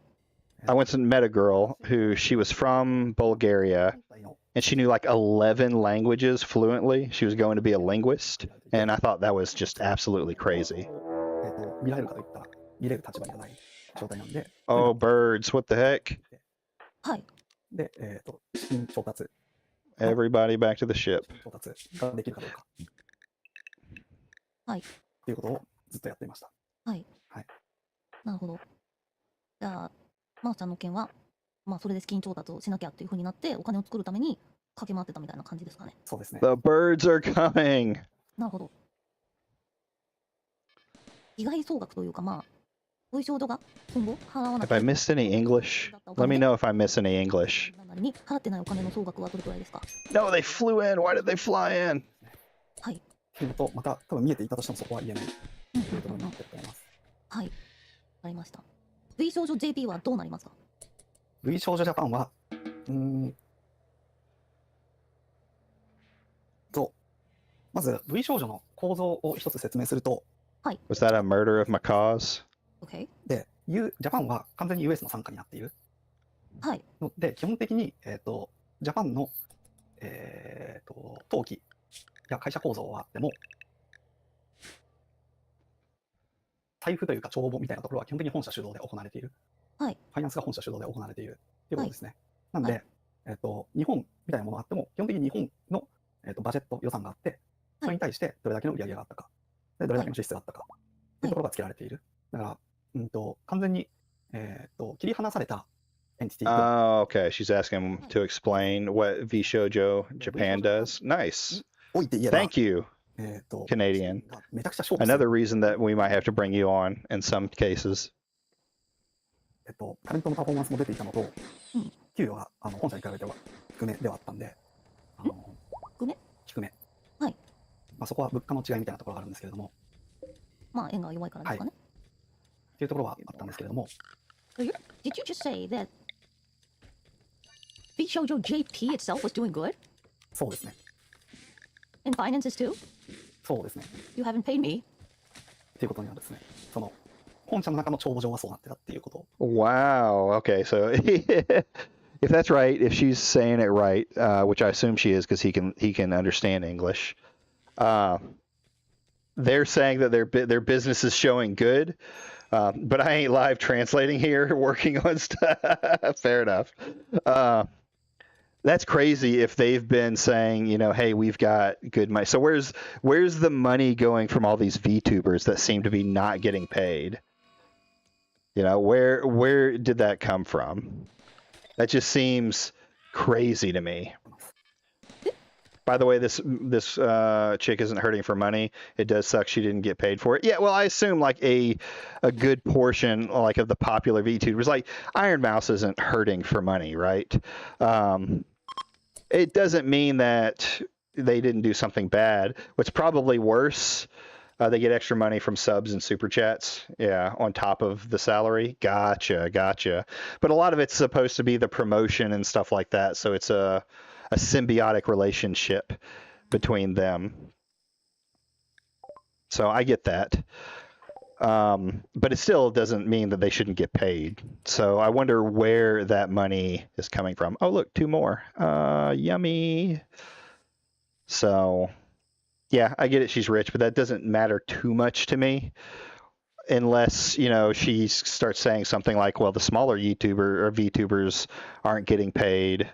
I once met a girl who she was from Bulgaria 今回の and she knew like 11 languages fluently. She was going to be a linguist, and I thought that was just absolutely crazy. 見られるかといったら見れる立場にはない状態なんで、 Oh, birds! What the heck? はい。で、資金調達 Everybody back to the ship. 調達ができるかどうかはい。っていうことをずっとやっていました。はい。はい。なるほど。じゃあ、まーちゃんの件は、まあ、それで資金調達をしなきゃっていうふうになって、お金を作るために駆け回ってたみたいな感じですかね。そうですね。 The birds are coming. なるほど。被害総額というか、まあ、V 少女が今後払わな If I missed any English, let me know if I miss any English. なりに払ってないお金の総額はどれくらいですか？ No, they flew in. Why did they fly in? はい。っていうのと、また多分見えていたとしてもそこは言えないうんというところになってると思います。はい。わかりました。V 少女 JP はどうなりますか？ V 少女ジャパンは、まず V 少女の構造を一つ説明すると、Was that a murder of my cause? OK。で、ジャパンは完全に US の傘下になっているはい。ので、基本的に、ジャパンの、登記や会社構造はあっても、財布というか帳簿みたいなところは基本的に本社主導で行われている。はい。ファイナンスが本社主導で行われているということですね。なのはで、日本みたいなものがあっても、基本的に日本の、バジェット予算があって、それに対してどれだけの売り上げがあったか、でどれだけの支出があったか、というところがつけられている。だから、完全に、切り離されたエンティティ Oh, okay. She's asking him to explain what VShojo Japan does. Nice. おいて言えば、 Thank you, Canadian. めちゃくちゃ勝負する Another reason that we might have to bring you on in some cases. タレントのパフォーマンスも出ていたのと、うん給与が本社に比べては低めではあったんで、低め低め。はい。まあ、そこは物価の違いみたいなところがあるんですけれども、まあ、円が弱いからですかね。っていうところはあったんですけれども、 Did you just say that V Shoujo JP itself was doing good そうですね。 in finances too? そうですね。 You haven't paid me. っていうことにはですね、その本社の中の帳簿上はそうなってたっていうこと。 Wow. Okay. So if that's right, if she's saying it right, which I assume she is because he can understand English, they're saying that their business is showing good. But I ain't live translating here, working on stuff. Fair enough. That's crazy if they've been saying, hey, we've got good money. So where's the money going from all these VTubers that seem to be not getting paid? Where did that come from? That just seems crazy to me. By the way, this chick isn't hurting for money. It does suck she didn't get paid for it. Yeah, well, I assume like a good portion like of the popular VTubers, like Iron Mouse isn't hurting for money, right? It doesn't mean that they didn't do something bad. What's probably worse, they get extra money from subs and super chats, yeah, on top of the salary. Gotcha. But a lot of it's supposed to be the promotion and stuff like that, so it's a symbiotic relationship between them. So I get that. But it still doesn't mean that they shouldn't get paid. So I wonder where that money is coming from. Oh, look, 2 more. Yummy. So, yeah, I get it. She's rich, but that doesn't matter too much to me. Unless, she starts saying something like, well, the smaller YouTuber or VTubers aren't getting paid,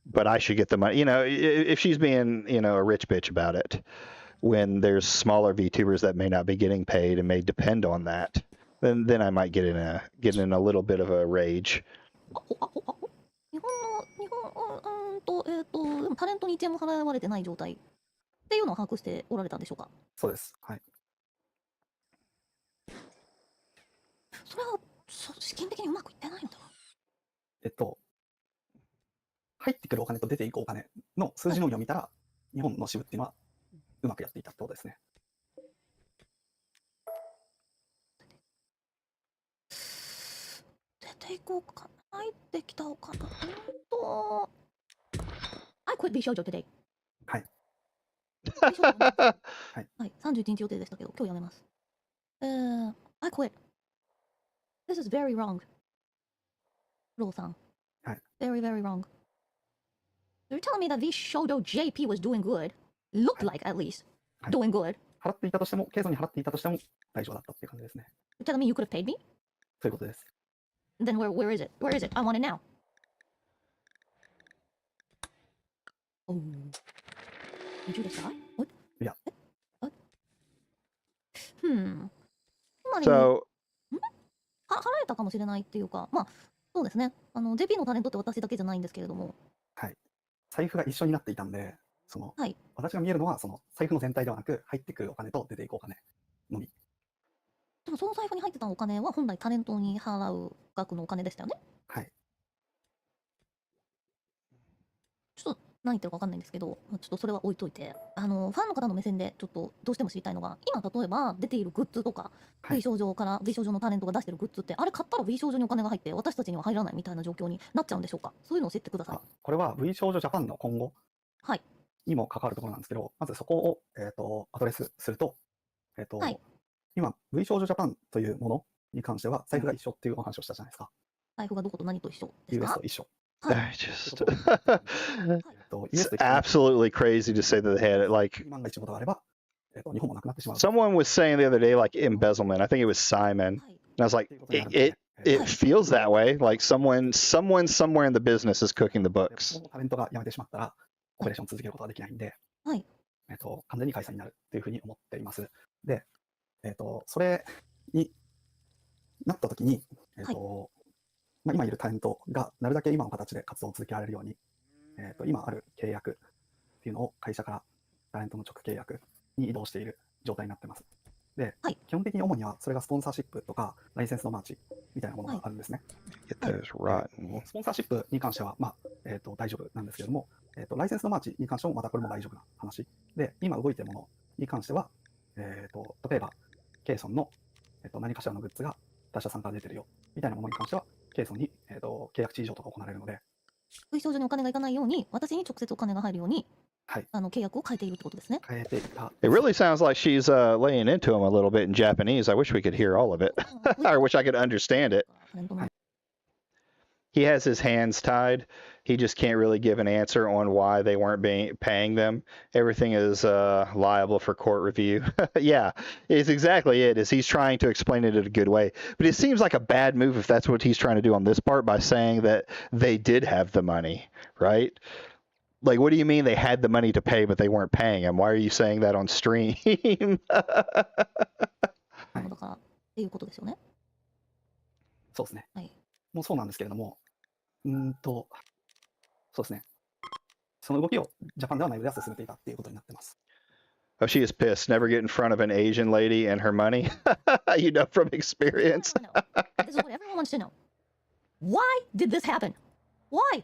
but I should get the money. If she's being, a rich bitch about it, when there's smaller VTubers that may not be getting paid and may depend on that. then I might get in a little bit of a rage. 日本でもタレントに1円も払われてない状態っていうのを把握しておられたんでしょうか。そうです。はい。それは資金的にうまくいってないのでは。入ってくるお金と出ていくお金の数字のみを見たら、日本の支部っていうのはうまくやっていたってことですね。出ていこうか。入ってきたお金と。I quit VShojo today。はい。はい、31日予定でしたけど、今日やめます。I quit. This is very wrong. ローさん。はい。Very, very wrong. You're telling me that VShojo JP was doing good? Looked like, at least. Doing good. 払っていたとしても、ケイソンに払っていたとしても大丈夫だったっていう感じですね。You're telling me you could have paid me? そういうことです。Then where is it? Where is it? I want it now. Oh. Did you decide? What? Yeah. What? Hmm. つまり、 So 払えたかもしれないっていうか、まあ、そうですね。JP のタレントって私だけじゃないんですけれども。はい。財布が一緒になっていたんで、はい、私が見えるのは、財布の全体ではなく、入ってくるお金と出ていくお金のみ。でもその財布に入ってたお金は本来タレントに払う額のお金でしたよね。はい。ちょっと何言ってるか分かんないんですけど、ちょっとそれは置いといて、ファンの方の目線でちょっとどうしても知りたいのが、今例えば出ているグッズとか、はい、VShojoのタレントが出してるグッズって、あれ買ったら VShojoにお金が入って私たちには入らないみたいな状況になっちゃうんでしょうか。そういうのを教えてください。これは VShojo Japan の今後にも関わるところなんですけど、まずそこを、アドレスすると、はい、今 VShojo Japan というものに関しては財布が一緒っていうお話をしたじゃないですか。財布がどこと何と一緒ですか？ US と一緒。I just it's absolutely crazy to say that they had it. Like 万が一のことがあれば、日本もなくなってしまう。 someone was saying the other day, like embezzlement. I think it was Simon, and I was like, it feels that way. Like someone somewhere in the business is cooking the books. タレントが辞めてしまったらオペレーション続けることができないんで、はい、完全に解散になるというふうに思っています。で、それになったときに、今いるタレントがなるだけ今の形で活動を続けられるように、今ある契約っていうのを会社からタレントの直契約に移動している状態になってます。で、基本的に主にはそれがスポンサーシップとかライセンスのマーチみたいなものがあるんですね。Get those rotten. スポンサーシップに関しては、大丈夫なんですけれども、ライセンスのマーチに関してもまたこれも大丈夫な話で、今動いているものに関しては、例えばケイソンの、何かしらのグッズが他社さんから出てるよみたいなものに関しては、ケイソンに、契約値以上とか行われるので、VShojoにお金がいかないように、私に直接お金が入るように、はい、契約を変えているってことですね。変えていた。It really sounds like she's laying into him a little bit in Japanese. I wish we could hear all of it. I wish I could understand it. He has his hands tied. He just can't really give an answer on why they weren't paying them. Everything is liable for court review. Yeah, it's exactly it. Is he's trying to explain it in a good way, but it seems like a bad move if that's what he's trying to do on this part by saying that they did have the money, right? Like, what do you mean they had the money to pay, but they weren't paying him? Why are you saying that on stream? だからっていうことですよね。そうですね。はい。もうそうなんですけれども、そうですね。その動きをジャパンでは内部では進めていたっていうことになってます。Oh, she is pissed. Never get in front of an Asian lady and her money. You know from experience. This is what everyone wants to know. Why did this happen? Why?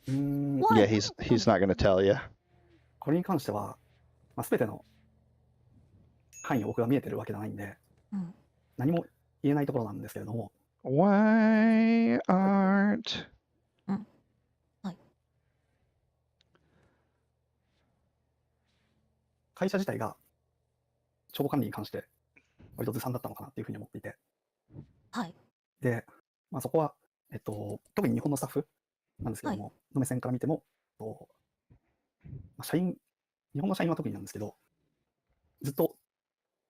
Yeah, he's not going to tell you. これに関しては、全ての範囲を僕が見えてるわけじゃないんで、何も言えないところなんですけれども。Why aren't... はい。会社自体が帳簿管理に関して割とずさんだったのかなっていうふうに思っていて。はい。で、そこは、特に日本のスタッフなんですけども、の目線から見ても、日本の社員は特になんですけど、ずっと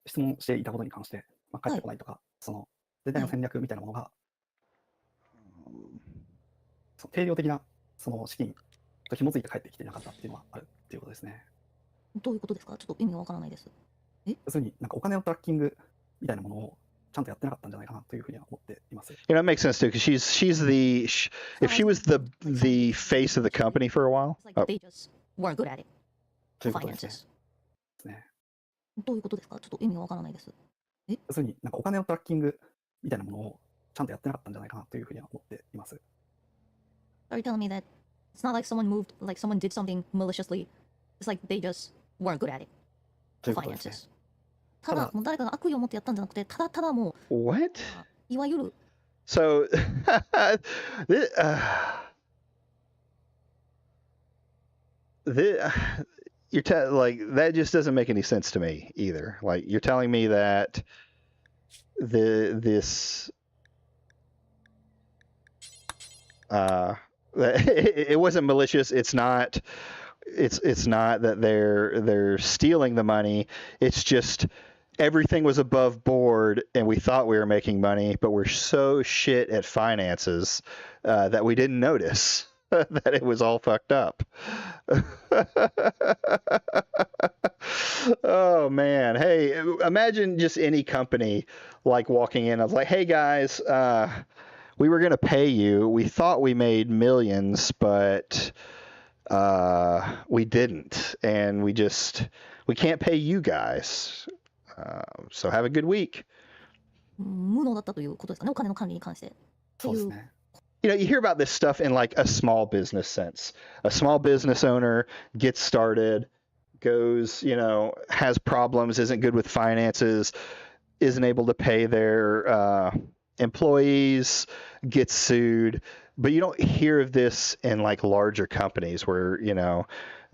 質問していたことに関して、返ってこないとか、その全体の戦略みたいなものが、定量的なその資金と紐づいて帰ってきていなかったっていうのはあるっていうことですね。どういうことですか？ちょっと意味がわからないです。要するに、お金のトラッキングみたいなものをちゃんとやってなかったんじゃないかなというふうには思っています。You know, it makes sense too because if she was the face of the company for a while. It's like they just weren't good at it. ということですね。 Finances. どういうことですか？ちょっと意味がわからないです。要するになんかお金のトラッキングみたいなものをちゃんとやってなかったんじゃないかなというふうには思っています。Are you telling me that it's not like someone did something maliciously? It's like they just weren't good at it. ということですね。 Finances. ただもう誰かが悪意を持ってやったんじゃなくて、ただただも What? ういわゆる So, like that just doesn't make any sense to me either. Like you're telling me that this it wasn't malicious. It's not that they're stealing the money. It's just everything was above board and we thought we were making money, but we're so shit at finances that we didn't notice that it was all fucked up. Oh man. Hey, imagine just any company like walking in. I was like, hey guys, we were going to pay you. We thought we made millions, but we didn't. And we can't pay you guys. So have a good week. 無能だったということですかね、お金の管理に関して。そうですね。You know, you hear about this stuff in like a small business sense. A small business owner gets started, goes, has problems, isn't good with finances, isn't able to pay their employees, gets sued. But you don't hear of this in like larger companies where,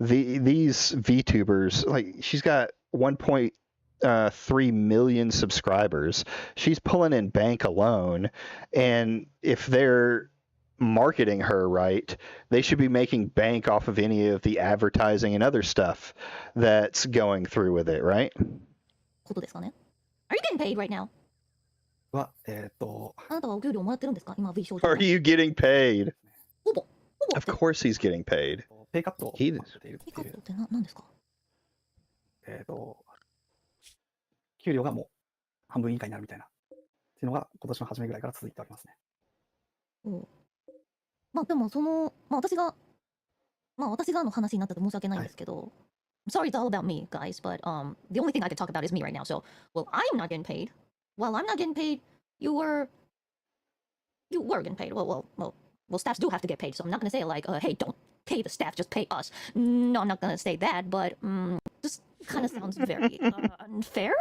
these VTubers, like she's got 1.3 million subscribers. She's pulling in bank alone. And if they're marketing her right, they should be making bank off of any of the advertising and other stuff that's going through with it, right? ことですかね。Are you getting paid right now? は、あなたはお給料もらってるんですか？今 V 賞 Are you getting paid? ほぼ Of course he's getting paid. ペイカットをいいです待っているっていうペイカットって何ですか？給料がもう半分以下になるみたいなっていうのが今年の初めぐらいから続いておりますね。まあでも私がの話になったと申し訳ないんですけど、I'm sorry it's all about me, guys, but the only thing I can talk about is me right now. So, well, I'm not getting paid. Well, I'm not getting paid. You were getting paid. Well, staffs do have to get paid. So I'm not gonna say like, hey, don't pay the staff, just pay us. No, I'm not gonna say that, but just kind of sounds very unfair.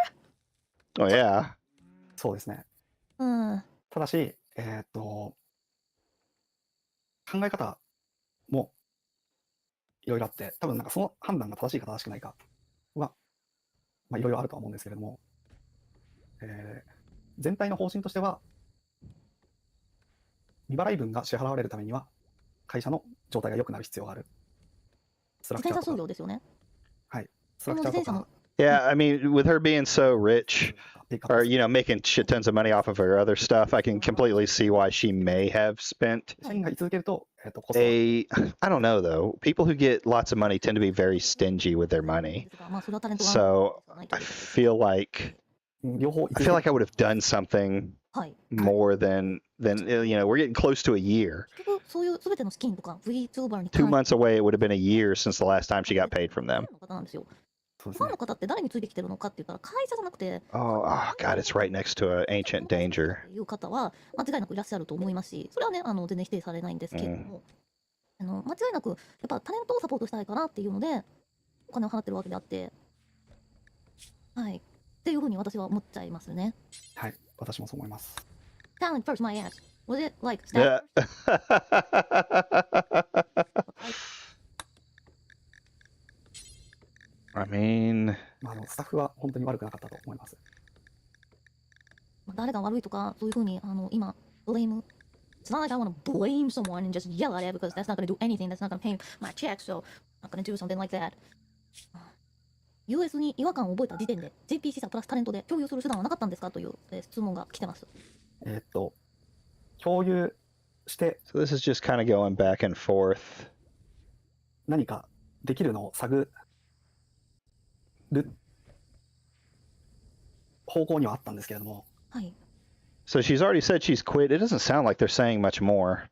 Oh yeah. そうですね。うん。ただし、考え方もいろいろあって、多分なんかその判断が正しいか正しくないかは、まあいろいろあるとは思うんですけれども、全体の方針としては、未払い分が支払われるためには、会社の状態が良くなる必要がある。スラクチャーとか。自転車操業ですよね。はい。スラクチャーとか。Yeah, I mean, with her being so rich, or making shit tons of money off of her other stuff, I can completely see why she may have spent I don't know though. People who get lots of money tend to be very stingy with their money. So I feel like I would have done something more than we're getting close to a year. そういう全ての資金とか VTuber に 2 months away, it would have been a year since the last time she got paid from them. ファンの方って誰についてきてるのかって言ったら会社じゃなくて Oh God, it's right next to an ancient danger. いう方は間違いなくいらっしゃると思いますし、それはね全然否定されないんですけれども、間違いなくやっぱタレントをサポートしたいからっていうのでお金を払ってるわけであって、はいっていうふうに私は思っちゃいますね。はい、私もそう思います。Talent first, my ass. Was it like staff? I mean, スタッフは本当に悪くなかったと思います。誰が悪いとかそういうふうに今 blame. It's not like I want to blame someone and just yell at it because that's not going to do anything. That's not going to pay my check. So I'm not going to do something like that. US に違和感を覚えた時点で JPC さプラスタレントで共有する手段はなかったんですかという質問が来てます。共有して。So this is just kind of going back and forth. 何かできるのを探る方向にはあったんですけれども、はい、So she's already said she's quit. It doesn't sound like they're saying much more.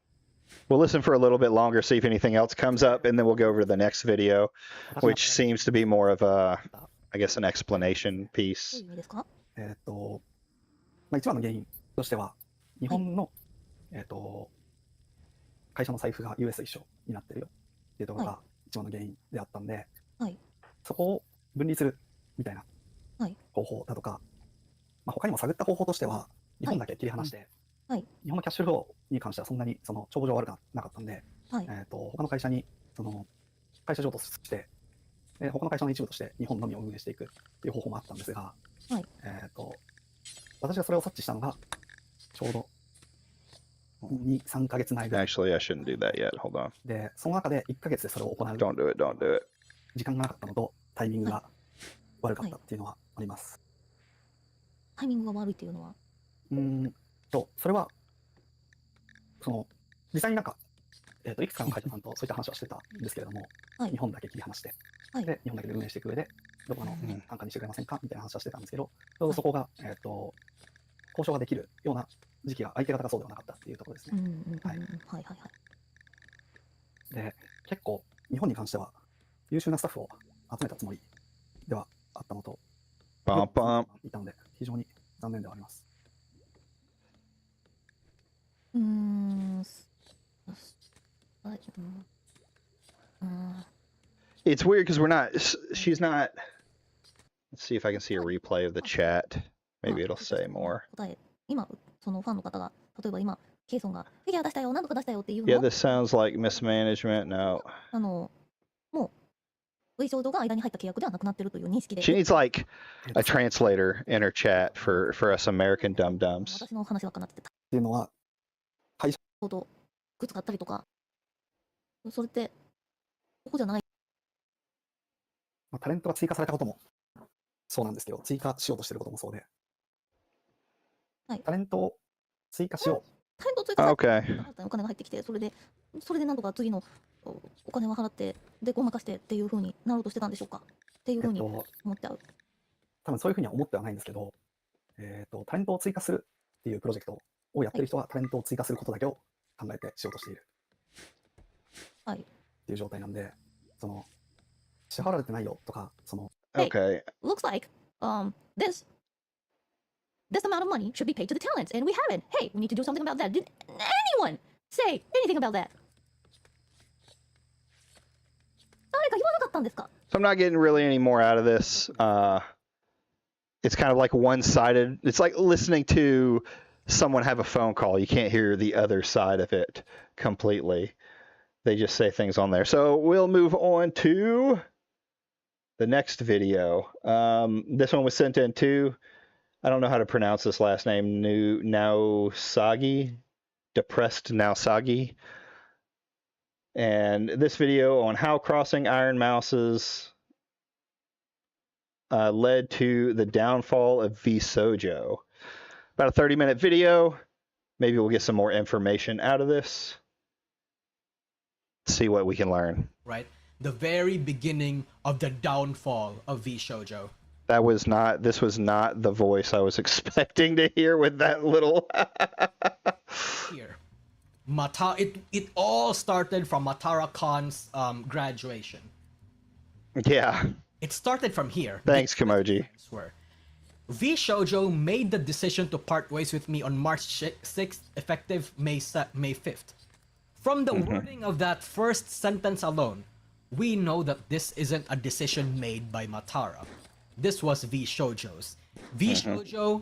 We'll listen for a little bit longer, see if anything else comes up, and then we'll go over to the next video, which seems to be more of a, I guess, an explanation どう piece. いう意味ですか？一番の原因としては、日本の、会社の財布が US 一緒になってるよっていうところが一番の原因であったんで、はい。そこを分離するみたいなはい方法だとか、他にも探った方法としては、日本だけ切り離して、はい。日本のキャッシュフローに関してはそんなにその帳簿上悪くなかったんで、はい。他の会社にその会社譲渡して、他の会社の一部として日本のみを運営していくっていう方法もあったんですが、はい。私がそれを察知したのがちょうど2、3ヶ月前ぐらい Actually, I shouldn't do that yet. Hold on. で、その中で1ヶ月でそれを行う Don't do it. Don't do it. 時間がなかったのとタイミングが悪かったっていうのはあります。タイミングが悪いっていうのは？それはその実際にいくつかの会社さんとそういった話はしてたんですけれども、はい。日本だけ切り離して、はい。で日本だけで運営していく上でどこかのん単価にしてくれませんかみたいな話はしてたんですけど、ちょうどそこが、交渉ができるような時期が相手方がそうではなかったっていうところですね。うんうんうんうん。ははいいはいはい。で、結構日本に関しては優秀なスタッフを集めたつもりではあったのと、 Bum, bum. いたので非常に残念ではあります。うーん。はい。It's weird because we're not. She's not. Let's see if I can see a replay of the chat. Maybe it'll say more. 答え、今、そのファンの方が、例えば今、ケイソンが、フィギュア出したよ、何とか出したよっていうの Yeah, を、 this sounds like mismanagement. No. もう、V 少女が間に入った契約ではなくなってるという認識で、 She needs like a translator in her chat for us American dum dums. 私の話がかなってて、っていうのはほど、靴買ったりとか、それって、ここじゃない。タレントが追加されたこともそうなんですけど、追加しようとしてることもそうで、はいタレントを追加しよタレント追加され Okay. たお金が入ってきて、それでなんとか次のお金は払って、で、ごまかしてっていう風になろうとしてたんでしょうかっていうう、風に思っちゃう。多分そういうふうには思ってはないんですけど、タレントを追加するっていうプロジェクトをやってる人はタレントを追加することだけを考えてしようとしているはい。っていう状態なんで、その支払われてないよとか、その Okay. Looks like this amount of money should be paid to the talents, and we haven't. Hey, we need to do something about that. Did anyone say anything about that? 誰か言わなかったんですか？ So I'm not getting really any more out of this. It's kind of like one-sided. It's like listening to someone have a phone call. You can't hear the other side of it completely. They just say things on there. So we'll move on to the next video. This one was sent in too. I don't know how to pronounce this last name. Naosagi. Depressed Naosagi. And this video on how crossing iron mouses led to the downfall of VShojo. About a 30-minute video. Maybe we'll get some more information out of this. See what we can learn. Right? The very beginning of the downfall of VShojo. This was not the voice I was expecting to hear with that little Here. It all started from Matara Khan's graduation. Yeah. It started from here. Thanks, Kimoji. VShojo made the decision to part ways with me on March 6th, effective May 5th. From the wording of that first sentence alone, we know that this isn't a decision made by Matara. This was VShojo's. VShojo,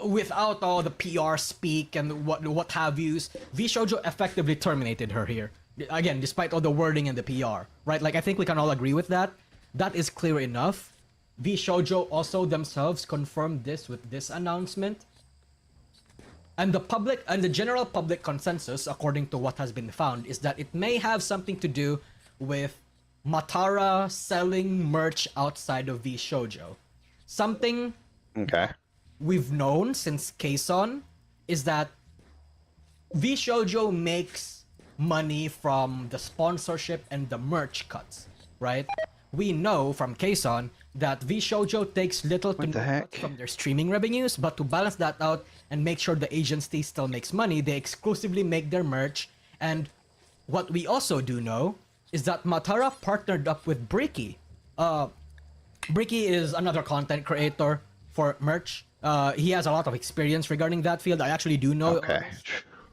without all the PR speak and what have yous, VShojo effectively terminated her here. Again, despite all the wording and the PR, right? Like, I think we can all agree with that. That is clear enough. VShojo also themselves confirmed this with this announcement. And the general public consensus, according to what has been found, is that it may have something to do with Matara selling merch outside of VShojo. Something we've known since Kason is that VShojo makes money from the sponsorship and the merch cuts, right? We know from Kason that VShojo takes little to What the no heck? cuts from their streaming revenues, but to balance that out and make sure the agency still makes money, they exclusively make their merch. And what we also do know is that Matara partnered up with Bricky. Bricky is another content creator for merch. He has a lot of experience regarding that field. I actually do know. Okay.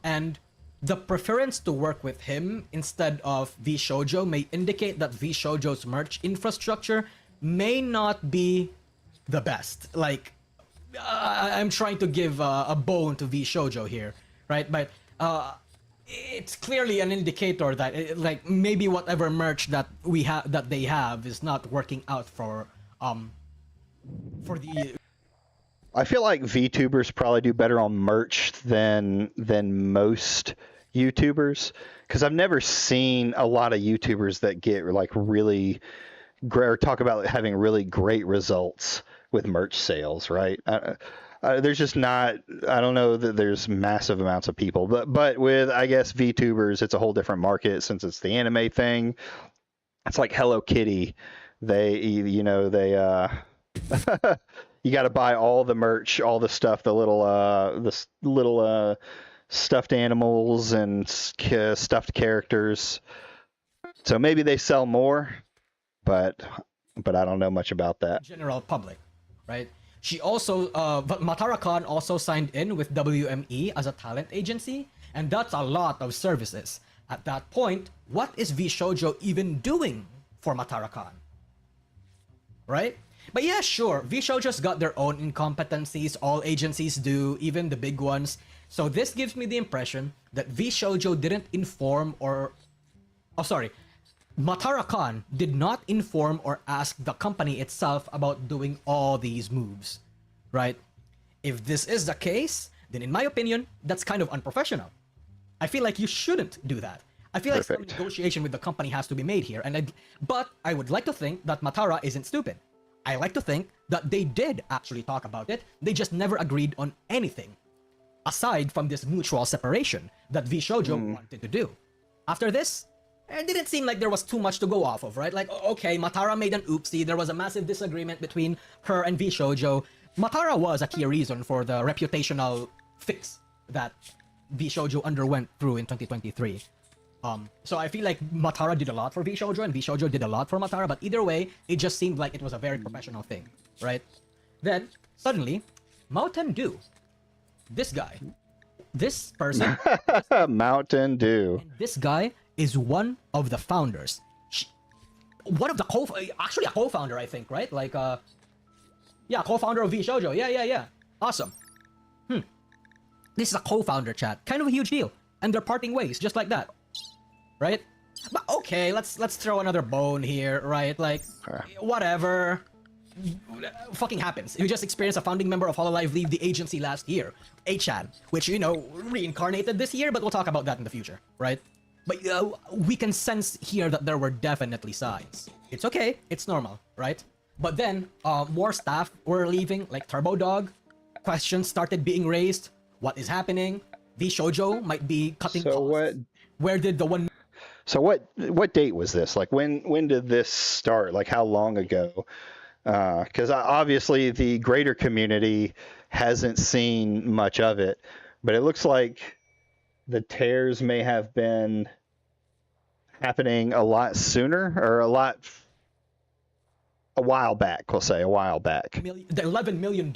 And the preference to work with him instead of VShojo may indicate that VShojo's merch infrastructure may not be the best. Like, I'm trying to give a bone to VShojo here, right? But it's clearly an indicator that like maybe whatever merch that they have is not working out for the. I feel like VTubers probably do better on merch than most YouTubers, because I've never seen a lot of YouTubers that get like really great or talk about having really great results with merch sales, right? There's just not. I don't know that there's massive amounts of people, but with, I guess, VTubers, it's a whole different market since it's the anime thing. It's like Hello Kitty. They you got to buy all the merch, all the stuff, the little stuffed animals and stuffed characters. So maybe they sell more, but I don't know much about that. General public, right? She also, but Matara Khan also signed in with WME as a talent agency, and that's a lot of services. At that point, what is VShojo even doing for Matara Khan? Right? But yeah, sure, VShojo's got their own incompetencies, all agencies do, even the big ones. So this gives me the impression that VShojo didn't inform Matara Khan did not inform or ask the company itself about doing all these moves, right? If this is the case, then in my opinion, that's kind of unprofessional. I feel like you shouldn't do that. I feel like some negotiation with the company has to be made here, but I would like to think that Matara isn't stupid. I like to think that they did actually talk about it, they just never agreed on anything, aside from this mutual separation that VShojo wanted to do. After this, it didn't seem like there was too much to go off of, right? Like, okay, Matara made an oopsie, there was a massive disagreement between her and VShojo. Matara was a key reason for the reputational fix that VShojo underwent through in 2023. So I feel like Matara did a lot for VShojo and VShojo did a lot for Matara, but either way, it just seemed like it was a very professional thing, right? Then, suddenly, Mountain Dew, this guy, this person, Mountain Dew. and this guy is one of the founders. One of the actually a co-founder, I think, right? Like, yeah, co-founder of VShojo. Yeah. Awesome. This is a co-founder, chat. Kind of a huge deal. And they're parting ways, just like that. Right? But okay, let's throw another bone here, right? Like, whatever. Fucking happens. We just experienced a founding member of Hololive leave the agency last year. Achan, which, reincarnated this year, but we'll talk about that in the future, right? But we can sense here that there were definitely signs. It's okay, it's normal, right? But then, more staff were leaving, like Turbo Dog. Questions started being raised. What is happening? VShojo might be cutting costs. Where did the one... So what date was this? Like, when did this start? Like, how long ago? Because obviously the greater community hasn't seen much of it, but it looks like the tears may have been happening a lot sooner, or a while back. We'll say a while back. The $11 million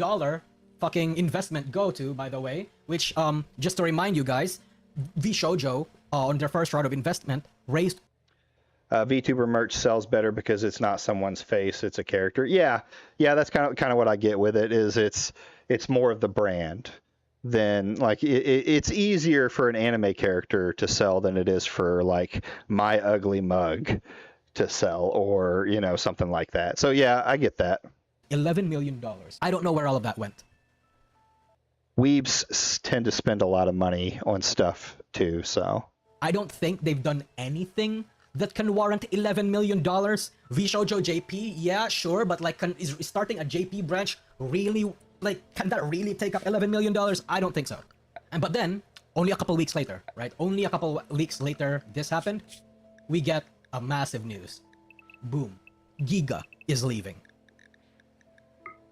fucking investment by the way, which just to remind you guys, VShojo on their first round of investment raised. VTuber merch sells better because it's not someone's face, it's a character. Yeah, that's kind of what I get with it. Is it's more of the brand than like it's easier for an anime character to sell than it is for like My Ugly Mug to sell, or something like that. So yeah, I get that. $11 million. I don't know where all of that went. Weebs tend to spend a lot of money on stuff too, so I don't think they've done anything that can warrant $11 million. VShojo JP, yeah, sure, but like, is starting a JP branch really, like, can that really take up $11 million? I don't think so. But then, only a couple weeks later, right? Only a couple weeks later, this happened. We get a massive news. Boom. Giga is leaving.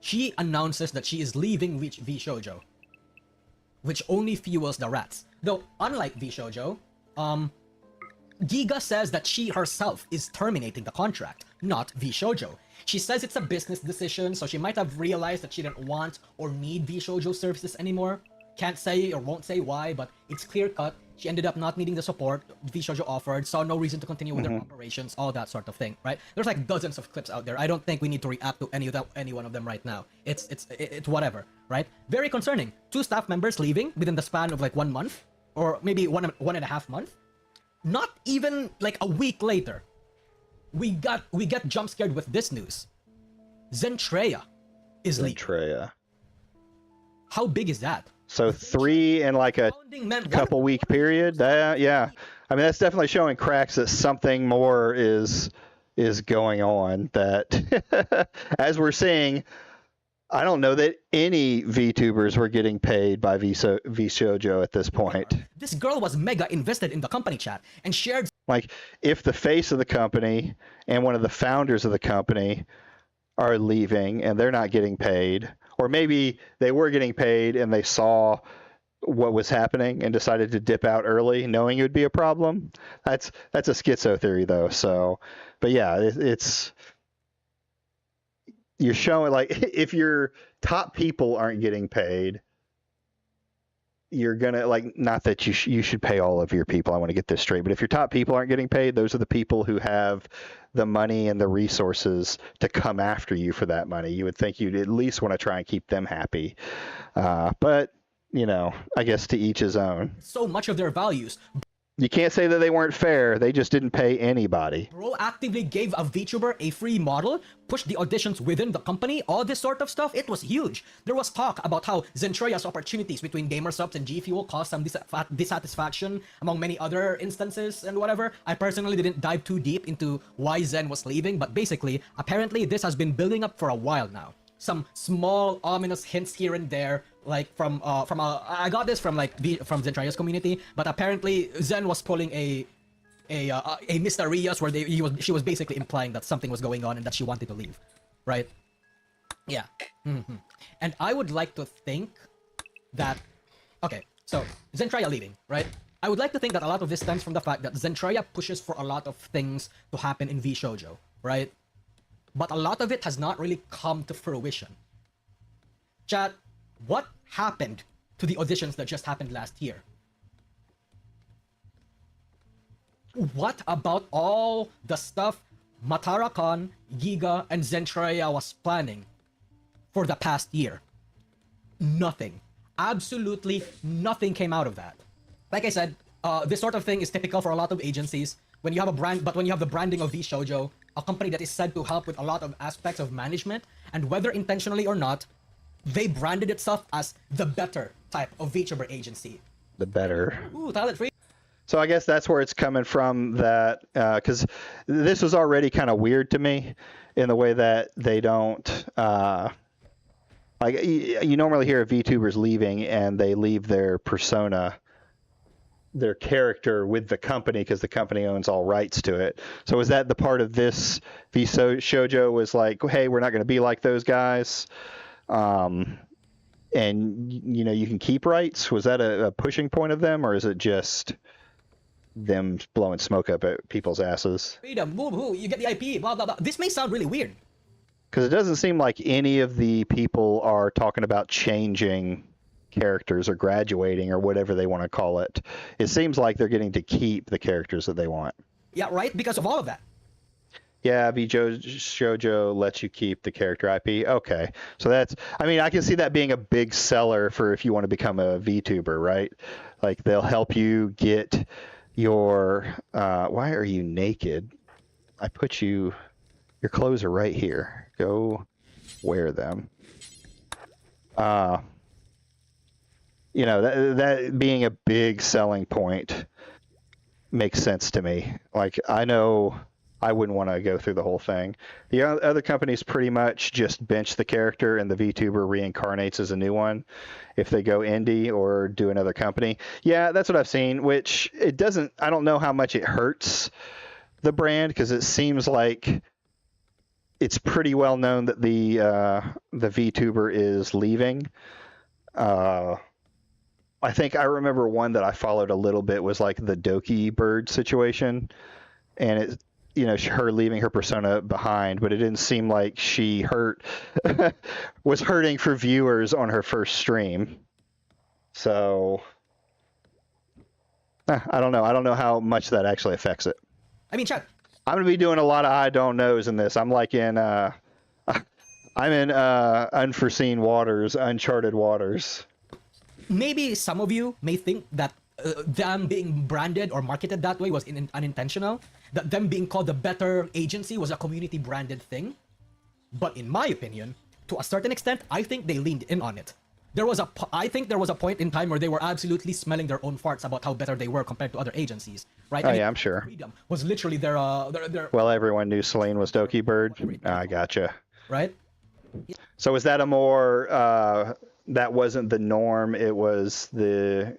she announces that she is leaving VShojo, which only fuels the rats. Though, unlike VShojo, Giga says that she herself is terminating the contract, not VShojo. She says it's a business decision, so she might have realized that she didn't want or need VShojo services anymore. Can't say or won't say why, but it's clear cut. She ended up not needing the support VShojo offered, saw no reason to continue with their operations, all that sort of thing, right? There's like dozens of clips out there. I don't think we need to react to any one of them right now. It's whatever, right? Very concerning. 2 staff members leaving within the span of like 1 month, or maybe one and a half month. Not even like a week later, we get jump scared with this news. Zentreya is leaving. Zentreya. How big is that? So 3 in like a couple week period. That, yeah, I mean that's definitely showing cracks that something more is going on. That as we're seeing, I don't know that any VTubers were getting paid by VShojo at this point. This girl was mega invested in the company chat and shared. Like, if the face of the company and one of the founders of the company are leaving and they're not getting paid, or maybe they were getting paid and they saw what was happening and decided to dip out early, knowing it would be a problem. That's a schizo theory, though. So, but yeah, it's you're showing like if your top people aren't getting paid, you're gonna like not that you should pay all of your people. I want to get this straight, but if your top people aren't getting paid, those are the people who have the money and the resources to come after you for that money. You would think you'd at least want to try and keep them happy, but you know, I guess to each his own. So much of their values. You can't say that they weren't fair. They just didn't pay anybody. Proactively gave a VTuber a free model, pushed the auditions within the company, all this sort of stuff. It was huge. There was talk about how Zentreya's opportunities between Gamersubs and G Fuel caused some dissatisfaction among many other instances and whatever. I personally didn't dive too deep into why Zen was leaving, but basically, apparently this has been building up for a while now. Some small ominous hints here and there, like from I got this from from Zentreya's community, but apparently Zen was pulling a mysterious where she was basically implying that something was going on and that she wanted to leave, right? Yeah. And I would like to think that, okay, so Zentreya leaving, right? I would like to think that a lot of this stems from the fact that Zentreya pushes for a lot of things to happen in VShojo, right? But a lot of it has not really come to fruition. Chat, what happened to the auditions that just happened last year? What about all the stuff Matara-kan, Giga, and Zentreya was planning for the past year? Nothing. Absolutely nothing came out of that. Like I said, this sort of thing is typical for a lot of agencies. When you have a brand, but when you have the branding of VShojo, a company that is said to help with a lot of aspects of management, and whether intentionally or not, they branded itself as the better type of VTuber agency. The better. Ooh, talent free. So I guess that's where it's coming from, that because this was already kind of weird to me in the way that they don't like you normally hear of VTubers leaving and they leave their persona, their character with the company because the company owns all rights to it. So is that the part of this VShojo was like, hey, we're not going to be like those guys, and you know you can keep rights? Was that a pushing point of them, or is it just them blowing smoke up at people's asses? Freedom, you get the IP, blah blah blah. This may sound really weird. Because it doesn't seem like any of the people are talking about changing characters or graduating or whatever they want to call it. It seems like they're getting to keep the characters that they want. Yeah, right? Because of all of that. Yeah, VShojo lets you keep the character IP. Okay. So that's, I mean, I can see that being a big seller for if you want to become a VTuber, right? Like they'll help you get your, why are you naked? I put you, your clothes are right here. Go wear them. You know, that being a big selling point makes sense to me. Like, I know I wouldn't want to go through the whole thing. The other companies pretty much just bench the character and the VTuber reincarnates as a new one if they go indie or do another company. Yeah, that's what I've seen, which it doesn't, I don't know how much it hurts the brand because it seems like it's pretty well known that the VTuber is leaving. I think I remember one that I followed a little bit was like the Doki bird situation, and it, her leaving her persona behind, but it didn't seem like she was hurting for viewers on her first stream. So I don't know. I don't know how much that actually affects it. I mean, chat. I'm gonna be doing a lot of I don't knows in this. I'm like in I'm in unforeseen waters, uncharted waters. Maybe some of you may think that them being branded or marketed that way was unintentional. That them being called the better agency was a community branded thing. But in my opinion, to a certain extent, I think they leaned in on it. I think there was a point in time where they were absolutely smelling their own farts about how better they were compared to other agencies, right? Oh, yeah, I'm sure. Freedom was literally their Well, everyone knew Celine was Doki Bird. I gotcha. right? So was that a more that wasn't the norm? It was the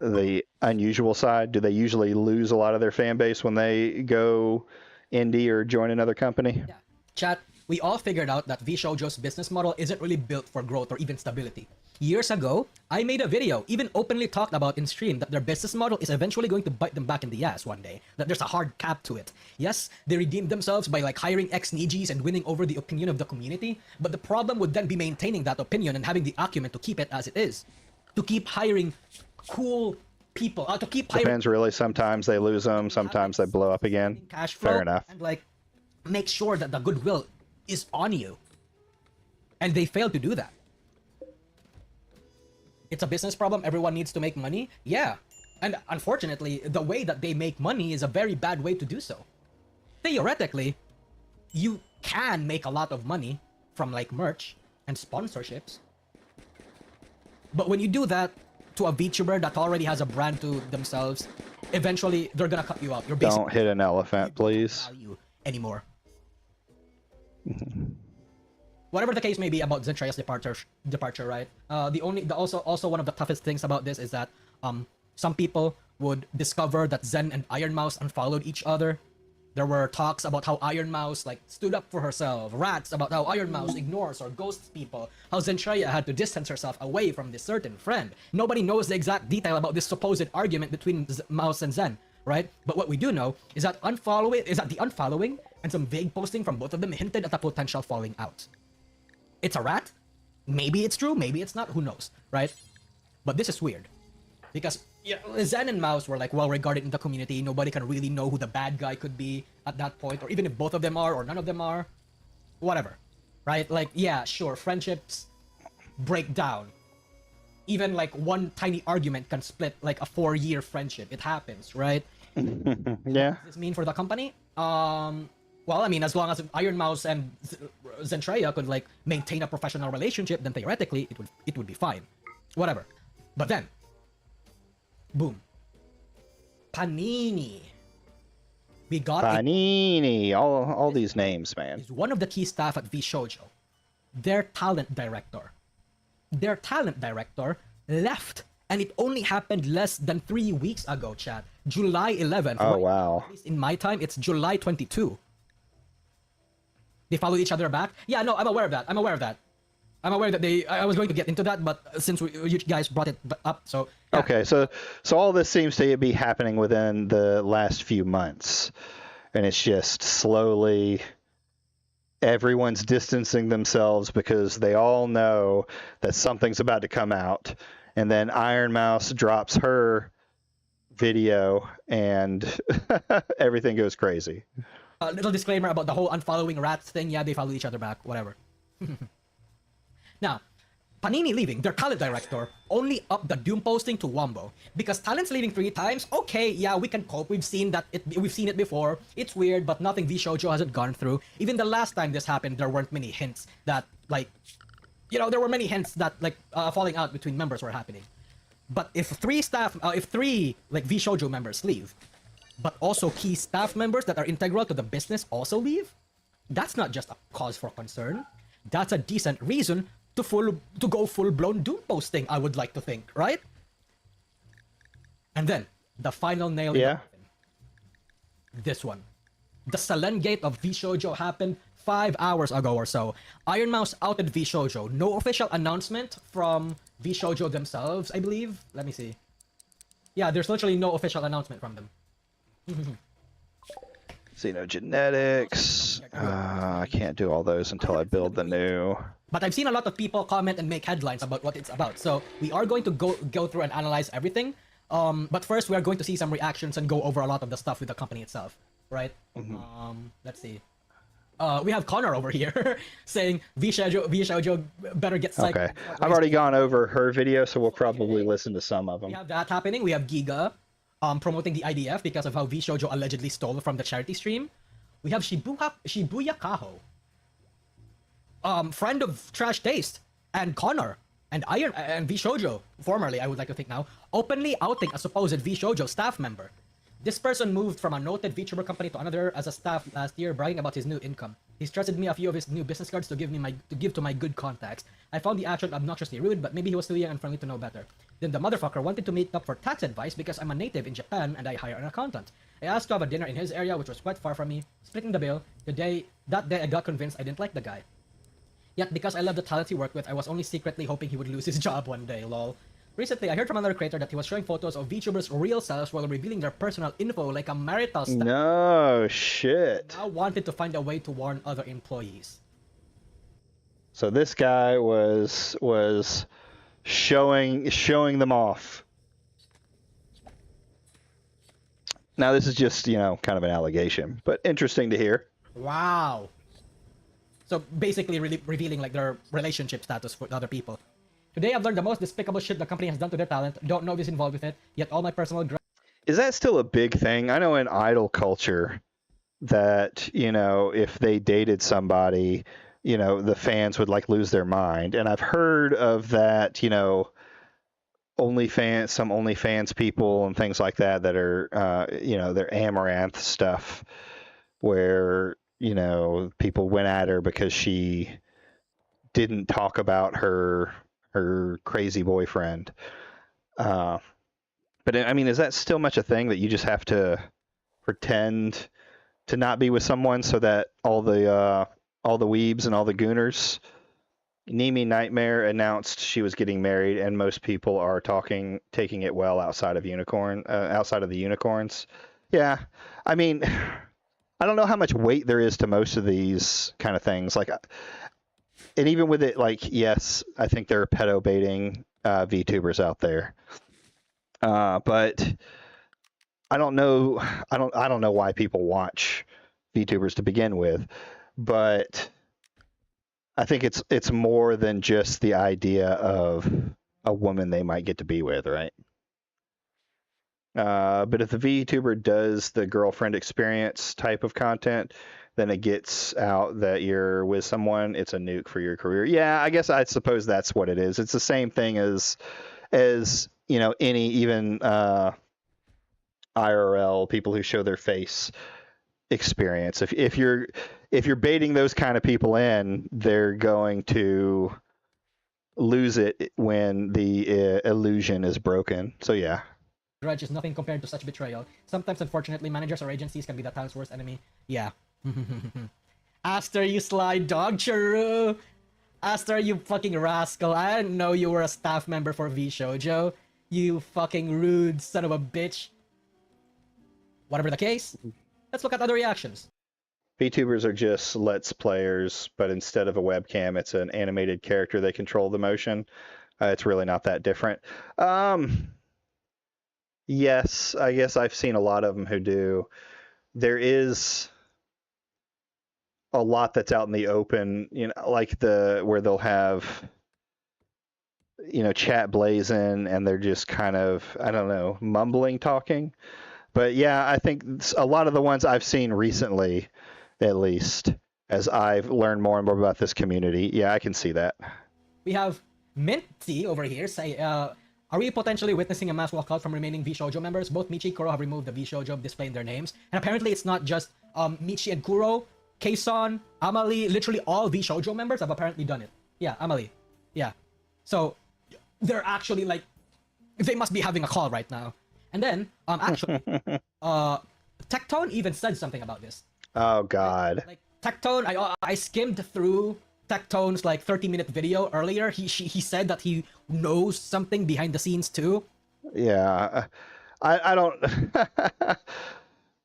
the unusual side. Do they usually lose a lot of their fan base when they go indie or join another company? Yeah. Chat, we all figured out that VShojo's business model isn't really built for growth or even stability. Years ago, I made a video, even openly talked about in stream, that their business model is eventually going to bite them back in the ass one day. That there's a hard cap to it. Yes, they redeemed themselves by like hiring ex-Nijis and winning over the opinion of the community, but the problem would then be maintaining that opinion and having the acumen to keep it as it is. To keep hiring cool people, to keep hiring... Depends really. Sometimes they lose them, sometimes they blow up again. Cash flow, Fair enough. and like make sure that the goodwill is on you. And they failed to do that. It's a business problem. Everyone needs to make money. Yeah. And unfortunately, the way that they make money is a very bad way to do so. Theoretically, you can make a lot of money from like merch and sponsorships. But when you do that to a VTuber that already has a brand to themselves, eventually they're gonna cut you out. You're basically Don't hit an elephant, please. value anymore. Whatever the case may be about Zentraya's departure, right? Also one of the toughest things about this is that some people would discover that Zen and Iron Mouse unfollowed each other. There were talks about how Iron Mouse like stood up for herself, rats about how Iron Mouse ignores or ghosts people, how Zentraya had to distance herself away from this certain friend. Nobody knows the exact detail about this supposed argument between Mouse and Zen, right? But what we do know is that the unfollowing and some vague posting from both of them hinted at a potential falling out. It's a rat. Maybe it's true, maybe it's not, who knows, right? But this is weird. Because Zen and Mouse were like well regarded in the community. Nobody can really know who the bad guy could be at that point, or even if both of them are or none of them are. Whatever. Right? Like, yeah, sure, friendships break down. Even like one tiny argument can split like a 4-year friendship. It happens, right? Yeah. What does this mean for the company? Well, I mean, as long as Iron Mouse and Zentraya could like maintain a professional relationship, then theoretically it would be fine. Whatever. But then, boom. Panini. We got Panini. All these names, man. is one of the key staff at VShojo. Their talent director left, and it only happened less than 3 weeks ago, chat. July 11th. Oh, right? wow. At least in my time, it's July 22. They followed each other back. Yeah, no, I'm aware of that. I'm aware that I was going to get into that, but since you guys brought it up, so... Yeah. Okay, so all this seems to be happening within the last few months, and it's just slowly everyone's distancing themselves because they all know that something's about to come out, and then Iron Mouse drops her video, and everything goes crazy. A little disclaimer about the whole unfollowing rats thing. Yeah, they followed each other back, whatever. Now, Panini leaving, their talent director, only upped the doom posting to Wombo. Because talent's leaving 3 times, okay, yeah, we can cope. We've seen it before. It's weird, but nothing VShojo hasn't gone through. Even the last time this happened, there weren't many hints that, like, there were many hints that, like, falling out between members were happening. But if 3 VShojo members leave, but also key staff members that are integral to the business also leave, that's not just a cause for concern. That's a decent reason to go full-blown doom posting, I would like to think, right? And then, the final nail in the coffin. This one. the Selengate of VShojo happened 5 hours ago or so. Iron Mouse outed VShojo. No official announcement from VShojo themselves, I believe. Let me see. Yeah, there's literally no official announcement from them. Xenogenetics. I can't do all those until I build the new. But I've seen a lot of people comment and make headlines about what it's about. So we are going to go through and analyze everything. But first, we are going to see some reactions and go over a lot of the stuff with the company itself, right? Let's see. We have Connor over here saying VShojo better get psyched. Okay, I've already gone over her video, so we'll probably listen to some of them. We have that happening. We have Giga promoting the IDF because of how VShojo allegedly stole from the charity stream. We have Shibuya Kaho, friend of Trash Taste, and Connor, and Iron and VShojo, formerly I would like to think now, openly outing a supposed VShojo staff member. This person moved from a noted VTuber company to another as a staff last year, bragging about his new income. He's trusted me a few of his new business cards to give to my good contacts. I found the action obnoxiously rude, but maybe he was too young and friendly to know better. Then the motherfucker wanted to meet up for tax advice because I'm a native in Japan and I hire an accountant. I asked to have a dinner in his area, which was quite far from me, splitting the bill. That day I got convinced I didn't like the guy. Yet because I love the talents he worked with, I was only secretly hoping he would lose his job one day, lol. Recently, I heard from another creator that he was showing photos of VTubers' real selves while revealing their personal info like a marital stuff. No shit. I wanted to find a way to warn other employees. So this guy was showing them off. Now this is just, kind of an allegation, but interesting to hear. Wow. So basically revealing like their relationship status with other people. Today I've learned the most despicable shit the company has done to their talent. Don't know who's involved with it, yet all my personal... Is that still a big thing? I know in idol culture that, if they dated somebody, the fans would like lose their mind. And I've heard of that, some OnlyFans people and things like that are, their amaranth stuff where, people went at her because she didn't talk about her crazy boyfriend. But I mean, is that still much a thing that you just have to pretend to not be with someone so that all the weebs and all the gooners? Nimi Nightmare announced she was getting married, and most people are taking it well outside of the unicorns. Yeah, I mean, I don't know how much weight there is to most of these kind of things. Like, and even with it, like, yes, I think there are pedo baiting VTubers out there, but I don't know. I don't know why people watch VTubers to begin with, but I think it's more than just the idea of a woman they might get to be with, right? But if the VTuber does the girlfriend experience type of content, then it gets out that you're with someone, it's a nuke for your career. Yeah, I suppose that's what it is. It's the same thing as any even IRL people who show their face experience. If you're baiting those kind of people in, they're going to lose it when the illusion is broken. So yeah. Grudge is nothing compared to such betrayal. Sometimes, unfortunately, managers or agencies can be the talent's worst enemy. Yeah. Aster, you sly dog, Churu! Aster, you fucking rascal. I didn't know you were a staff member for VShojo. You fucking rude son of a bitch. Whatever the case, let's look at other reactions. VTubers are just Let's Players, but instead of a webcam, it's an animated character. They control the motion. It's really not that different. Yes, I guess I've seen a lot of them who do. There is a lot that's out in the open, like where they'll have, chat blazing and they're just kind of, I don't know, mumbling, talking. But yeah, I think a lot of the ones I've seen recently, at least, as I've learned more and more about this community, yeah, I can see that. We have Minty over here say, are we potentially witnessing a mass walkout from remaining VShojo members? Both Michi and Kuro have removed the VShojo displaying their names. And apparently it's not just Michi and Kuro, Kason, Amalie, literally all VShojo members have apparently done it. Yeah, Amalie. Yeah. So they're actually like, they must be having a call right now. And then, actually, Tectone even said something about this. Oh God. Like Tectone, I skimmed through Tectone's like 30-minute video earlier. He said that he knows something behind the scenes too. Yeah. I don't.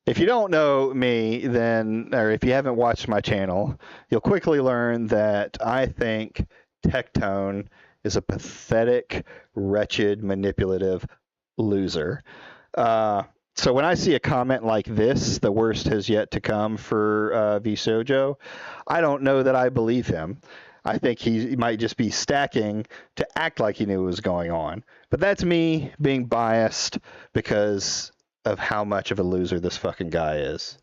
If you don't know me, then, or if you haven't watched my channel, you'll quickly learn that I think Tectone is a pathetic, wretched, manipulative loser. So when I see a comment like this, the worst has yet to come for VShojo, I don't know that I believe him. I think he might just be stacking to act like he knew what was going on. But that's me being biased because of how much of a loser this fucking guy is.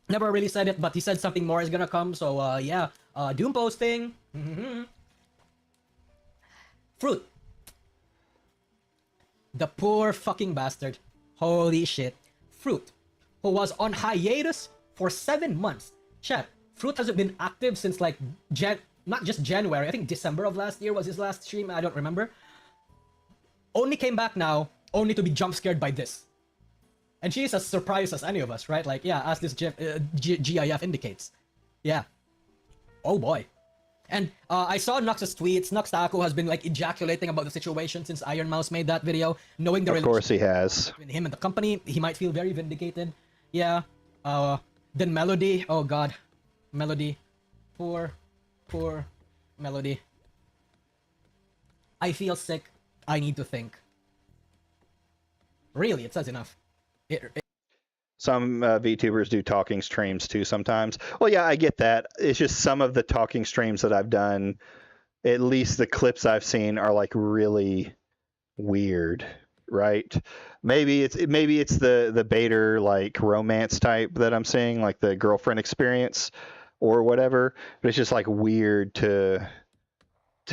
Never really said it, but he said something more is gonna come. So yeah, Doom posting. Fruit. The poor fucking bastard. Holy shit. Fruit, who was on hiatus for 7 months. Chat, Fruit hasn't been active since like not just January, I think December of last year was his last stream, I don't remember. Only came back now, only to be jump scared by this. And she's as surprised as any of us, right? Like, yeah, as this GIF indicates. Yeah. Oh boy. And I saw Nux's tweets. Nux Taco has been like ejaculating about the situation since Iron Mouse made that video, knowing the Of course he has. between him and the company. He might feel very vindicated. Yeah. Then Melody. Oh god. Melody. Poor Melody. I feel sick. I need to think. Really, it says enough. Some VTubers do talking streams too sometimes. Well, yeah, I get that. It's just some of the talking streams that I've done, at least the clips I've seen, are like really weird, right? Maybe it's the baiter like romance type that I'm seeing, like the girlfriend experience or whatever. But it's just like weird to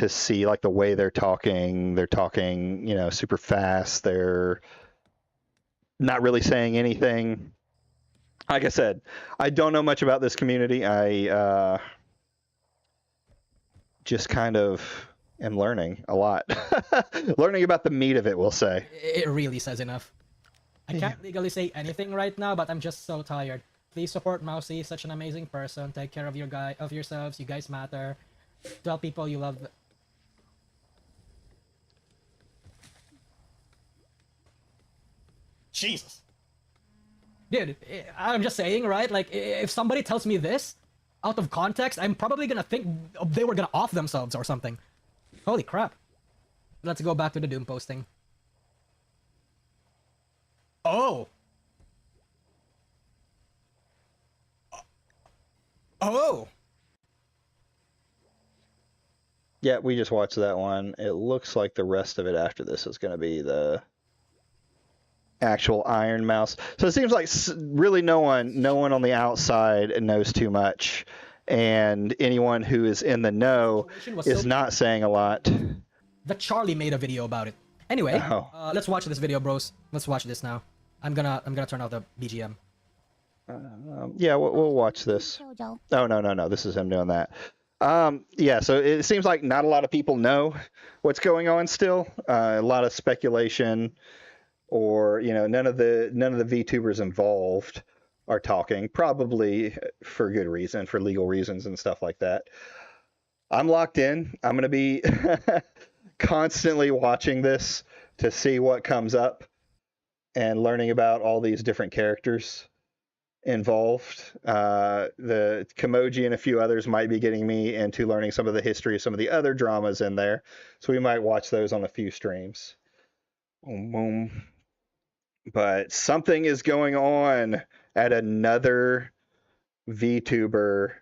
see like the way they're talking. They're talking, super fast. They're not really saying anything. Like I said, I don't know much about this community. I just kind of am learning a lot. Learning about the meat of it, we'll say. It really says enough. I can't legally say anything right now, but I'm just so tired. Please support Mousy, such an amazing person. Take care of yourselves. You guys matter. Tell people you love. Jesus. Dude, I'm just saying, right? Like, if somebody tells me this out of context, I'm probably gonna think they were gonna off themselves or something. Holy crap. Let's go back to the Doom posting. Oh. Oh. Yeah, we just watched that one. It looks like the rest of it after this is going to be the actual Iron Mouse. So it seems like really no one on the outside knows too much, and anyone who is in the know is not saying a lot. That Charlie made a video about it. Anyway, let's watch this video, bros. Let's watch this now. I'm gonna turn out the BGM. Yeah, we'll watch this. Oh no, this is him doing that. Yeah, so it seems like not a lot of people know what's going on still. A lot of speculation. Or none of the VTubers involved are talking, probably for good reason, for legal reasons and stuff like that. I'm locked in. I'm going to be constantly watching this to see what comes up and learning about all these different characters involved. The Kimoji and a few others might be getting me into learning some of the history of some of the other dramas in there, so we might watch those on a few streams. Boom. But something is going on at another VTuber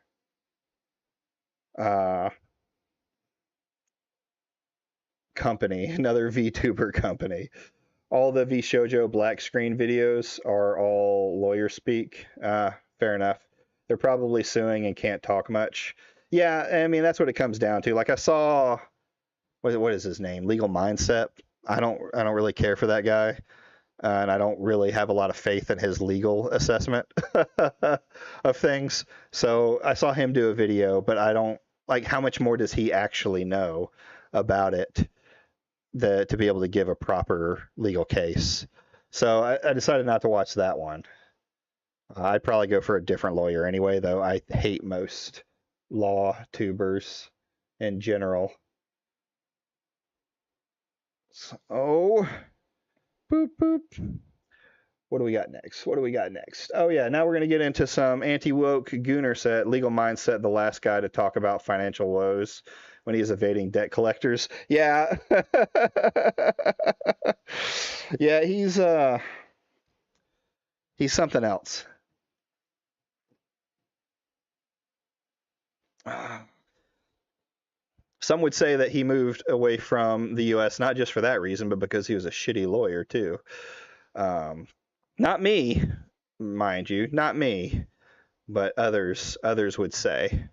company, another VTuber company. All the VShojo black screen videos are all lawyer speak. Fair enough. They're probably suing and can't talk much. Yeah, I mean, that's what it comes down to. Like I saw, what is his name? Legal Mindset. I don't really care for that guy. And I don't really have a lot of faith in his legal assessment of things. So I saw him do a video, but I don't like how much more does he actually know about it to be able to give a proper legal case. So I decided not to watch that one. I'd probably go for a different lawyer anyway, though. I hate most law tubers in general. So, boop, boop. What do we got next? What do we got next? Oh, yeah, now we're going to get into some anti-woke gooner set, legal mindset, the last guy to talk about financial woes when he's evading debt collectors. Yeah. Yeah, he's something else. Some would say that he moved away from the U.S. not just for that reason, but because he was a shitty lawyer too. Not me, mind you, not me, but others would say.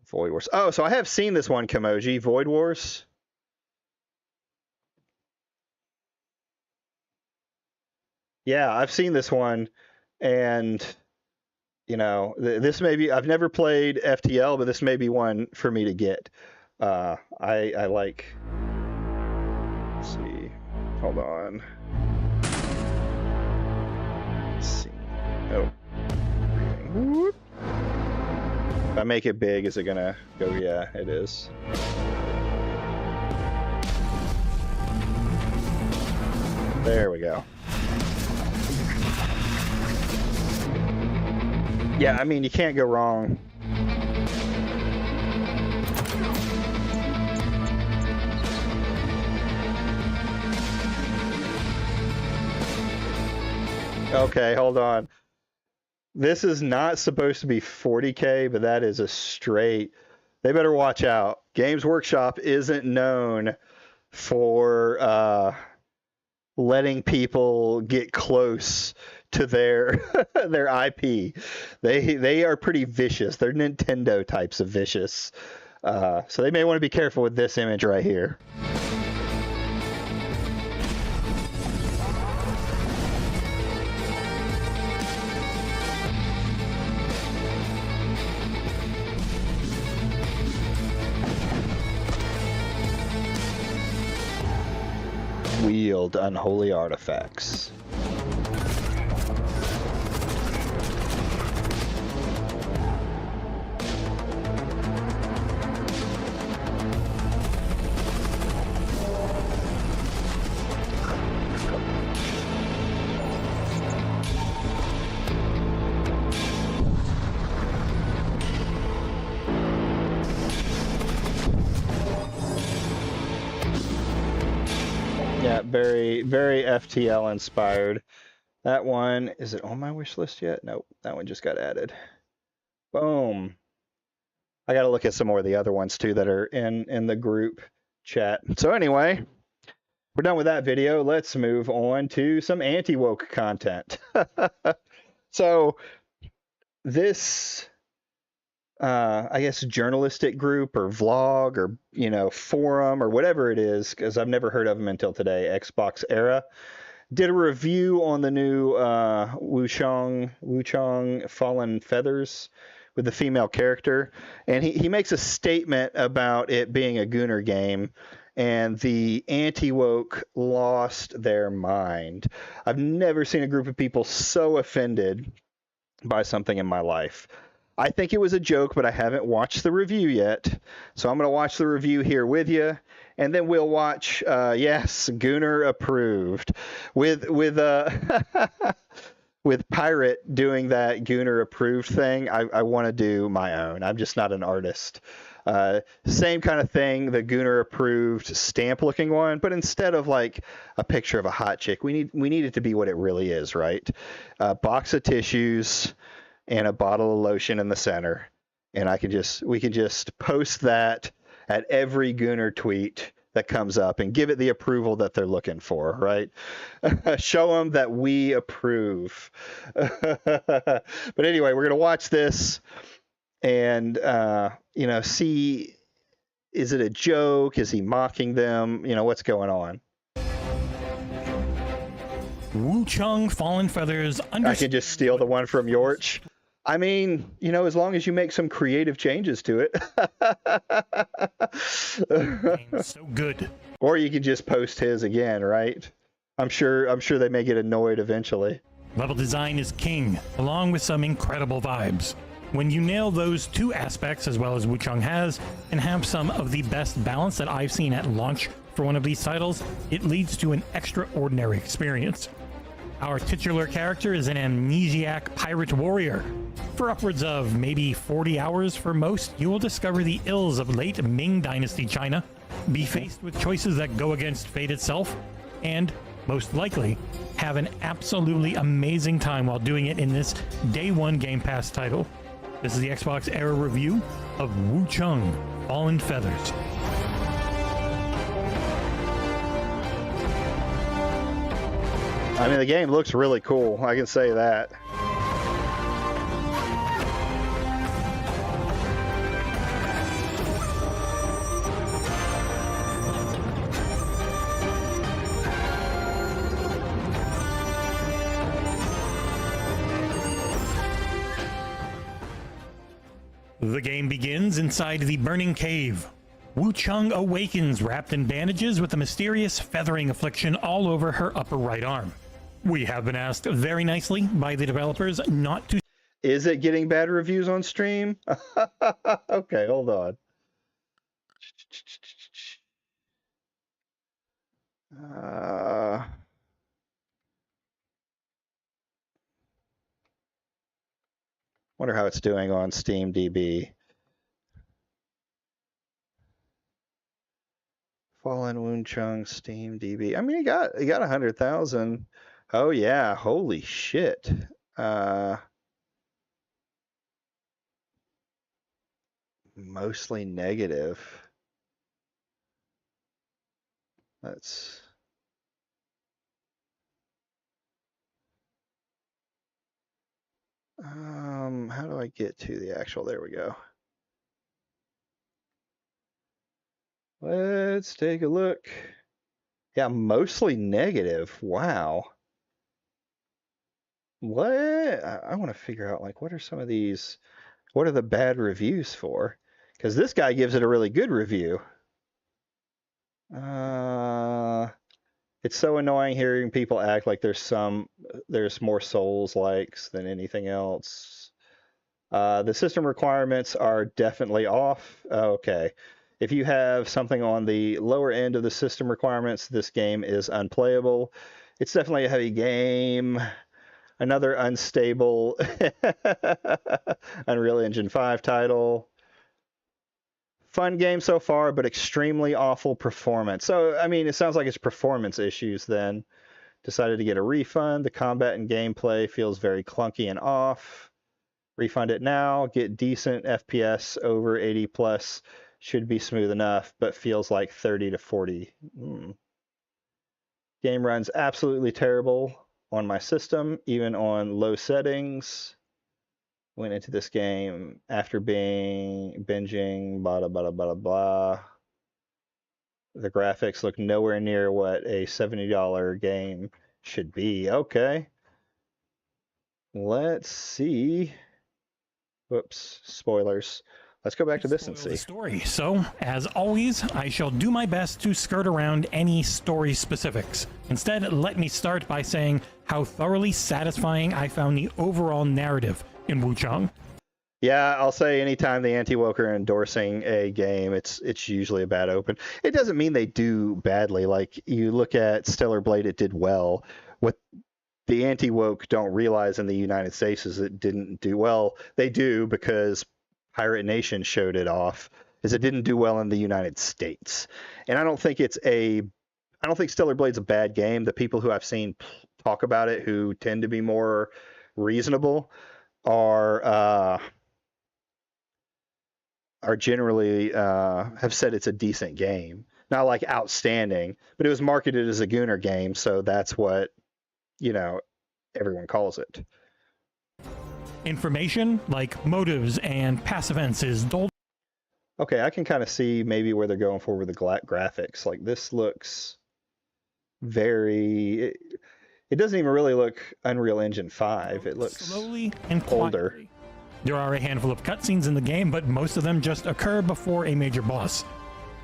Void Wars. Oh, so I have seen this one, Kimoji. Void Wars. Yeah, I've seen this one, and you know, this may be, I've never played FTL, but this may be one for me to get. I like, let's see, hold on. Let's see. Oh. Whoop. If I make it big, is it gonna go? Yeah, it is. There we go. Yeah, I mean, you can't go wrong. Okay, hold on. This is not supposed to be 40K, but that is a straight. They better watch out. Games Workshop isn't known for letting people get close to their their IP. They are pretty vicious. They're Nintendo types of vicious. So they may want to be careful with this image right here. Wield unholy artifacts. Yeah, very, very FTL inspired. That one, is it on my wish list yet? Nope, that one just got added. Boom. I got to look at some more of the other ones too that are in the group chat. So anyway, we're done with that video. Let's move on to some anti-woke content. So this, I guess, journalistic group or vlog or, you know, forum or whatever it is, because I've never heard of them until today, Xbox Era, did a review on the new Wuchang Fallen Feathers with the female character. And he makes a statement about it being a gooner game, and the anti-woke lost their mind. I've never seen a group of people so offended by something in my life. I think it was a joke, but I haven't watched the review yet. So I'm going to watch the review here with you, and then we'll watch, yes, Gooner approved, with with Pirate doing that Gooner approved thing. I want to do my own. I'm just not an artist. Same kind of thing, the Gooner approved stamp looking one, but instead of like a picture of a hot chick, we need it to be what it really is, right? A box of tissues and a bottle of lotion in the center, and we can just post that at every Gooner tweet that comes up and give it the approval that they're looking for, right? Show them that we approve. But anyway, we're gonna watch this and you know, see, is it a joke? Is he mocking them? You know, what's going on? Wuchang Fallen Feathers. I could just steal the one from Yorch. I mean, you know, as long as you make some creative changes to it. So good. Or you can just post his again, right? I'm sure they may get annoyed eventually. Level design is king, along with some incredible vibes. When you nail those two aspects as well as Wuchang has, and have some of the best balance that I've seen at launch for one of these titles, it leads to an extraordinary experience. Our titular character is an amnesiac pirate warrior. For upwards of maybe 40 hours for most, you will discover the ills of late Ming Dynasty China, be faced with choices that go against fate itself, and, most likely, have an absolutely amazing time while doing it in this Day 1 Game Pass title. This is the Xbox Era review of Wuchang Fallen Feathers. I mean, the game looks really cool. I can say that. The game begins inside the burning cave. Wuchang awakens wrapped in bandages with a mysterious feathering affliction all over her upper right arm. We have been asked very nicely by the developers not to... Is it getting bad reviews on stream? Okay, hold on. Wonder how it's doing on SteamDB. Fallen Wuchang SteamDB. I mean, he got 100,000. Oh yeah, holy shit. Mostly negative. Let's... how do I get to the actual... There we go. Let's take a look. Yeah, mostly negative. Wow. What? I want to figure out, like, what are some of these... What are the bad reviews for? Because this guy gives it a really good review. It's so annoying hearing people act like there's more Souls likes than anything else. The system requirements are definitely off. Okay. If you have something on the lower end of the system requirements, this game is unplayable. It's definitely a heavy game. Another unstable Unreal Engine 5 title. Fun game so far, but extremely awful performance. So, I mean, it sounds like it's performance issues then. Decided to get a refund. The combat and gameplay feels very clunky and off. Refund it now. Get decent FPS over 80 plus. Should be smooth enough, but feels like 30 to 40. Game runs absolutely terrible on my system, even on low settings. Went into this game after binging, blah, blah, blah, blah, blah. The graphics look nowhere near what a $70 game should be. Okay. Let's see. Whoops, spoilers. Let's go back to this and see. Story. So, as always, I shall do my best to skirt around any story specifics. Instead, let me start by saying how thoroughly satisfying I found the overall narrative in Wuchang. Yeah, I'll say anytime the anti-woke are endorsing a game, it's usually a bad open. It doesn't mean they do badly. Like, you look at Stellar Blade, it did well. What the anti-woke don't realize in the United States is it didn't do well. They do because Pirate Nation showed it off, is it didn't do well in the United States. And I don't think Stellar Blade's a bad game. The people who I've seen talk about it, who tend to be more reasonable, are generally have said it's a decent game. Not like outstanding, but it was marketed as a gooner game, so that's what, everyone calls it. Information like motives and past events is dull. Okay, I can kind of see maybe where they're going for with the graphics. Like, this looks very... It doesn't even really look Unreal Engine 5. It looks slowly and older. quietly. There are a handful of cutscenes in the game, but most of them just occur before a major boss.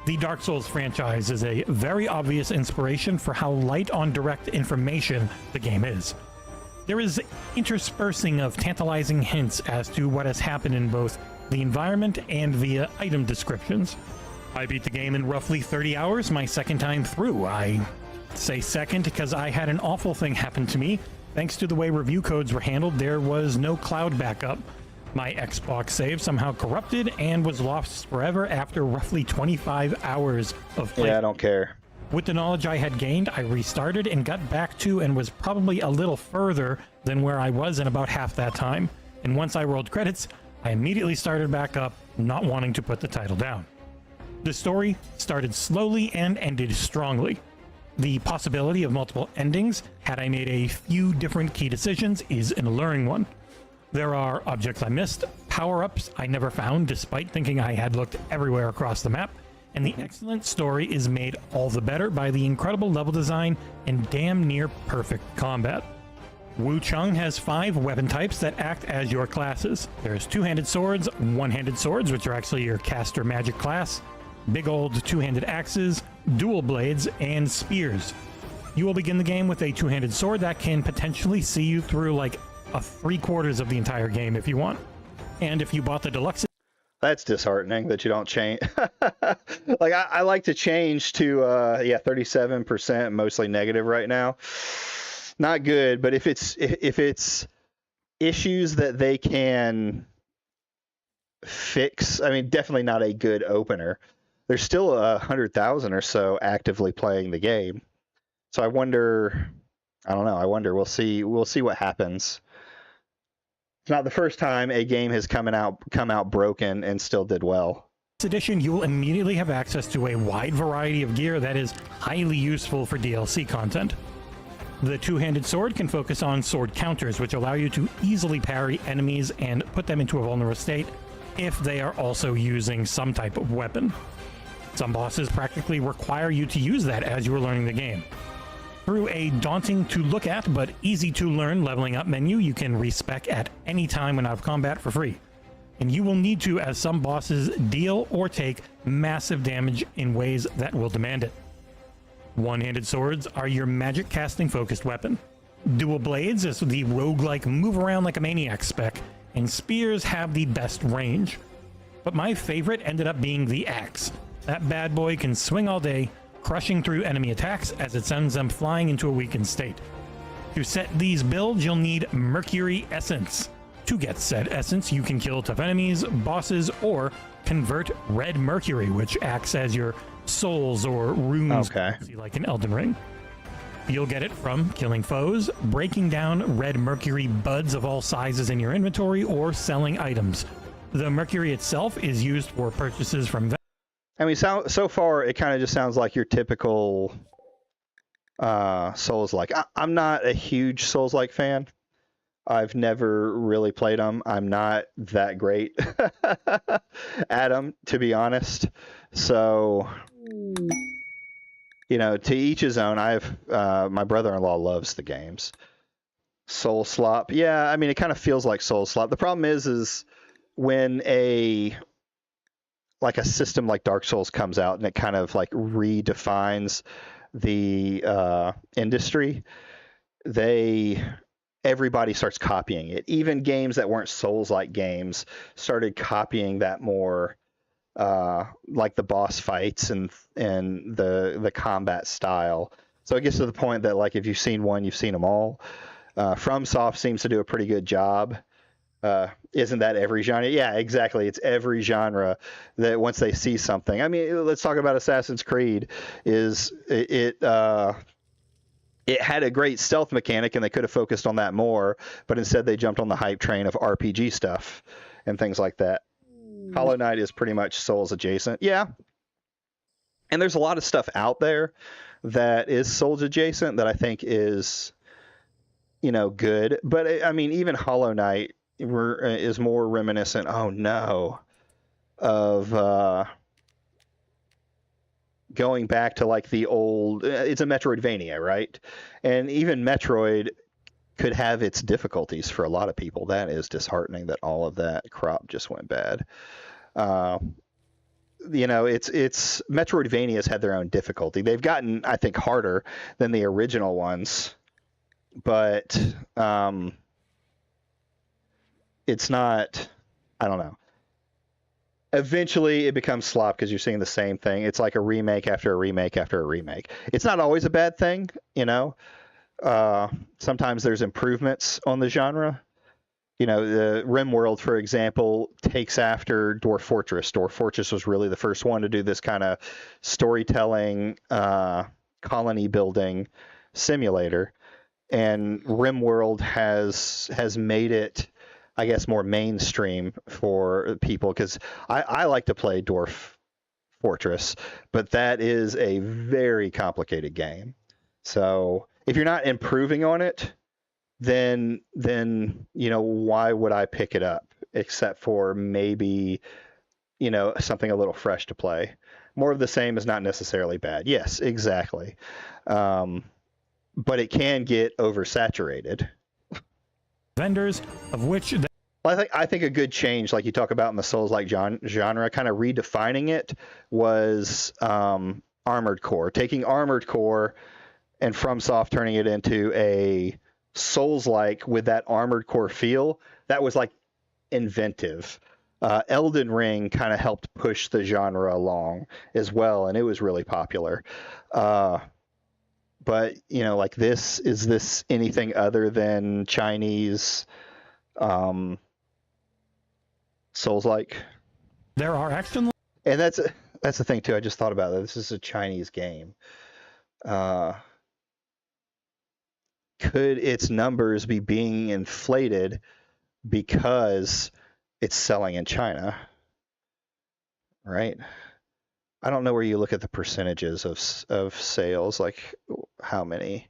The Dark Souls franchise is a very obvious inspiration for how light on direct information the game is. There is interspersing of tantalizing hints as to what has happened in both the environment and via item descriptions. I beat the game in roughly 30 hours my second time through. I say second because I had an awful thing happen to me. Thanks to the way review codes were handled, there was no cloud backup. My Xbox save somehow corrupted and was lost forever after roughly 25 hours of play. Yeah, I don't care. With the knowledge I had gained, I restarted and got back to and was probably a little further than where I was in about half that time. And once I rolled credits, I immediately started back up, not wanting to put the title down. The story started slowly and ended strongly. The possibility of multiple endings, had I made a few different key decisions, is an alluring one. There are objects I missed, power-ups I never found despite thinking I had looked everywhere across the map, and the excellent story is made all the better by the incredible level design and damn near perfect combat. Wu Chung has 5 weapon types that act as your classes. There's two-handed swords, one-handed swords, which are actually your caster magic class, big old two-handed axes, dual blades, and spears. You will begin the game with a two-handed sword that can potentially see you through like a 3/4 of the entire game if you want. And if you bought the deluxe, That's disheartening that you don't change. Like I like to change to 37%, mostly negative right now. Not good, but if it's issues that they can fix, I mean, definitely not a good opener. There's still 100,000 or so actively playing the game, so I wonder. I don't know. I wonder. We'll see. We'll see what happens. It's not the first time a game has come out broken and still did well. this edition you will immediately have access to a wide variety of gear that is highly useful for DLC content. The two-handed sword can focus on sword counters, which allow you to easily parry enemies and put them into a vulnerable state if they are also using some type of weapon. Some bosses practically require you to use that as you are learning the game. Through a daunting to look at but easy to learn leveling up menu, you can respec at any time when out of combat for free. And you will need to, as some bosses deal or take massive damage in ways that will demand it. One-handed swords are your magic casting focused weapon. Dual blades is the roguelike move around like a maniac spec, and spears have the best range. But my favorite ended up being the axe. That bad boy can swing all day, crushing through enemy attacks as it sends them flying into a weakened state. To set these builds, you'll need Mercury Essence. To get said essence, you can kill tough enemies, bosses, or convert Red Mercury, which acts as your souls or runes, like in Elden Ring. You'll get it from killing foes, breaking down Red Mercury buds of all sizes in your inventory, or selling items. The Mercury itself is used for purchases from I mean, so far, it kind of just sounds like your typical Souls-like. I'm not a huge Souls-like fan. I've never really played them. I'm not that great at them, to be honest. So, you know, to each his own. My brother-in-law loves the games. Soul Slop. Yeah, I mean, it kind of feels like Soul Slop. The problem is when a system like Dark Souls comes out and it kind of like redefines the industry, everybody starts copying it. Even games that weren't Souls-like games started copying that more, like the boss fights and the combat style. So it gets to the point that like if you've seen one, you've seen them all. FromSoft seems to do a pretty good job. Isn't that every genre? Yeah, exactly. It's every genre that once they see something. I mean, let's talk about Assassin's Creed. It had a great stealth mechanic, and they could have focused on that more, but instead they jumped on the hype train of RPG stuff and things like that. Hollow Knight is pretty much Souls adjacent. Yeah. And there's a lot of stuff out there that is Souls adjacent that I think is, good. But I mean, even Hollow Knight is more reminiscent, of going back to like the old, it's a Metroidvania, right? And even Metroid could have its difficulties for a lot of people. That is disheartening that all of that crop just went bad. It's Metroidvanias had their own difficulty. They've gotten, I think, harder than the original ones. but it's not. I don't know. Eventually, it becomes slop because you're seeing the same thing. It's like a remake after a remake after a remake. It's not always a bad thing, you know. Sometimes there's improvements on the genre. You know, the Rimworld, for example, takes after Dwarf Fortress. Dwarf Fortress was really the first one to do this kind of storytelling, colony building simulator, and Rimworld has made it, I guess, more mainstream for people, because I like to play Dwarf Fortress, but that is a very complicated game. So if you're not improving on it, then you know, why would I pick it up except for maybe, you know, something a little fresh to play. More of the same is not necessarily bad. Yes, exactly. But it can get oversaturated. Vendors, of which I think a good change, like you talk about in the Souls-like genre, kind of redefining it, was Armored Core. Taking Armored Core and FromSoft turning it into a Souls-like with that Armored Core feel, that was like inventive. Elden Ring kind of helped push the genre along as well, and it was really popular. But, you know, like this, is this anything other than Chinese Souls-like? there are action. And that's the thing too. I just thought about that. This is a Chinese game. Could its numbers be being inflated because it's selling in China? Right? I don't know where you look at the percentages of sales, like how many.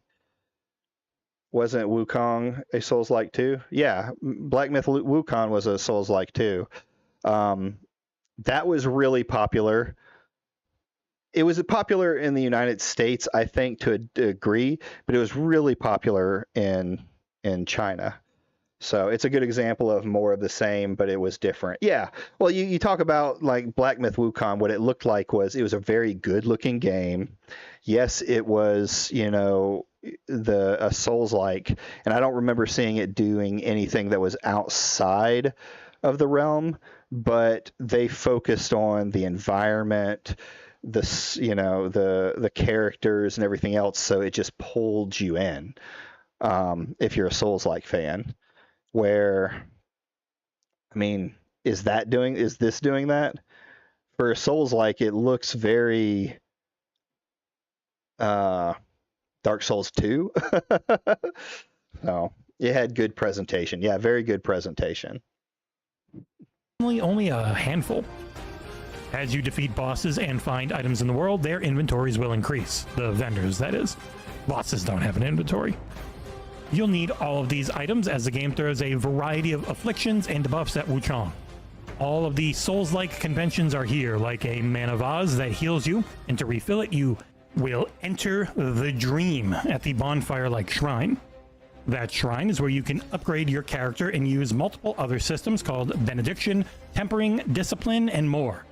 Wasn't Wukong a Souls-like too? Yeah, Black Myth Wukong was a Souls-like too. That was really popular. It was popular in the United States, I think, to a degree, but it was really popular in China. So it's a good example of more of the same, but it was different. Yeah. Well, you talk about like Black Myth Wukong. What it looked like was, it was a very good-looking game. Yes, it was, you know, a Souls-like, and I don't remember seeing it doing anything that was outside of the realm, but they focused on the environment, the characters and everything else, so it just pulled you in. If you're a Souls-like fan, where, I mean, is this doing that? For a Souls-like, it looks very Dark Souls 2. So it had good presentation. Yeah, very good presentation. Only a handful. As you defeat bosses and find items in the world, their inventories will increase. The vendors, that is. Bosses don't have an inventory. You'll need all of these items as the game throws a variety of afflictions and debuffs at Wuchang. All of the Souls-like conventions are here, like a Mana Vase that heals you, and to refill it, you will enter the Dream at the bonfire-like shrine. That shrine is where you can upgrade your character and use multiple other systems called Benediction, Tempering, Discipline, and more.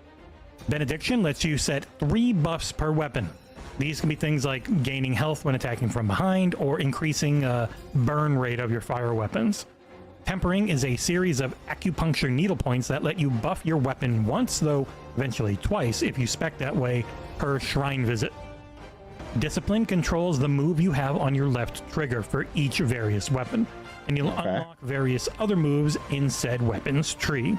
Benediction lets you set 3 buffs per weapon. These can be things like gaining health when attacking from behind, or increasing burn rate of your fire weapons. Tempering is a series of acupuncture needle points that let you buff your weapon once, though eventually twice if you spec that way, per shrine visit. Discipline controls the move you have on your left trigger for each various weapon, and you'll unlock various other moves in said weapon's tree.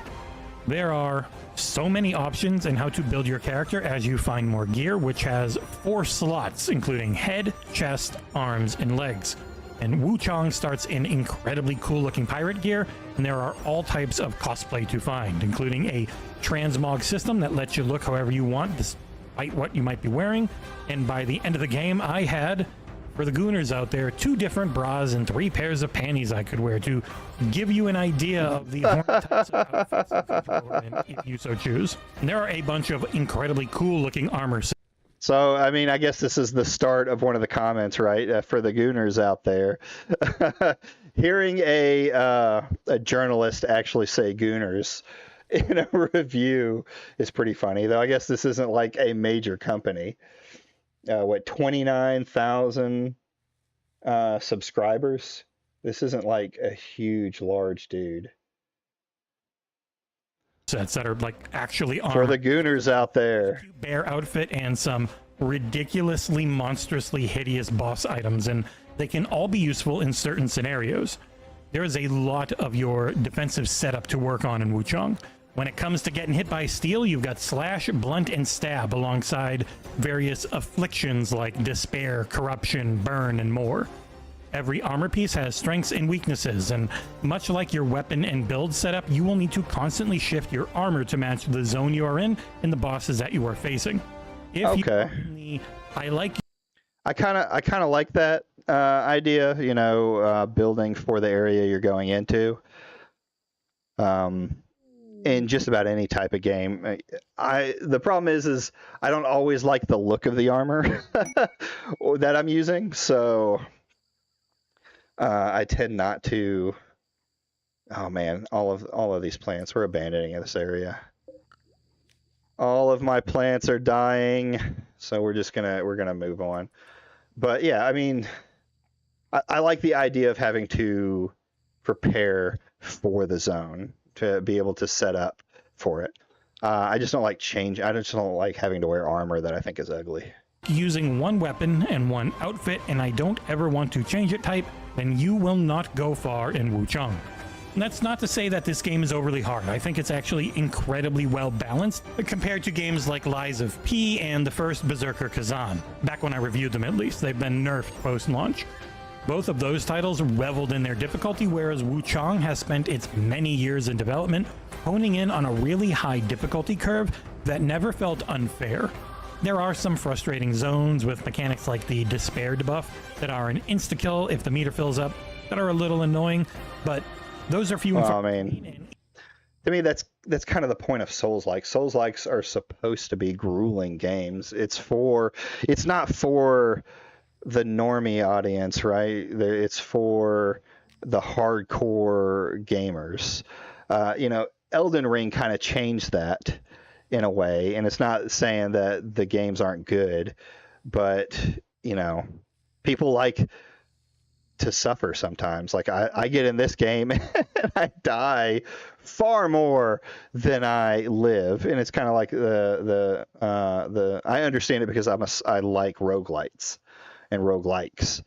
There are so many options in how to build your character as you find more gear, which has 4 slots, including head, chest, arms, and legs. And Wuchang starts in incredibly cool-looking pirate gear, and there are all types of cosplay to find, including a transmog system that lets you look however you want, despite what you might be wearing. And by the end of the game, I had, for the gooners out there, 2 different bras and 3 pairs of panties I could wear to give you an idea of the horny types of outfits you could throw in if you so choose. And there are a bunch of incredibly cool-looking armor. So, I mean, I guess this is the start of one of the comments, right? For the gooners out there. Hearing a journalist actually say gooners in a review is pretty funny, though I guess this isn't like a major company. 29,000 subscribers. This isn't like a huge, large dude. Sets that are like actually armed. For the gooners out there. Bear outfit and some ridiculously, monstrously hideous boss items, and they can all be useful in certain scenarios. There is a lot of your defensive setup to work on in Wuchang. When it comes to getting hit by steel, you've got slash, blunt, and stab alongside various afflictions like despair, corruption, burn, and more. Every armor piece has strengths and weaknesses, and much like your weapon and build setup, you will need to constantly shift your armor to match the zone you are in and the bosses that you are facing. I kind of like that idea, you know, building for the area you're going into. In just about any type of game. The problem is I don't always like the look of the armor that I'm using, so I tend not to. Oh man, all of these plants, we're abandoning this area. All of my plants are dying, so we're gonna move on. But yeah, I mean, I like the idea of having to prepare for the zone to be able to set up for it. I just don't like change. I just don't like having to wear armor that I think is ugly. Using one weapon and one outfit, and I don't ever want to change it type, then you will not go far in Wuchang. And that's not to say that this game is overly hard. I think it's actually incredibly well balanced compared to games like Lies of P and the first Berserker Kazan. Back when I reviewed them at least, they've been nerfed post-launch. Both of those titles reveled in their difficulty, whereas Wuchang has spent its many years in development honing in on a really high difficulty curve that never felt unfair. There are some frustrating zones with mechanics like the Despair debuff that are an insta-kill if the meter fills up that are a little annoying, but those are few and far between. To me, that's kind of the point of Souls-like. Souls-likes are supposed to be grueling games. It's not for the normie audience, right? It's for the hardcore gamers. You know, Elden Ring kind of changed that in a way, and it's not saying that the games aren't good, but you know, people like to suffer sometimes. Like I get in this game and I die far more than I live, and it's kind of like the I understand it because I like roguelites and roguelikes.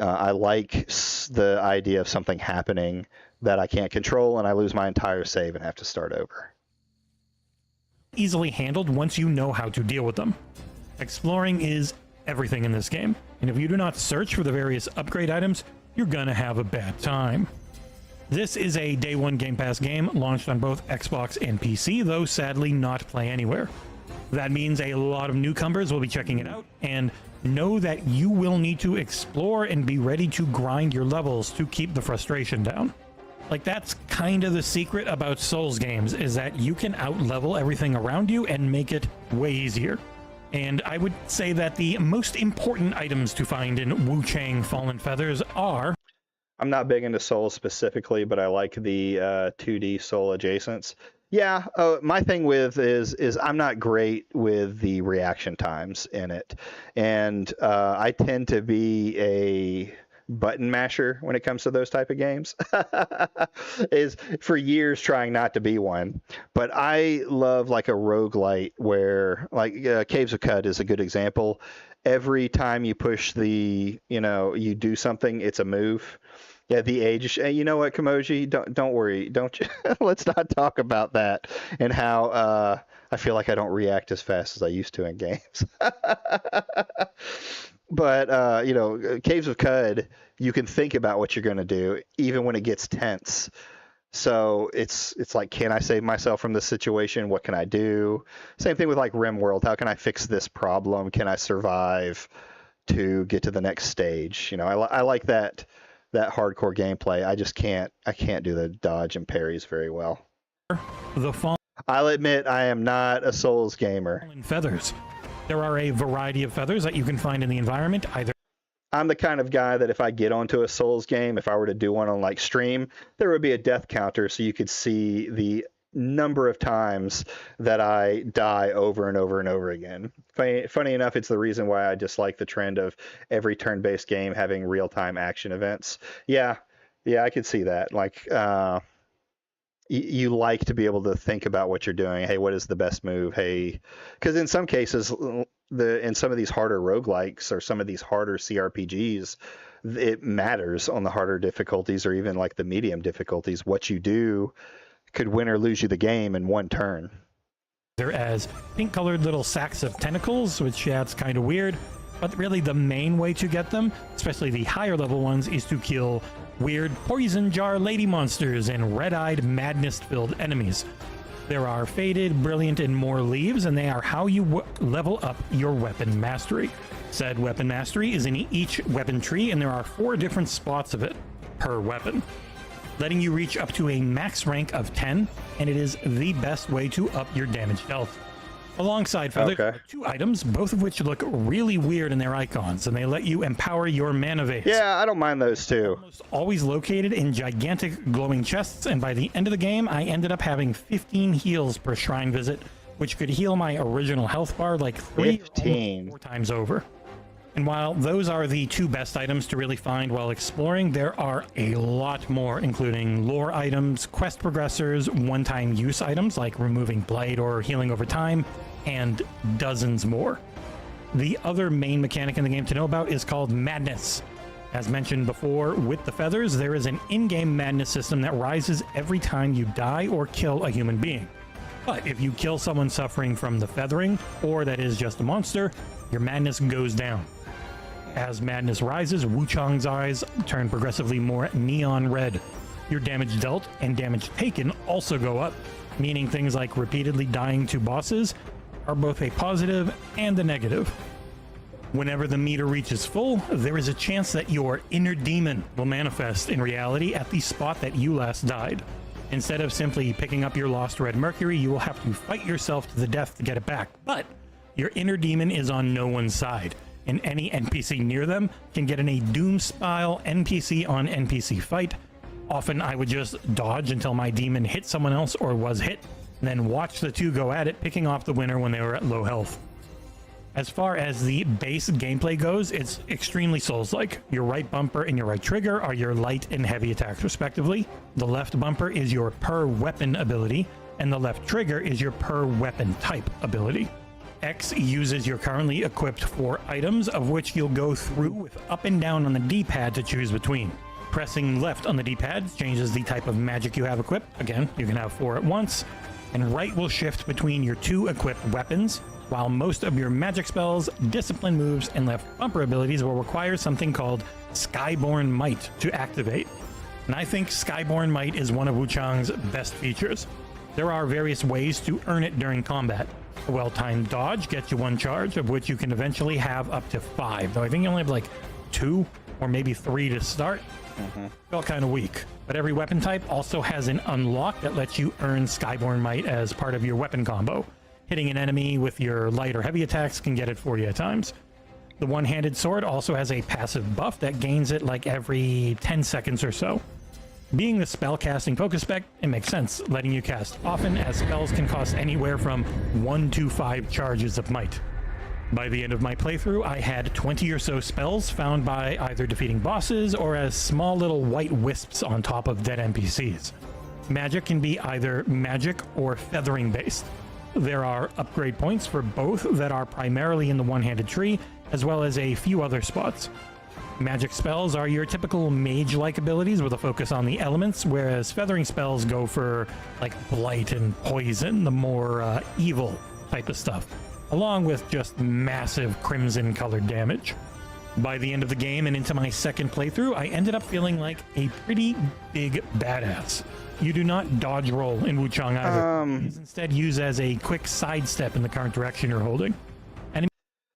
I like the idea of something happening that I can't control and I lose my entire save and have to start over. Easily handled once you know how to deal with them. Exploring is everything in this game, and if you do not search for the various upgrade items, you're gonna have a bad time. This is a day one Game Pass game launched on both Xbox and PC, though sadly not Play Anywhere. That means a lot of newcomers will be checking it out, and know that you will need to explore and be ready to grind your levels to keep the frustration down. Like, that's kind of the secret about Souls games, is that you can out-level everything around you and make it way easier. And I would say that the most important items to find in Wuchang Fallen Feathers are... I'm not big into Souls specifically, but I like the 2D Soul adjacents. Yeah, my thing with is I'm not great with the reaction times in it. And I tend to be a button masher when it comes to those type of games. Is for years trying not to be one, but I love like a roguelite where like Caves of Cud is a good example. Every time you push you do something, it's a move. Yeah, the age. You know what, Kamoji? Don't worry. Don't you? Let's not talk about that and how I feel like I don't react as fast as I used to in games. But, Caves of Cud, you can think about what you're going to do, even when it gets tense. So it's like, can I save myself from this situation? What can I do? Same thing with like Rimworld. How can I fix this problem? Can I survive to get to the next stage? You know, I like that hardcore gameplay. I can't do the dodge and parries very well. I'll admit I am not a Souls gamer. Feathers. There are a variety of feathers that you can find in the environment. I'm the kind of guy that if I get onto a Souls game, if I were to do one on like stream, there would be a death counter so you could see the number of times that I die over and over and over again. Funny enough, it's the reason why I dislike the trend of every turn-based game having real-time action events. Yeah, I could see that. Like, you like to be able to think about what you're doing. Hey, what is the best move? Hey, because in some cases, in some of these harder roguelikes or some of these harder CRPGs, it matters on the harder difficulties or even like the medium difficulties. What you do could win or lose you the game in one turn. They're as pink-colored little sacks of tentacles, which, yeah, it's kind of weird. But really the main way to get them, especially the higher level ones, is to kill weird poison jar lady monsters and red-eyed madness-filled enemies. There are faded, brilliant, and more leaves, and they are how you level up your weapon mastery. Said weapon mastery is in each weapon tree, and there are 4 different spots of it per weapon, letting you reach up to a max rank of 10, and it is the best way to up your damage health. Alongside feathers, Okay. are 2 items, both of which look really weird in their icons, and they let you empower your mana vase. Yeah, I don't mind those too. Almost always located in gigantic glowing chests, and by the end of the game, I ended up having 15 heals per shrine visit, which could heal my original health bar like 15. 4 times over. And while those are the 2 best items to really find while exploring, there are a lot more, including lore items, quest progressors, one-time use items like removing blight or healing over time, and dozens more. The other main mechanic in the game to know about is called madness. As mentioned before, with the feathers, there is an in-game madness system that rises every time you die or kill a human being. But if you kill someone suffering from the feathering, or that is just a monster, your madness goes down. As madness rises, Wuchang's eyes turn progressively more neon red. Your damage dealt and damage taken also go up, meaning things like repeatedly dying to bosses are both a positive and a negative. Whenever the meter reaches full, there is a chance that your inner demon will manifest in reality at the spot that you last died. Instead of simply picking up your lost red mercury, you will have to fight yourself to the death to get it back. But your inner demon is on no one's side, and any NPC near them can get in a Doom-style NPC on NPC fight. Often I would just dodge until my demon hit someone else or was hit, and then watch the 2 go at it, picking off the winner when they were at low health. As far as the base gameplay goes, it's extremely Souls-like. Your right bumper and your right trigger are your light and heavy attacks respectively. The left bumper is your per weapon ability, and the left trigger is your per weapon type ability. X uses your currently equipped 4 items, of which you'll go through with up and down on the D-pad to choose between. Pressing left on the D-pad changes the type of magic you have equipped. Again, you can have 4 at once. And right will shift between your 2 equipped weapons, while most of your magic spells, discipline moves, and left bumper abilities will require something called Skyborn Might to activate. And I think Skyborn Might is one of Wuchang's best features. There are various ways to earn it during combat. A well-timed dodge gets you 1 charge, of which you can eventually have up to 5, though I think you only have like 2 or maybe 3 to start. Felt kind of weak. But every weapon type also has an unlock that lets you earn Skyborn Might as part of your weapon combo. Hitting an enemy with your light or heavy attacks can get it for you at times. The one-handed sword also has a passive buff that gains it like every 10 seconds or so. Being the spell-casting focus spec, it makes sense, letting you cast often, as spells can cost anywhere from 1 to 5 charges of might. By the end of my playthrough, I had 20 or so spells found by either defeating bosses or as small little white wisps on top of dead NPCs. Magic can be either magic or feathering based. There are upgrade points for both that are primarily in the one-handed tree, as well as a few other spots. Magic spells are your typical mage-like abilities with a focus on the elements, whereas feathering spells go for like blight and poison, the more evil type of stuff, along with just massive crimson-colored damage. By the end of the game and into my second playthrough, I ended up feeling like a pretty big badass. You do not dodge roll in Wuchang either. It's instead used as a quick sidestep in the current direction you're holding.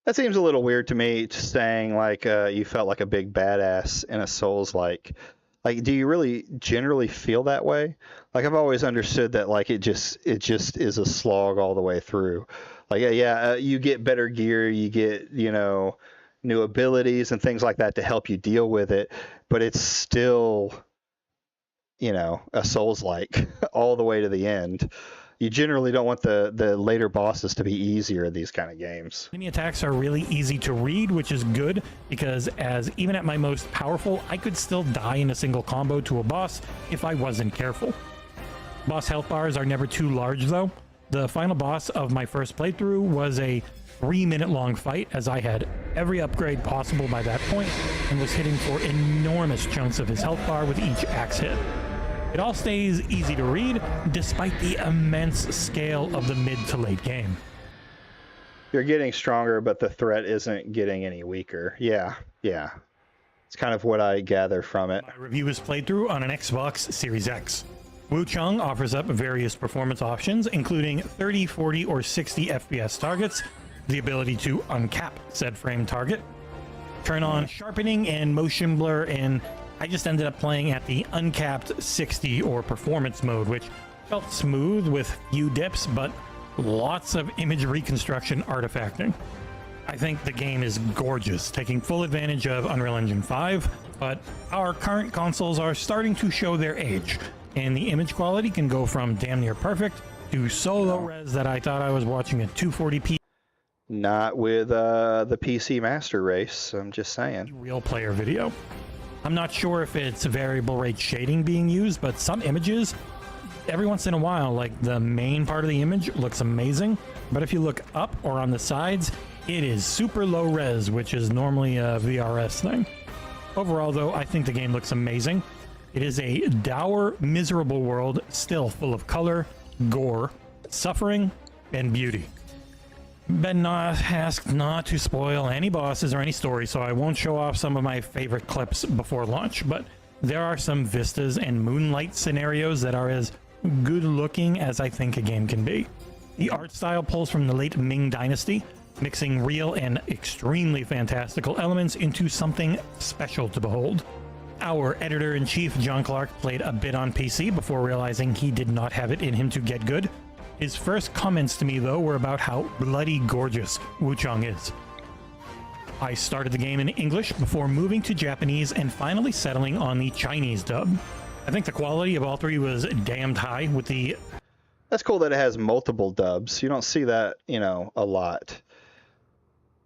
That seems a little weird to me, saying like you felt like a big badass in a Souls-like. Like, do you really generally feel that way? Like, I've always understood that like it just is a slog all the way through. Like, you get better gear, you get, new abilities and things like that to help you deal with it, but it's still a Souls-like all the way to the end. You generally don't want the later bosses to be easier in these kind of games. Enemy attacks are really easy to read, which is good because as even at my most powerful, I could still die in a single combo to a boss if I wasn't careful. Boss health bars are never too large though. The final boss of my first playthrough was a 3-minute long fight as I had every upgrade possible by that point and was hitting for enormous chunks of his health bar with each axe hit. It all stays easy to read despite the immense scale of the mid to late game. You're getting stronger, but the threat isn't getting any weaker. Yeah. It's kind of what I gather from it. My review is played through on an Xbox Series X. Wuchang offers up various performance options, including 30, 40, or 60 FPS targets, the ability to uncap said frame target, turn on sharpening and motion blur, and I just ended up playing at the uncapped 60 or performance mode, which felt smooth with few dips, but lots of image reconstruction artifacting. I think the game is gorgeous, taking full advantage of Unreal Engine 5, but our current consoles are starting to show their age, and the image quality can go from damn near perfect to so low res that I thought I was watching a 240p. Not with the PC Master Race, I'm just saying. Real player video. I'm not sure if it's variable rate shading being used, but some images, every once in a while, like the main part of the image looks amazing, but if you look up or on the sides, it is super low res, which is normally a VRS thing. Overall though, I think the game looks amazing. It is a dour, miserable world, still full of color, gore, suffering, and beauty. Been asked not to spoil any bosses or any story, so I won't show off some of my favorite clips before launch, but there are some vistas and moonlight scenarios that are as good looking as I think a game can be. The art style pulls from the late Ming Dynasty, mixing real and extremely fantastical elements into something special to behold. Our editor-in-chief, John Clark, played a bit on PC before realizing he did not have it in him to get good. His first comments to me, though, were about how bloody gorgeous Wuchang is. I started the game in English before moving to Japanese and finally settling on the Chinese dub. I think the quality of all three was damned high with the... That's cool that it has multiple dubs. You don't see that, a lot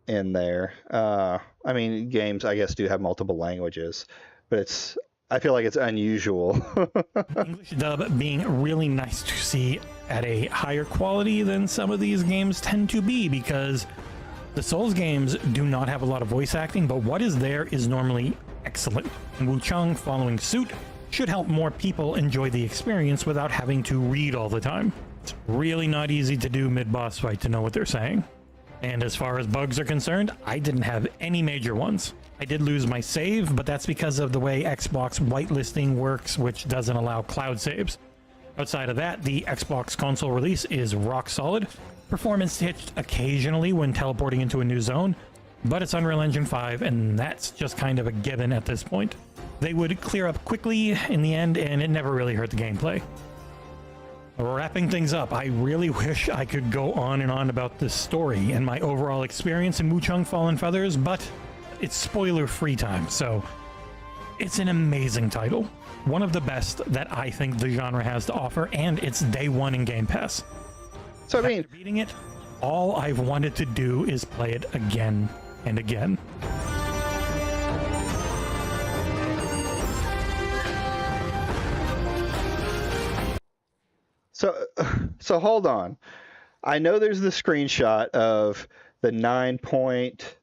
in there. I mean, games, I guess, do have multiple languages, but I feel like it's unusual. English dub being really nice to see at a higher quality than some of these games tend to be, because the Souls games do not have a lot of voice acting, but what is there is normally excellent. And Wuchang following suit should help more people enjoy the experience without having to read all the time. It's really not easy to do mid-boss fight to know what they're saying. And as far as bugs are concerned, I didn't have any major ones. I did lose my save, but that's because of the way Xbox whitelisting works, which doesn't allow cloud saves. Outside of that, the Xbox console release is rock solid. Performance hitched occasionally when teleporting into a new zone, but it's Unreal Engine 5, and that's just kind of a given at this point. They would clear up quickly in the end, and it never really hurt the gameplay. Wrapping things up, I really wish I could go on and on about this story and my overall experience in Wuchang Fallen Feathers, but it's spoiler-free time, so it's an amazing title. One of the best that I think the genre has to offer, and it's day one in Game Pass. So, I mean, after beating it, all I've wanted to do is play it again and again. So hold on. I know there's the screenshot of the 9 point,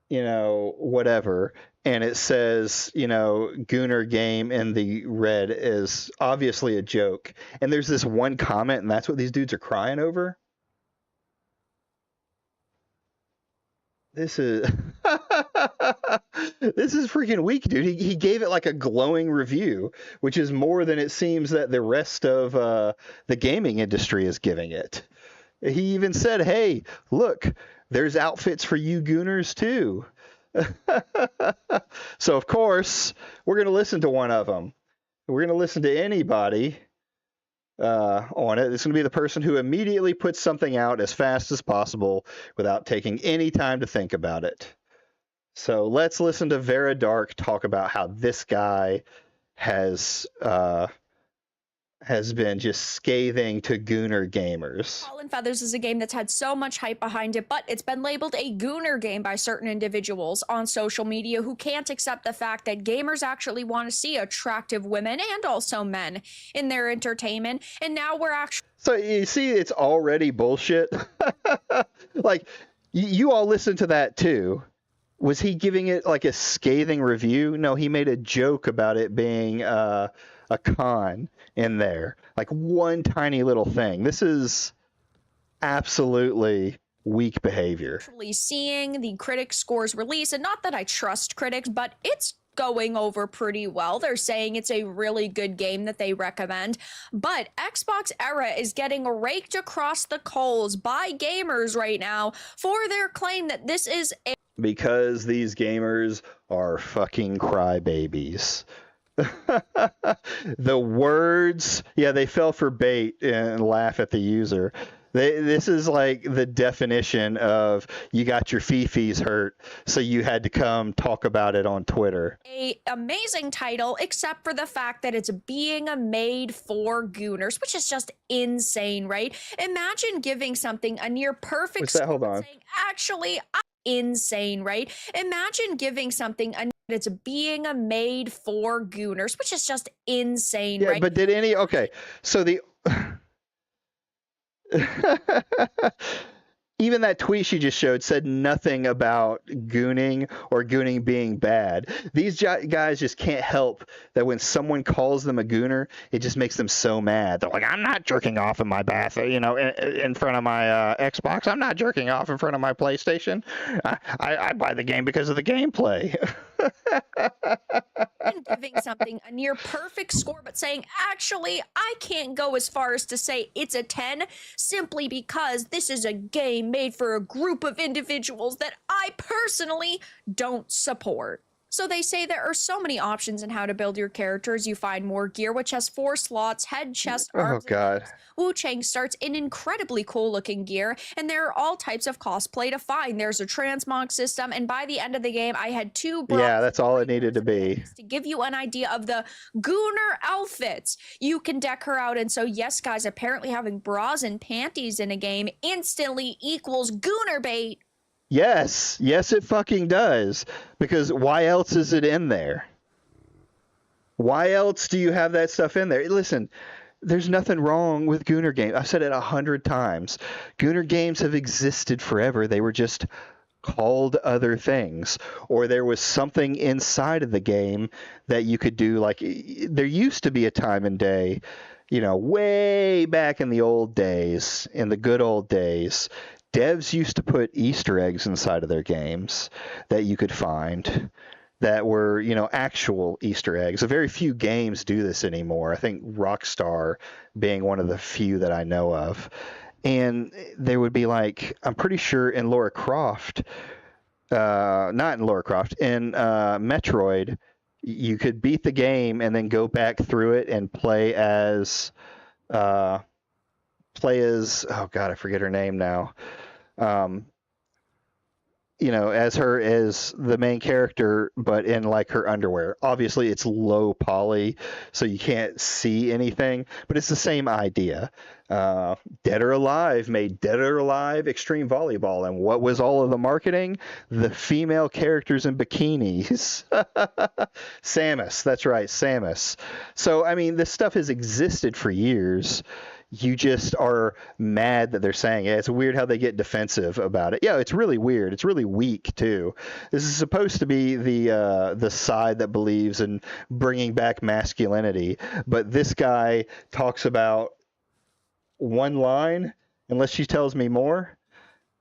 whatever, and it says, Gooner game in the red is obviously a joke. And there's this one comment, and that's what these dudes are crying over. This is this is freaking weak, dude. He gave it like a glowing review, which is more than it seems that the rest of the gaming industry is giving it. He even said, hey, look, there's outfits for you gooners too. So, of course, we're going to listen to one of them. We're going to listen to anybody on it. It's going to be the person who immediately puts something out as fast as possible without taking any time to think about it. So let's listen to Vera Dark talk about how this guy has been just scathing to gooner gamers. Fallen Feathers is a game that's had so much hype behind it, but it's been labeled a gooner game by certain individuals on social media who can't accept the fact that gamers actually want to see attractive women and also men in their entertainment. And now we're actually... So you see, it's already bullshit. Like, you all listened to that too. Was he giving it like a scathing review? No, he made a joke about it being a con in there. Like one tiny little thing. This is absolutely weak behavior. Actually seeing the critic scores release, and not that I trust critics, but it's going over pretty well. They're saying it's a really good game that they recommend, but Xbox Era is getting raked across the coals by gamers right now for their claim that this is a... Because these gamers are fucking crybabies. The words, yeah, they fell for bait and laugh at the user. This is like the definition of you got your fifis hurt, so you had to come talk about it on Twitter. A amazing title, except for the fact that it's being made for gooners, which is just insane, right? Imagine giving something a near perfect... What's that? Hold on. Saying, actually, insane, right? Imagine giving something a... It's being made for gooners, which is just insane, Yeah, right? but did any... Okay, so the... Even that tweet she just showed said nothing about gooning or gooning being bad. These guys just can't help that when someone calls them a gooner, it just makes them so mad. They're like, I'm not jerking off in my bath, you know, in front of my Xbox. I'm not jerking off in front of my PlayStation. I buy the game because of the gameplay. And giving something a near perfect score, but saying, actually, I can't go as far as to say it's a 10, simply because this is a game made for a group of individuals that I personally don't support. So they say there are so many options in how to build your characters. You find more gear, which has 4 slots, head, chest, arms, Oh, God. Wu Chang starts in incredibly cool looking gear, and there are all types of cosplay to find. There's a transmog system, and by the end of the game, I had 2 Yeah, that's all it needed to be. to give you an idea of the gooner outfits. You can deck her out, and so yes, guys, apparently having bras and panties in a game instantly equals gooner bait. Yes, it fucking does. Because why else is it in there? Why else do you have that stuff in there? Listen, there's nothing wrong with gooner games. I've said it 100 times. Gooner games have existed forever. They were just called other things, or there was something inside of the game that you could do. Like, there used to be a time and day, you know, way back in the old days, in the good old days, devs used to put Easter eggs inside of their games that you could find that were, you know, actual Easter eggs. A very few games do this anymore. I think Rockstar being one of the few that I know of. And they would be like, I'm pretty sure in Lara Croft, not in Lara Croft, in Metroid, you could beat the game and then go back through it and play as, oh God, I forget her name now. You know, as the main character, but in like her underwear. Obviously, it's low poly, so you can't see anything, but it's the same idea. Dead or Alive made Dead or Alive Extreme Volleyball, and what was all of the marketing? The female characters in bikinis. Samus, that's right, Samus. So, I mean, this stuff has existed for years. You just are mad that they're saying it. It's weird how they get defensive about it. Yeah, it's really weird. It's really weak too. This is supposed to be the side that believes in bringing back masculinity, but this guy talks about one line, unless she tells me more,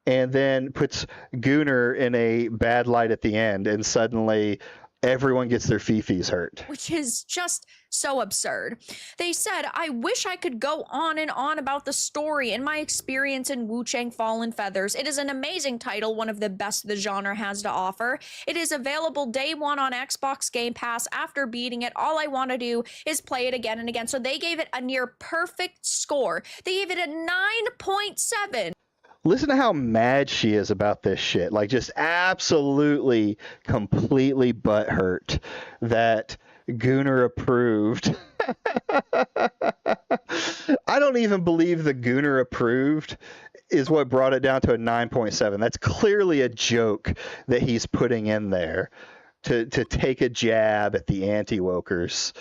and then puts gooner in a bad light at the end, and suddenly everyone gets their fifis hurt. Which is just so absurd. They said, I wish I could go on and on about the story and my experience in Wu Chang Fallen Feathers. It is an amazing title, one of the best the genre has to offer. It is available day one on Xbox Game Pass. After beating it, all I want to do is play it again and again. So they gave it a near perfect score. They gave it a 9.7. Listen to how mad she is about this shit. Like, just absolutely, completely butthurt that Gooner approved. I don't even believe the Gooner approved is what brought it down to a 9.7. That's clearly a joke that he's putting in there to take a jab at the anti-wokers.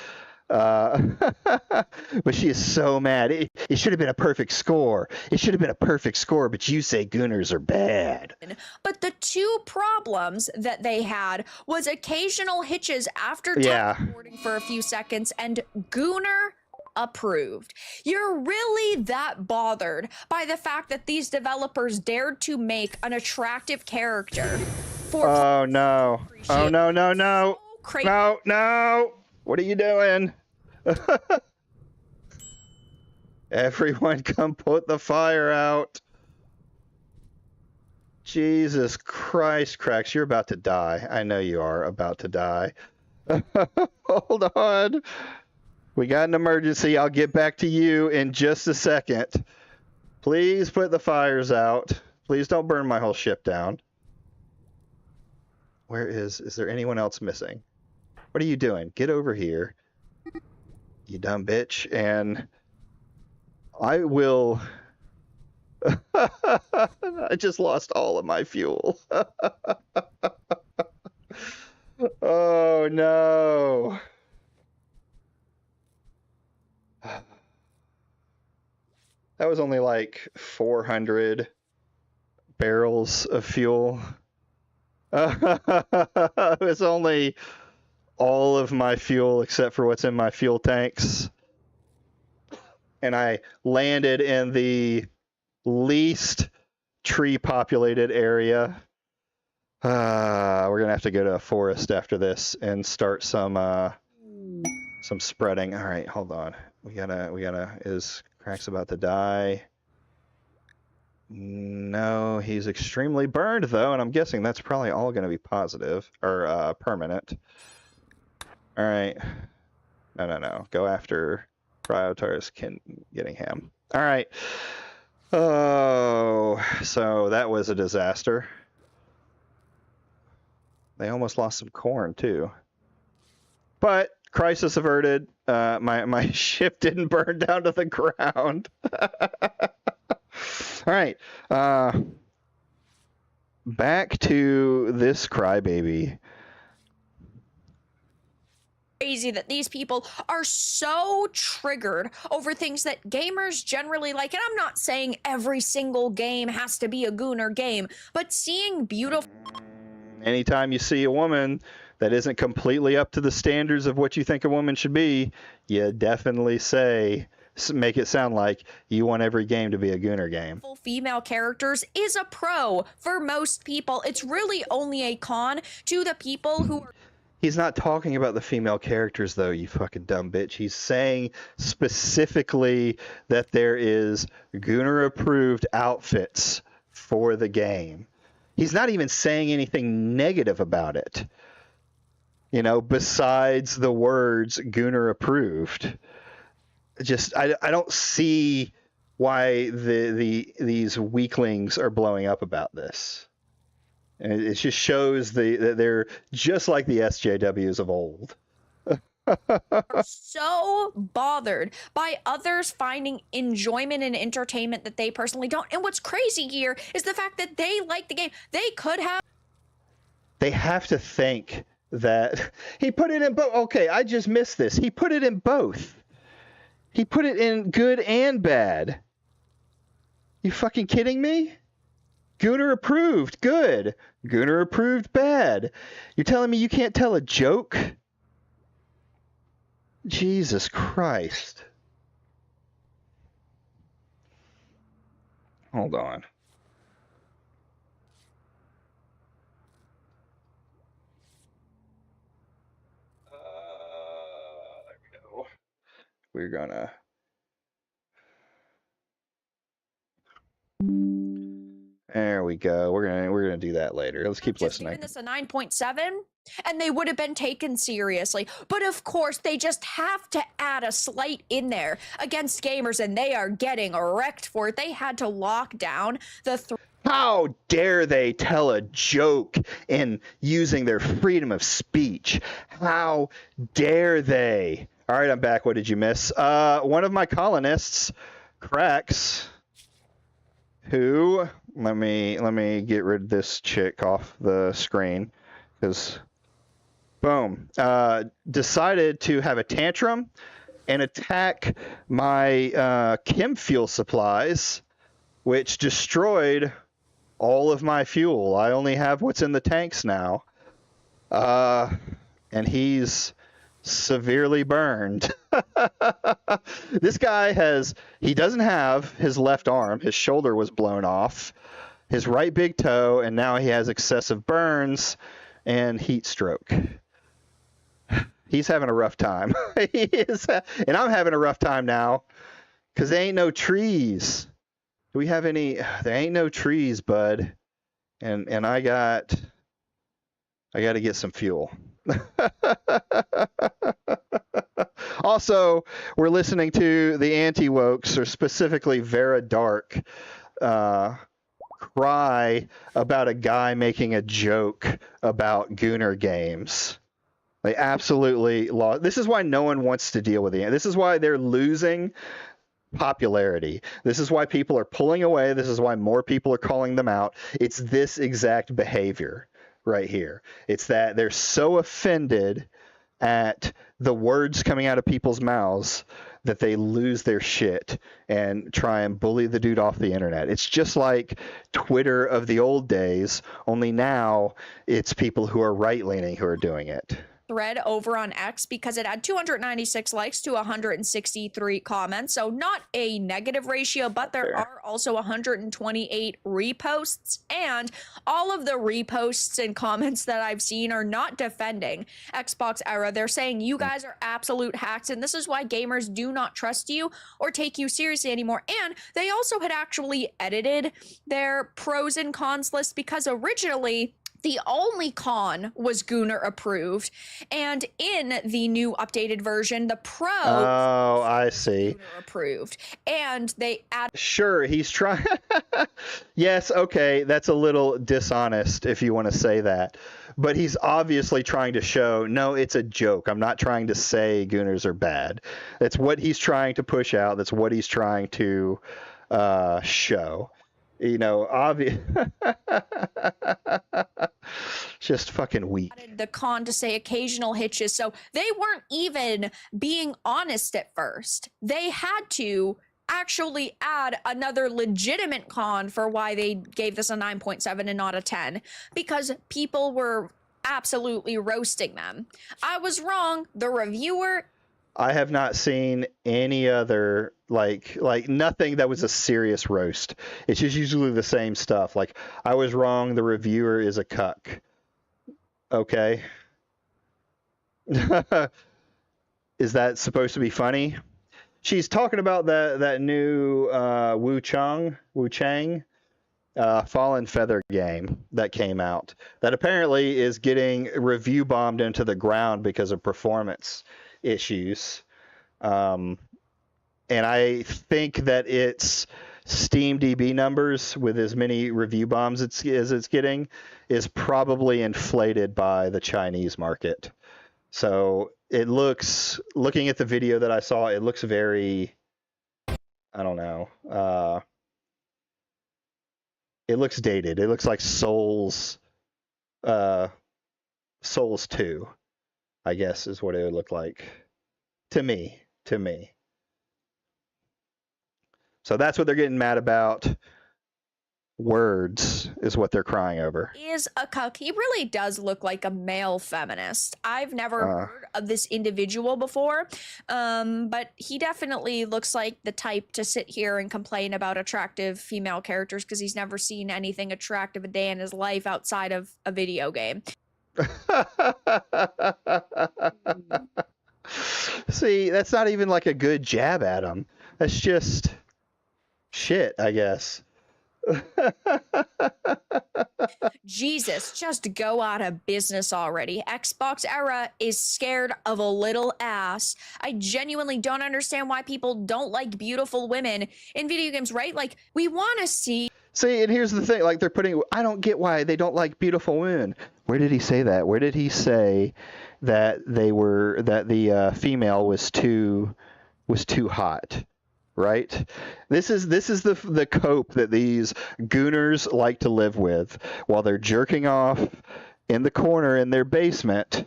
But she is so mad. It should have been a perfect score. It should have been a perfect score, but you say Gooners are bad. But the two problems that they had was occasional hitches after recording for a few seconds and Gooner approved. You're really that bothered by the fact that these developers dared to make an attractive character for Oh no. Oh no, no, no. No, no. What are you doing? Everyone come put the fire out. Jesus Christ, Cracks, you're about to die. I know you are about to die. Hold on. We got an emergency. I'll get back to you in just a second. Please put the fires out. Please don't burn my whole ship down. Where is there anyone else missing? What are you doing? Get over here, you dumb bitch, and I will... I just lost all of my fuel. Oh, no. That was only like 400 barrels of fuel. It's only all of my fuel except for what's in my fuel tanks. And I landed in the least tree populated area. We're gonna have to go to a forest after this and start some spreading. All right, hold on. We gotta. Is Crack's about to die? No, he's extremely burned though, and I'm guessing that's probably all gonna be positive or permanent. All right. No. Go after Cryotar's Gettingham. All right. Oh, so that was a disaster. They almost lost some corn too. But crisis averted. My ship didn't burn down to the ground. All right. Back to this crybaby. Crazy that these people are so triggered over things that gamers generally like. And I'm not saying every single game has to be a Gooner game, but seeing beautiful... Anytime you see a woman that isn't completely up to the standards of what you think a woman should be, you definitely make it sound like you want every game to be a Gooner game. Female characters is a pro for most people. It's really only a con to the people who are... He's not talking about the female characters, though, you fucking dumb bitch. He's saying specifically that there is Gooner-approved outfits for the game. He's not even saying anything negative about it, you know, besides the words Gooner-approved. Just, I don't see why these weaklings are blowing up about this. And it just shows that they're just like the SJWs of old. Are so bothered by others finding enjoyment and entertainment that they personally don't. And what's crazy here is the fact that they like the game. They could have... They have to think that... He put it in both. Okay, I just missed this. He put it in both. He put it in good and bad. You fucking kidding me? Gooner approved, good. Gooner approved, bad. You're telling me you can't tell a joke? Jesus Christ. Hold on. There we go. We're gonna... There we go. We're gonna do that later. Let's keep listening. Given this a 9.7, and they would have been taken seriously. But of course, they just have to add a slight in there against gamers, and they are getting wrecked for it. They had to lock down the... How dare they tell a joke in using their freedom of speech? How dare they? All right, I'm back. What did you miss? One of my colonists, Cracks, who let me get rid of this chick off the screen, because boom, decided to have a tantrum and attack my chem fuel supplies, which destroyed all of my fuel. I only have what's in the tanks now. And he's severely burned. This guy he doesn't have his left arm. His shoulder was blown off, his right big toe, and now he has excessive burns and heat stroke. He's having a rough time. He is, and I'm having a rough time now because there ain't no trees. Do we have any? There ain't no trees, bud. And I got to get some fuel. Also, we're listening to the anti-wokes, or specifically Vera Dark, cry about a guy making a joke about gooner games. They absolutely lost. This is why no one wants to deal with it. This is why they're losing popularity. This is why people are pulling away. This is why more people are calling them out. It's this exact behavior right here. It's that they're so offended at the words coming out of people's mouths that they lose their shit and try and bully the dude off the internet. It's just like Twitter of the old days, only now it's people who are right-leaning who are doing it. Thread over on X because it had 296 likes to 163 comments. So not a negative ratio, but there are also 128 reposts. And all of the reposts and comments that I've seen are not defending Xbox Era. They're saying you guys are absolute hacks, and this is why gamers do not trust you or take you seriously anymore. And they also had actually edited their pros and cons list because originally the only con was Gooner approved, and in the new updated version, the pros I see. Gooner approved, and they add. Sure, he's trying. Yes, okay, that's a little dishonest if you want to say that, but he's obviously trying to show, no, it's a joke. I'm not trying to say Gooners are bad. That's what he's trying to push out. That's what he's trying to show. You know, obvious. Just fucking weak. The con to say occasional hitches, so they weren't even being honest at first. They had to actually add another legitimate con for why they gave this a 9.7 and not a 10, because people were absolutely roasting them. I was wrong. The reviewer. I have not seen any other like nothing that was a serious roast. It's just usually the same stuff. Like, I was wrong, the reviewer is a cuck. Okay. Is that supposed to be funny? She's talking about that new Wu Chang Fallen Feather game that came out that apparently is getting review bombed into the ground because of performance issues. And I think that its Steam DB numbers, with as many review bombs as it's getting, is probably inflated by the Chinese market. So it looks, looking at the video that I saw, it looks very, I don't know, it looks dated. It looks like Souls 2, I guess is what it would look like to me. So that's what they're getting mad about. Words is what they're crying over. Is a cuck. He really does look like a male feminist. I've never heard of this individual before, but he definitely looks like the type to sit here and complain about attractive female characters because he's never seen anything attractive a day in his life outside of a video game. See, that's not even like a good jab at him. That's just shit, I guess. Jesus, just go out of business already. Xbox Era is scared of a little ass. I genuinely don't understand why people don't like beautiful women in video games, right? Like, we want to see. See, and here's the thing, like they're putting, I don't get why they don't like beautiful women. Where did he say that? Where did he say that the female was too hot? Right? This is the cope that these gooners like to live with while they're jerking off in the corner in their basement.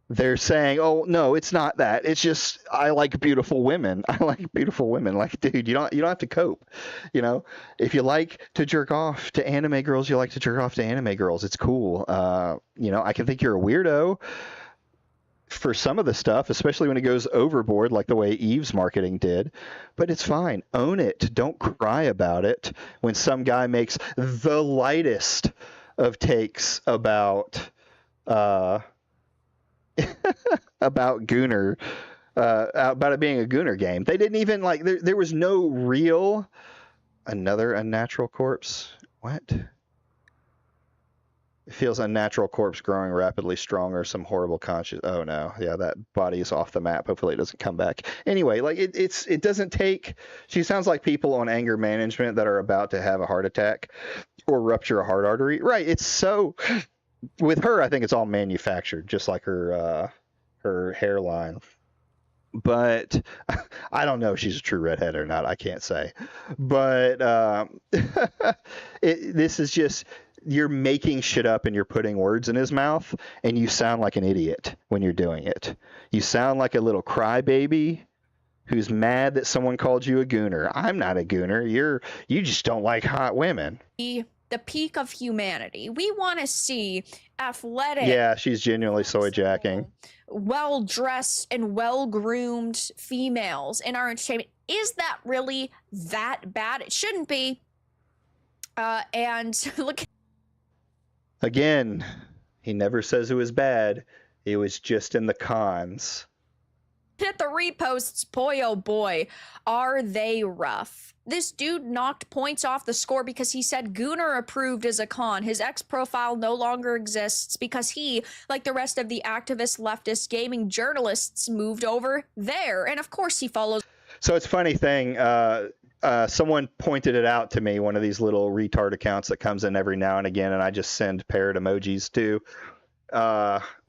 They're saying, "Oh no, it's not that. It's just I like beautiful women. I like beautiful women." Like, dude, you don't have to cope. You know, if you like to jerk off to anime girls, you like to jerk off to anime girls. It's cool. You know, I can think you're a weirdo for some of the stuff, especially when it goes overboard, like the way Eve's marketing did. But it's fine. Own it. Don't cry about it when some guy makes the lightest of takes about about Gooner, about it being a Gooner game. They didn't even like. There was no real. Another unnatural corpse. What? It feels unnatural corpse growing rapidly stronger. Some horrible conscious. Oh no, yeah, that body is off the map. Hopefully it doesn't come back. Anyway, like it doesn't take. She sounds like people on anger management that are about to have a heart attack or rupture a heart artery. Right. It's so. With her, I think it's all manufactured, just like her hairline. But I don't know if she's a true redhead or not. I can't say. But this is just. You're making shit up and you're putting words in his mouth, and you sound like an idiot when you're doing it. You sound like a little crybaby who's mad that someone called you a gooner. I'm not a gooner. You just don't like hot women. The peak of humanity. We want to see athletic. Yeah, she's genuinely soy jacking. Well-dressed and well-groomed females in our entertainment. Is that really that bad? It shouldn't be. And look. Again, he never says it was bad. It was just in the cons. At the reposts, boy oh boy, are they rough. This dude knocked points off the score because he said Gooner approved as a con. His X profile no longer exists because he, like the rest of the activist leftist gaming journalists, moved over there. And of course he follows. So it's a funny thing. Someone pointed it out to me, one of these little retard accounts that comes in every now and again, and I just send parrot emojis to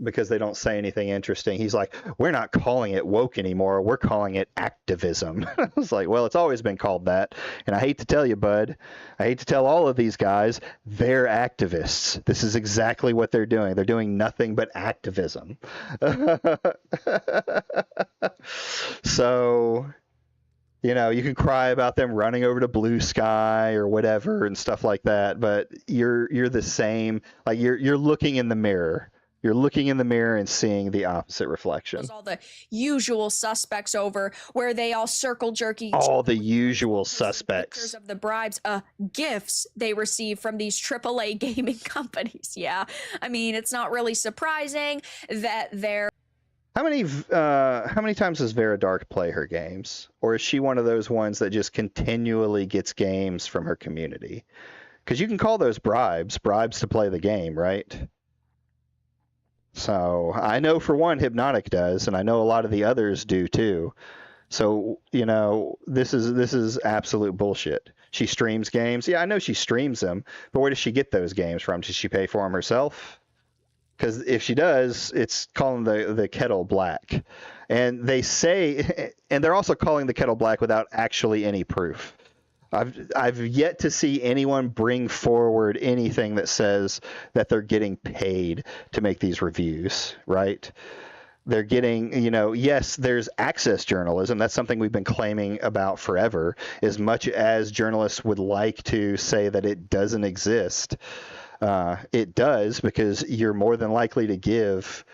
because they don't say anything interesting. He's like, we're not calling it woke anymore. We're calling it activism. I was like, well, it's always been called that. And I hate to tell you, bud, I hate to tell all of these guys, they're activists. This is exactly what they're doing. They're doing nothing but activism. So... You know, you can cry about them running over to Blue Sky or whatever and stuff like that, but you're the same. Like you're looking in the mirror. You're looking in the mirror and seeing the opposite reflection. All the usual suspects over where they all circle jerky. All the usual suspects of the bribes, gifts they receive from these AAA gaming companies. Yeah, I mean, it's not really surprising that they're. How many times does Vera Dark play her games? Or is she one of those ones that just continually gets games from her community? Because you can call those bribes to play the game, right? So I know for one, Hypnotic does, and I know a lot of the others do too. So, you know, this is absolute bullshit. She streams games. Yeah, I know she streams them, but where does she get those games from? Does she pay for them herself? Because if she does, it's calling the kettle black. And they say, and they're also calling the kettle black without actually any proof. I've yet to see anyone bring forward anything that says that they're getting paid to make these reviews, right? They're getting, you know, yes, there's access journalism. That's something we've been claiming about forever, as much as journalists would like to say that it doesn't exist. It does, because you're more than likely to give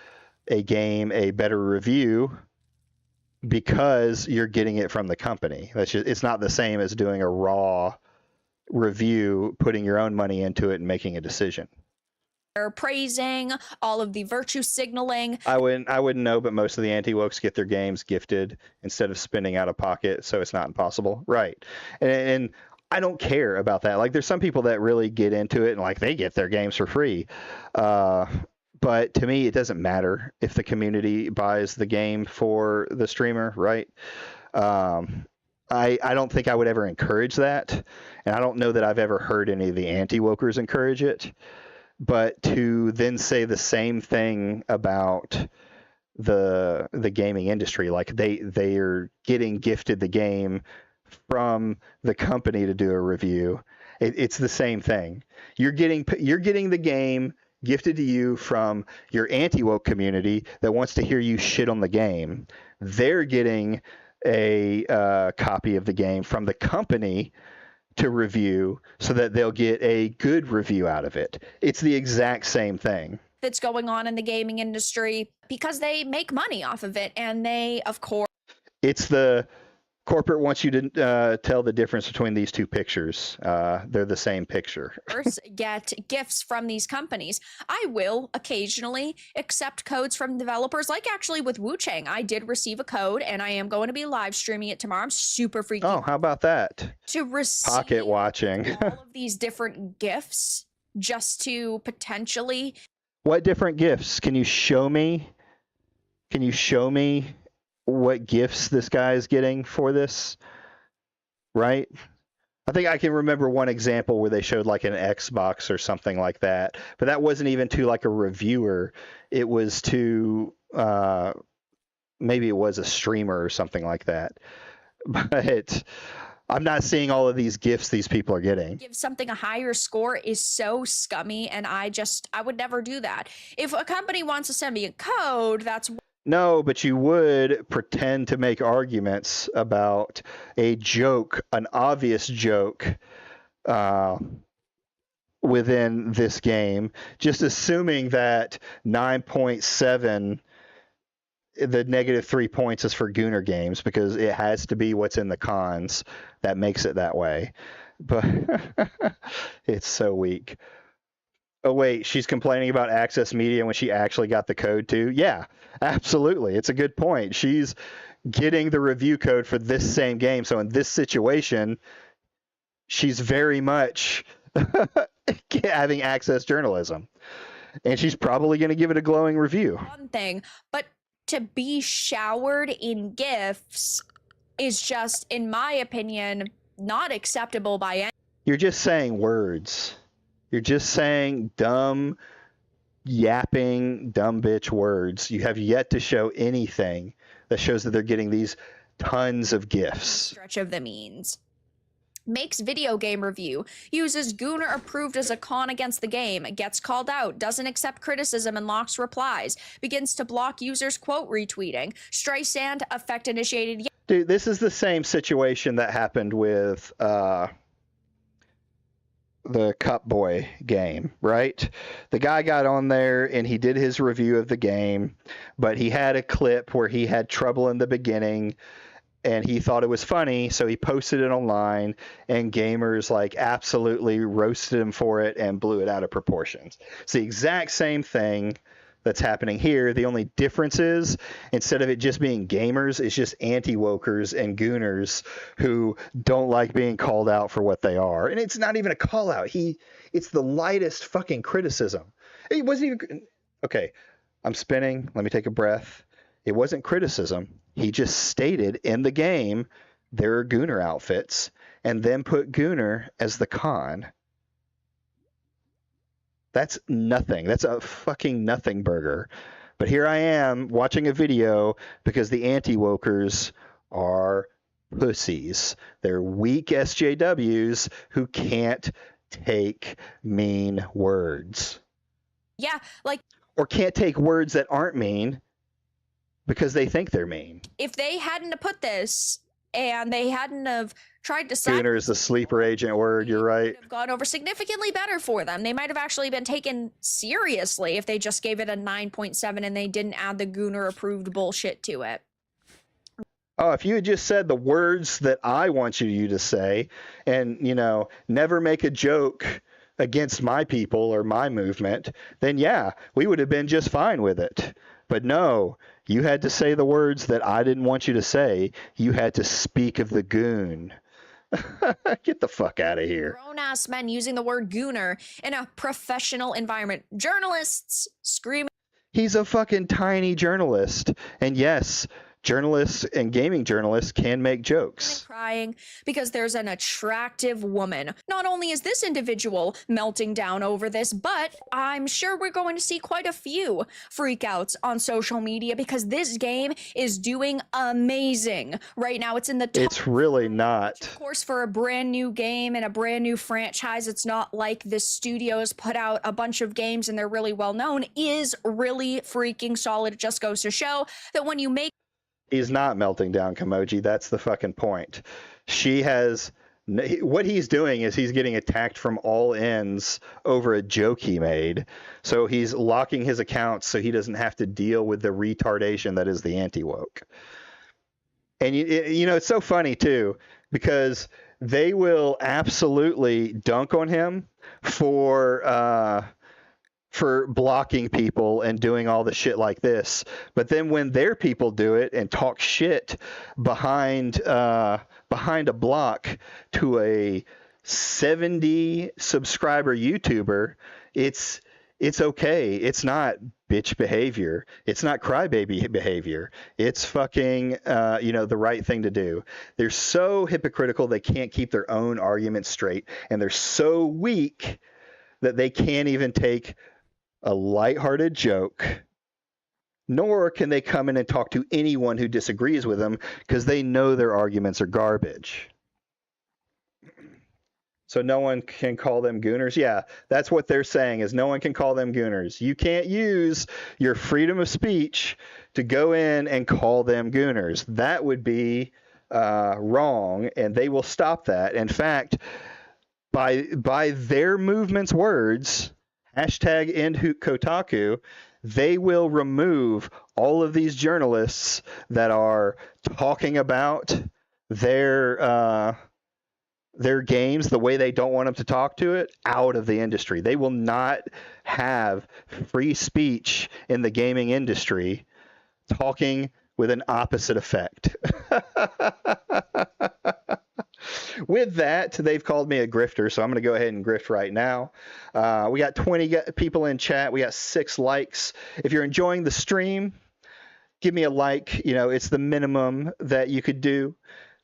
a game a better review because you're getting it from the company. It's not the same as doing a raw review, putting your own money into it and making a decision. They're praising all of the virtue signaling. I wouldn't know, but most of the anti-wokes get their games gifted instead of spending out of pocket, so it's not impossible. Right. And I don't care about that. Like, there's some people that really get into it and like they get their games for free. But to me, it doesn't matter if the community buys the game for the streamer, right? I don't think I would ever encourage that, and I don't know that I've ever heard any of the anti-wokers encourage it. But to then say the same thing about the gaming industry, like they are getting gifted the game from the company to do a review, it's the same thing. You're getting the game gifted to you from your anti-woke community that wants to hear you shit on the game. They're getting a copy of the game from the company to review so that they'll get a good review out of it. It's the exact same thing that's going on in the gaming industry because they make money off of it, and they, of course, it's the corporate wants you to tell the difference between these two pictures. They're the same picture. get gifts from these companies. I will occasionally accept codes from developers, like actually with Wu Chang. I did receive a code, and I am going to be live streaming it tomorrow. I'm super freaky. Oh, how about that? To receive pocket watching all of these different gifts just to potentially. What different gifts? Can you show me? Can you show me what gifts this guy is getting for this? Right? I think I can remember one example where they showed like an Xbox or something like that, but that wasn't even to like a reviewer. It was to maybe it was a streamer or something like that. But I'm not seeing all of these gifts these people are getting. Give something a higher score is so scummy, and I would never do that. If a company wants to send me a code, that's. No, but you would pretend to make arguments about a joke, an obvious joke within this game, just assuming that 9.7, the negative 3 points is for Gooner games because it has to be what's in the cons that makes it that way. But it's so weak. Oh, wait, she's complaining about Access Media when she actually got the code too? Yeah, absolutely. It's a good point. She's getting the review code for this same game. So in this situation, she's very much having access journalism. And she's probably going to give it a glowing review. One thing, but to be showered in gifts is just, in my opinion, not acceptable by any. You're just saying words. You're just saying dumb, yapping, dumb bitch words. You have yet to show anything that shows that they're getting these tons of gifts. Stretch of the means. Makes video game review. Uses Gooner approved as a con against the game. Gets called out. Doesn't accept criticism and locks replies. Begins to block users quote retweeting. Streisand effect initiated. Dude, this is the same situation that happened with the Cup Boy game, right? The guy got on there and he did his review of the game, but he had a clip where he had trouble in the beginning and he thought it was funny, so he posted it online, and gamers like absolutely roasted him for it and blew it out of proportions. It's the exact same thing that's happening here. The only difference is, instead of it just being gamers, it's just anti-wokers and gooners who don't like being called out for what they are. And it's not even a call out. It's the lightest fucking criticism. It wasn't even, okay, I'm spinning. Let me take a breath. It wasn't criticism. He just stated in the game there are gooner outfits and then put gooner as the con. That's nothing. That's a fucking nothing burger. But here I am watching a video because the anti-wokers are pussies. They're weak SJWs who can't take mean words. Yeah, like. Or can't take words that aren't mean because they think they're mean. If they hadn't have put this and they hadn't have tried to Gooner is the sleeper agent word, you're right. It would have gone over significantly better for them. They might have actually been taken seriously if they just gave it a 9.7 and they didn't add the Gooner approved bullshit to it. Oh, if you had just said the words that I want you to say and, never make a joke against my people or my movement, then yeah, we would have been just fine with it. But no, you had to say the words that I didn't want you to say. You had to speak of the goon. Get the fuck out of here. Grown-ass men using the word gooner in a professional environment. Journalists screaming. He's a fucking tiny journalist. And yes, journalists and gaming journalists can make and jokes. crying because there's an attractive woman. Not only is this individual melting down over this, but I'm sure we're going to see quite a few freakouts on social media because this game is doing amazing. Right now, it's in the top. It's really not. Of course, for a brand new game and a brand new franchise, it's not like the studios put out a bunch of games and they're really well known, is really freaking solid. It just goes to show that when you make He's not melting down, Kimoji. That's the fucking point. She has. What he's doing is he's getting attacked from all ends over a joke he made. So he's locking his accounts so he doesn't have to deal with the retardation that is the anti-woke. And, you know, it's so funny, too, because they will absolutely dunk on him for blocking people and doing all the shit like this. But then when their people do it and talk shit behind a block to a 70 subscriber YouTuber, it's okay. It's not bitch behavior. It's not crybaby behavior. It's fucking, the right thing to do. They're so hypocritical they can't keep their own arguments straight. And they're so weak that they can't even take a lighthearted joke, nor can they come in and talk to anyone who disagrees with them because they know their arguments are garbage. So no one can call them gooners. Yeah, that's what they're saying, is no one can call them gooners. You can't use your freedom of speech to go in and call them gooners. That would be wrong, and they will stop that. In fact, by their movement's words, hashtag end Kotaku, they will remove all of these journalists that are talking about their games the way they don't want them to talk to it out of the industry. They will not have free speech in the gaming industry talking with an opposite effect. With that, they've called me a grifter, so I'm going to go ahead and grift right now. We got 20 people in chat. We got 6 likes. If you're enjoying the stream, give me a like. You know, it's the minimum that you could do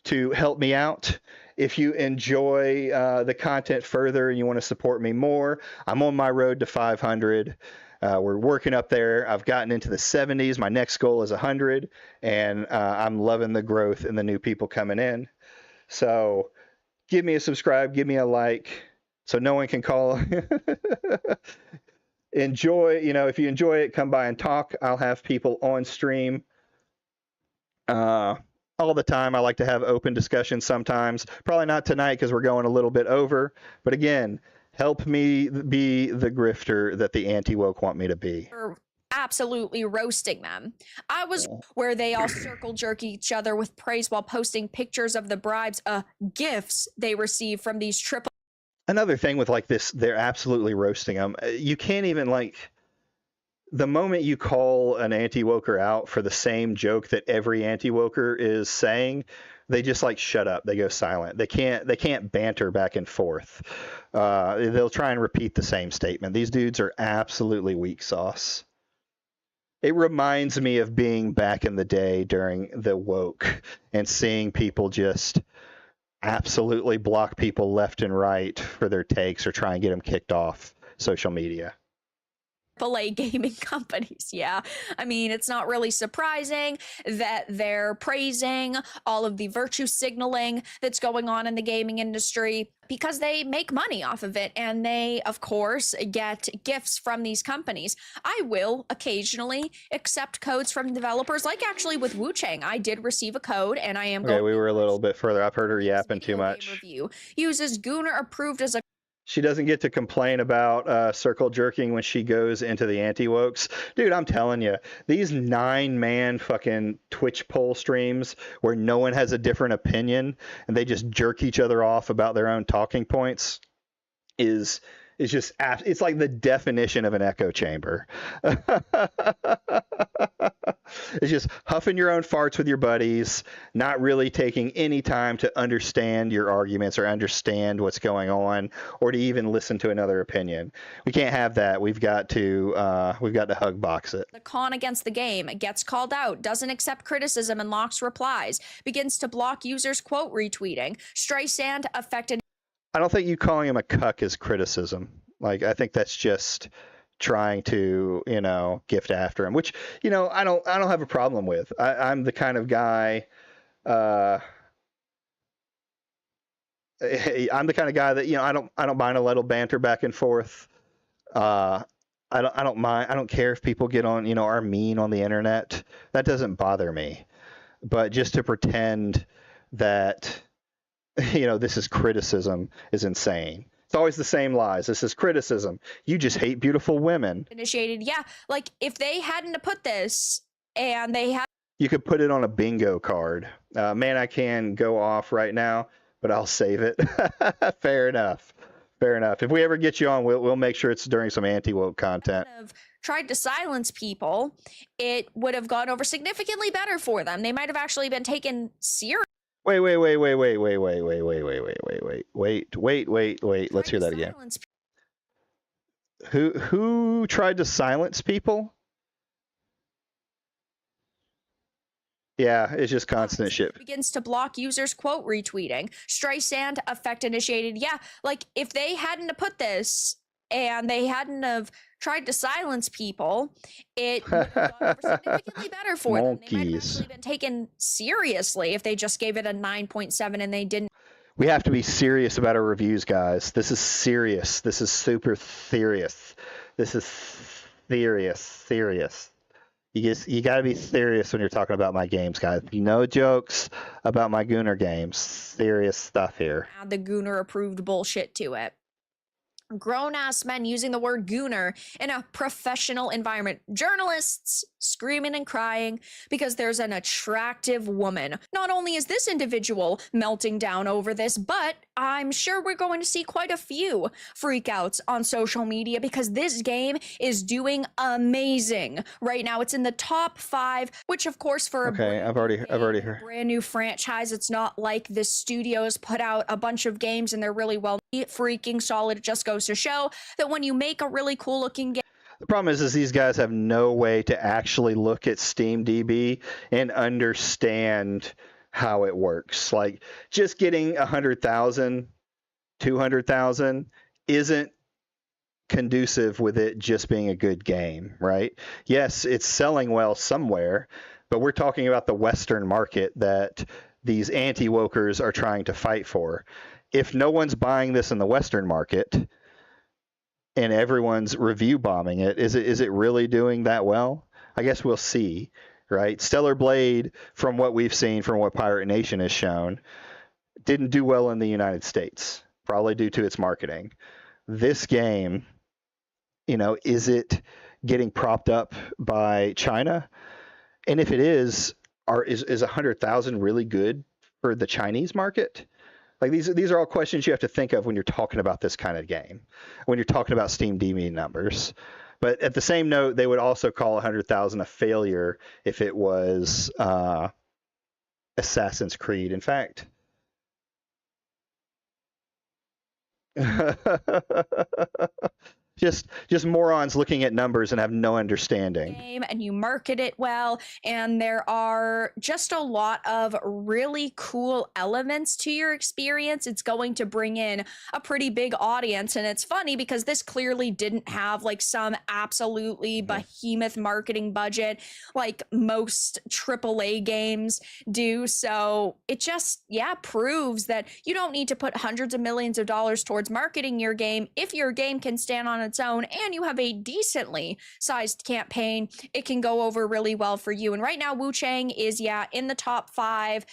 to help me out. If you enjoy the content further and you want to support me more, I'm on my road to 500. We're working up there. I've gotten into the 70s. My next goal is 100, and I'm loving the growth and the new people coming in. So give me a subscribe, give me a like, so no one can call. Enjoy, if you enjoy it, come by and talk. I'll have people on stream all the time. I like to have open discussions sometimes. Probably not tonight because we're going a little bit over. But again, help me be the grifter that the anti-woke want me to be. Absolutely roasting them. I was where they all circle jerk each other with praise while posting pictures of the bribes, gifts they receive from these triple. Another thing with like this, they're absolutely roasting them. You can't even the moment you call an anti-woker out for the same joke that every anti-woker is saying, they just shut up. They go silent. They can't banter back and forth. They'll try and repeat the same statement. These dudes are absolutely weak sauce. It reminds me of being back in the day during the woke and seeing people just absolutely block people left and right for their takes or try and get them kicked off social media. AAA gaming companies. Yeah, I mean, it's not really surprising that they're praising all of the virtue signaling that's going on in the gaming industry because they make money off of it, and they, of course, get gifts from these companies. I will occasionally accept codes from developers, like actually with Wu-Chang. I did receive a code, and I am okay, we were a little bit further. I've heard her yapping too much. Review uses gooner approved as a. She doesn't get to complain about circle jerking when she goes into the anti-wokes. Dude, I'm telling you, these 9-man fucking Twitch poll streams where no one has a different opinion and they just jerk each other off about their own talking points is is just it's like the definition of an echo chamber. It's just huffing your own farts with your buddies, not really taking any time to understand your arguments or understand what's going on, or to even listen to another opinion. We can't have that. We've got to hug box it. The con against the game, gets called out, doesn't accept criticism and locks replies, begins to block users quote retweeting. Streisand affected. I don't think you calling him a cuck is criticism. Like, I think that's just trying to, gift after him, which, I don't have a problem with. I'm the kind of guy, I'm the kind of guy that, I don't mind a little banter back and forth. I don't mind. I don't care if people get on, are mean on the internet. That doesn't bother me. But just to pretend that, this is criticism is insane. It's always the same lies. This is criticism. You just hate beautiful women. Initiated. Yeah. Like if they hadn't put this and they had. You could put it on a bingo card. Man, I can go off right now, but I'll save it. Fair enough. Fair enough. If we ever get you on, we'll make sure it's during some anti-woke content. Tried to silence people, it would have gone over significantly better for them. They might have actually been taken serious. Wait. Let's hear that again. Who tried to silence people? Yeah, it's just constant shit. Begins to block users quote retweeting. Streisand effect initiated. Yeah, like if they hadn't put this and they hadn't have tried to silence people, it would have gone over significantly better for them. They might have actually been taken seriously if they just gave it a 9.7 and they didn't. We have to be serious about our reviews, guys. This is serious. This is super serious. This is serious. You got to be serious when you're talking about my games, guys. No jokes about my Gooner games. Serious stuff here. Add the Gooner approved bullshit to it. Grown-ass men using the word gooner in a professional environment. Journalists screaming and crying because there's an attractive woman. Not only is this individual melting down over this, but I'm sure we're going to see quite a few freakouts on social media because this game is doing amazing. Right now, it's in the top 5, which of course for I've already heard. Brand new franchise. It's not like the studios put out a bunch of games and they're really well freaking solid. It just goes to show that when you make a really cool looking game. The problem is these guys have no way to actually look at SteamDB and understand how it works. Like just getting 100,000, 200,000 isn't conducive with it just being a good game, right? Yes, it's selling well somewhere, but we're talking about the Western market that these anti-wokers are trying to fight for. If no one's buying this in the Western market and everyone's review bombing it, is it really doing that well? I guess we'll see, right? Stellar Blade, from what we've seen, from what Pirate Nation has shown, didn't do well in the United States, probably due to its marketing. This game, is it getting propped up by China? And if it is 100,000 really good for the Chinese market? Like these are all questions you have to think of when you're talking about this kind of game, when you're talking about SteamDB numbers. But at the same note, they would also call 100,000 a failure if it was Assassin's Creed. In fact, just morons looking at numbers and have no understanding. And you market it well, and there are just a lot of really cool elements to your experience. It's going to bring in a pretty big audience, and it's funny because this clearly didn't have like some absolutely behemoth marketing budget like most AAA games do. So it just proves that you don't need to put hundreds of millions of dollars towards marketing your game. If your game can stand on its own and you have a decently sized campaign, it can go over really well for you. And right now, Wu Chang is in the top 5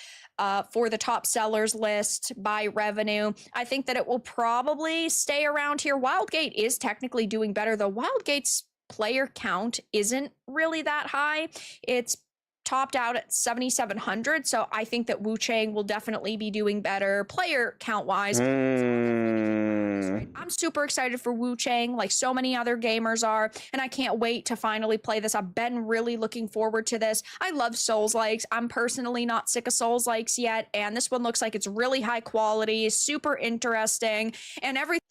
for the top sellers list by revenue. I think that it will probably stay around here. Wildgate is technically doing better, though Wildgate's player count isn't really that high. It's topped out at 7,700, so I think that Wu Chang will definitely be doing better player count wise. I'm super excited for Wu Chang, like so many other gamers are, and I can't wait to finally play this. I've been really looking forward to this. I love Souls-likes. I'm personally not sick of Souls-likes yet, and this one looks like it's really high quality, super interesting, and everything.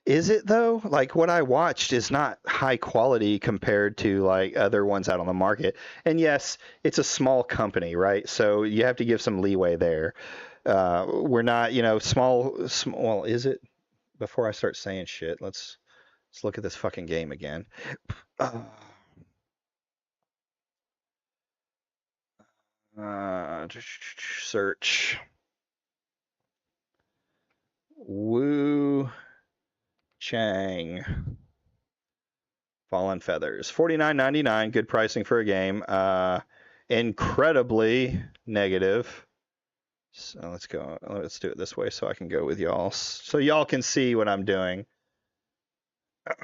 Is it though? Like what I watched is not high quality compared to like other ones out on the market. And yes, it's a small company, right? So you have to give some leeway there. We're not, small. Well, is it? Before I start saying shit, let's look at this fucking game again. Search. Wu Chang. Fallen Feathers. $49.99. Good pricing for a game. Incredibly negative. So let's go. Let's do it this way so I can go with y'all. So y'all can see what I'm doing.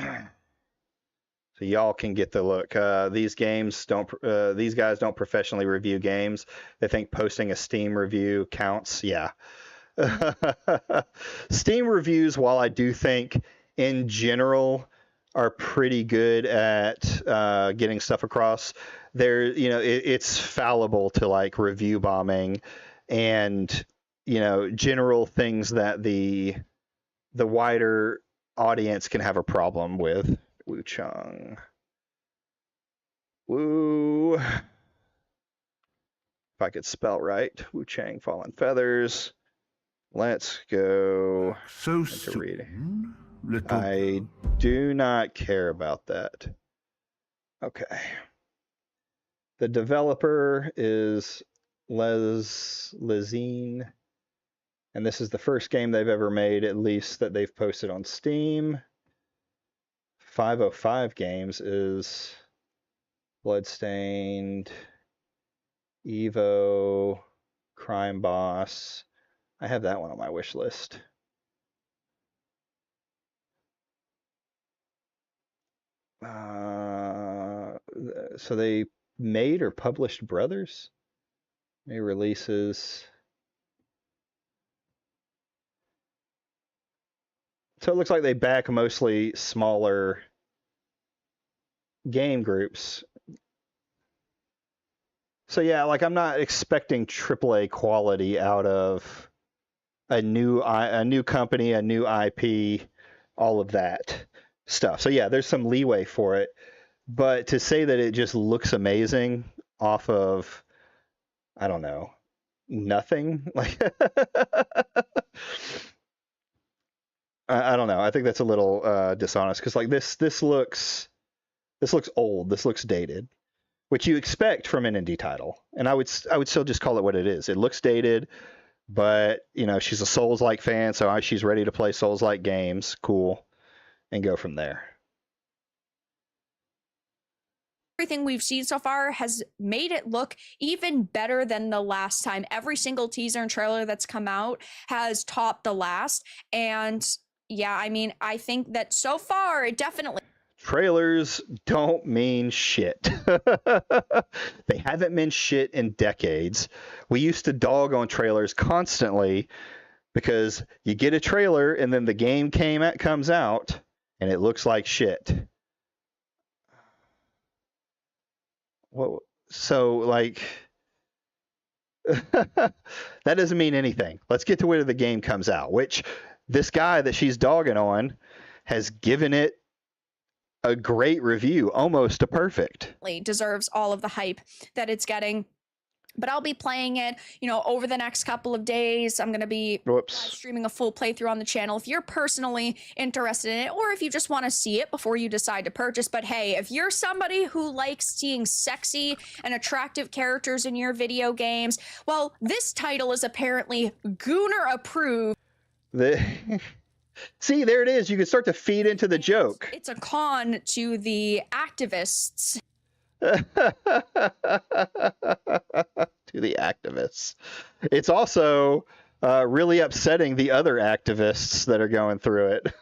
So y'all can get the look. These guys don't professionally review games. They think posting a Steam review counts. Yeah. Steam reviews, while I do think in general are pretty good at getting stuff across, it's fallible to like review bombing and general things that the wider audience can have a problem with. Wu Chang. Wu. If I could spell right. Wu Chang Fallen Feathers. Let's go So into reading. little I do not care about that. Okay. The developer is Lezine, and this is the first game they've ever made, at least that they've posted on Steam. 505 Games is Bloodstained, Evo, Crime Boss. I have that one on my wish list. So they made or published Brothers? May releases. So it looks like they back mostly smaller game groups. So yeah, like I'm not expecting AAA quality out of a new company, a new IP, all of that stuff. So yeah, there's some leeway for it. But to say that it just looks amazing off of, I don't know, nothing, like I don't know. I think that's a little dishonest because like this looks old. This looks dated, which you expect from an indie title. And I would still just call it what it is. It looks dated, but she's a Souls-like fan, so she's ready to play Souls-like games. Cool, and go from there. Everything we've seen so far has made it look even better than the last time. Every single teaser and trailer that's come out has topped the last. And yeah, I mean, I think that so far it definitely... Trailers don't mean shit. They haven't meant shit in decades. We used to dog on trailers constantly because you get a trailer and then the game comes out and it looks like shit. Well, so like that doesn't mean anything. Let's get to where the game comes out, which this guy that she's dogging on has given it a great review, almost a perfect. Deserves all of the hype that it's getting. But I'll be playing it, over the next couple of days. I'm going to be live streaming a full playthrough on the channel if you're personally interested in it, or if you just want to see it before you decide to purchase. But hey, if you're somebody who likes seeing sexy and attractive characters in your video games, well, this title is apparently Gooner approved. See, there it is. You can start to feed into the joke. It's a con to the activists. To the activists. It's also really upsetting the other activists that are going through it.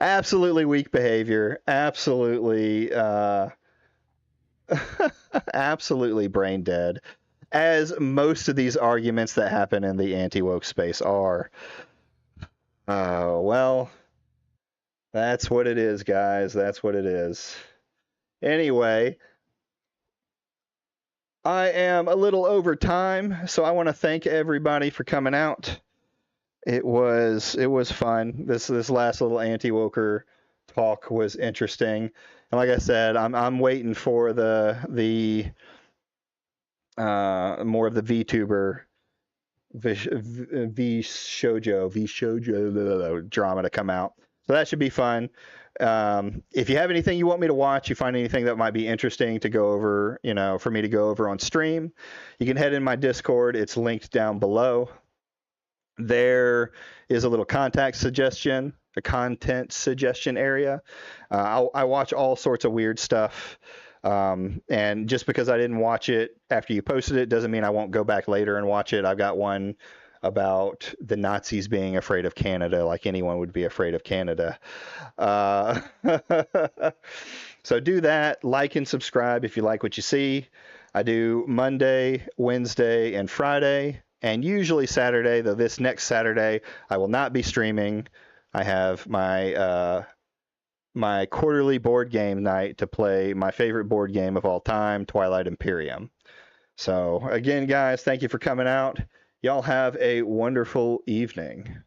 Absolutely weak behavior. Absolutely, absolutely brain dead. As most of these arguments that happen in the anti-woke space are. Oh, well, that's what it is, guys. That's what it is. Anyway, I am a little over time, so I want to thank everybody for coming out. It was fun. This last little anti-woker talk was interesting. And like I said, I'm waiting for the more of the VTuber VShojo drama to come out. So that should be fun. If you have anything you want me to watch, you find anything that might be interesting to go over, for me to go over on stream, you can head in my Discord. It's linked down below. There is a little content suggestion area. I watch all sorts of weird stuff. And just because I didn't watch it after you posted it doesn't mean I won't go back later and watch it. I've got one about the Nazis being afraid of Canada, like anyone would be afraid of Canada. So do that, like and subscribe if you like what you see. I do Monday, Wednesday, and Friday, and usually Saturday, though this next Saturday I will not be streaming. I have my my quarterly board game night to play my favorite board game of all time, Twilight Imperium. So again, guys, thank you for coming out. Y'all have a wonderful evening.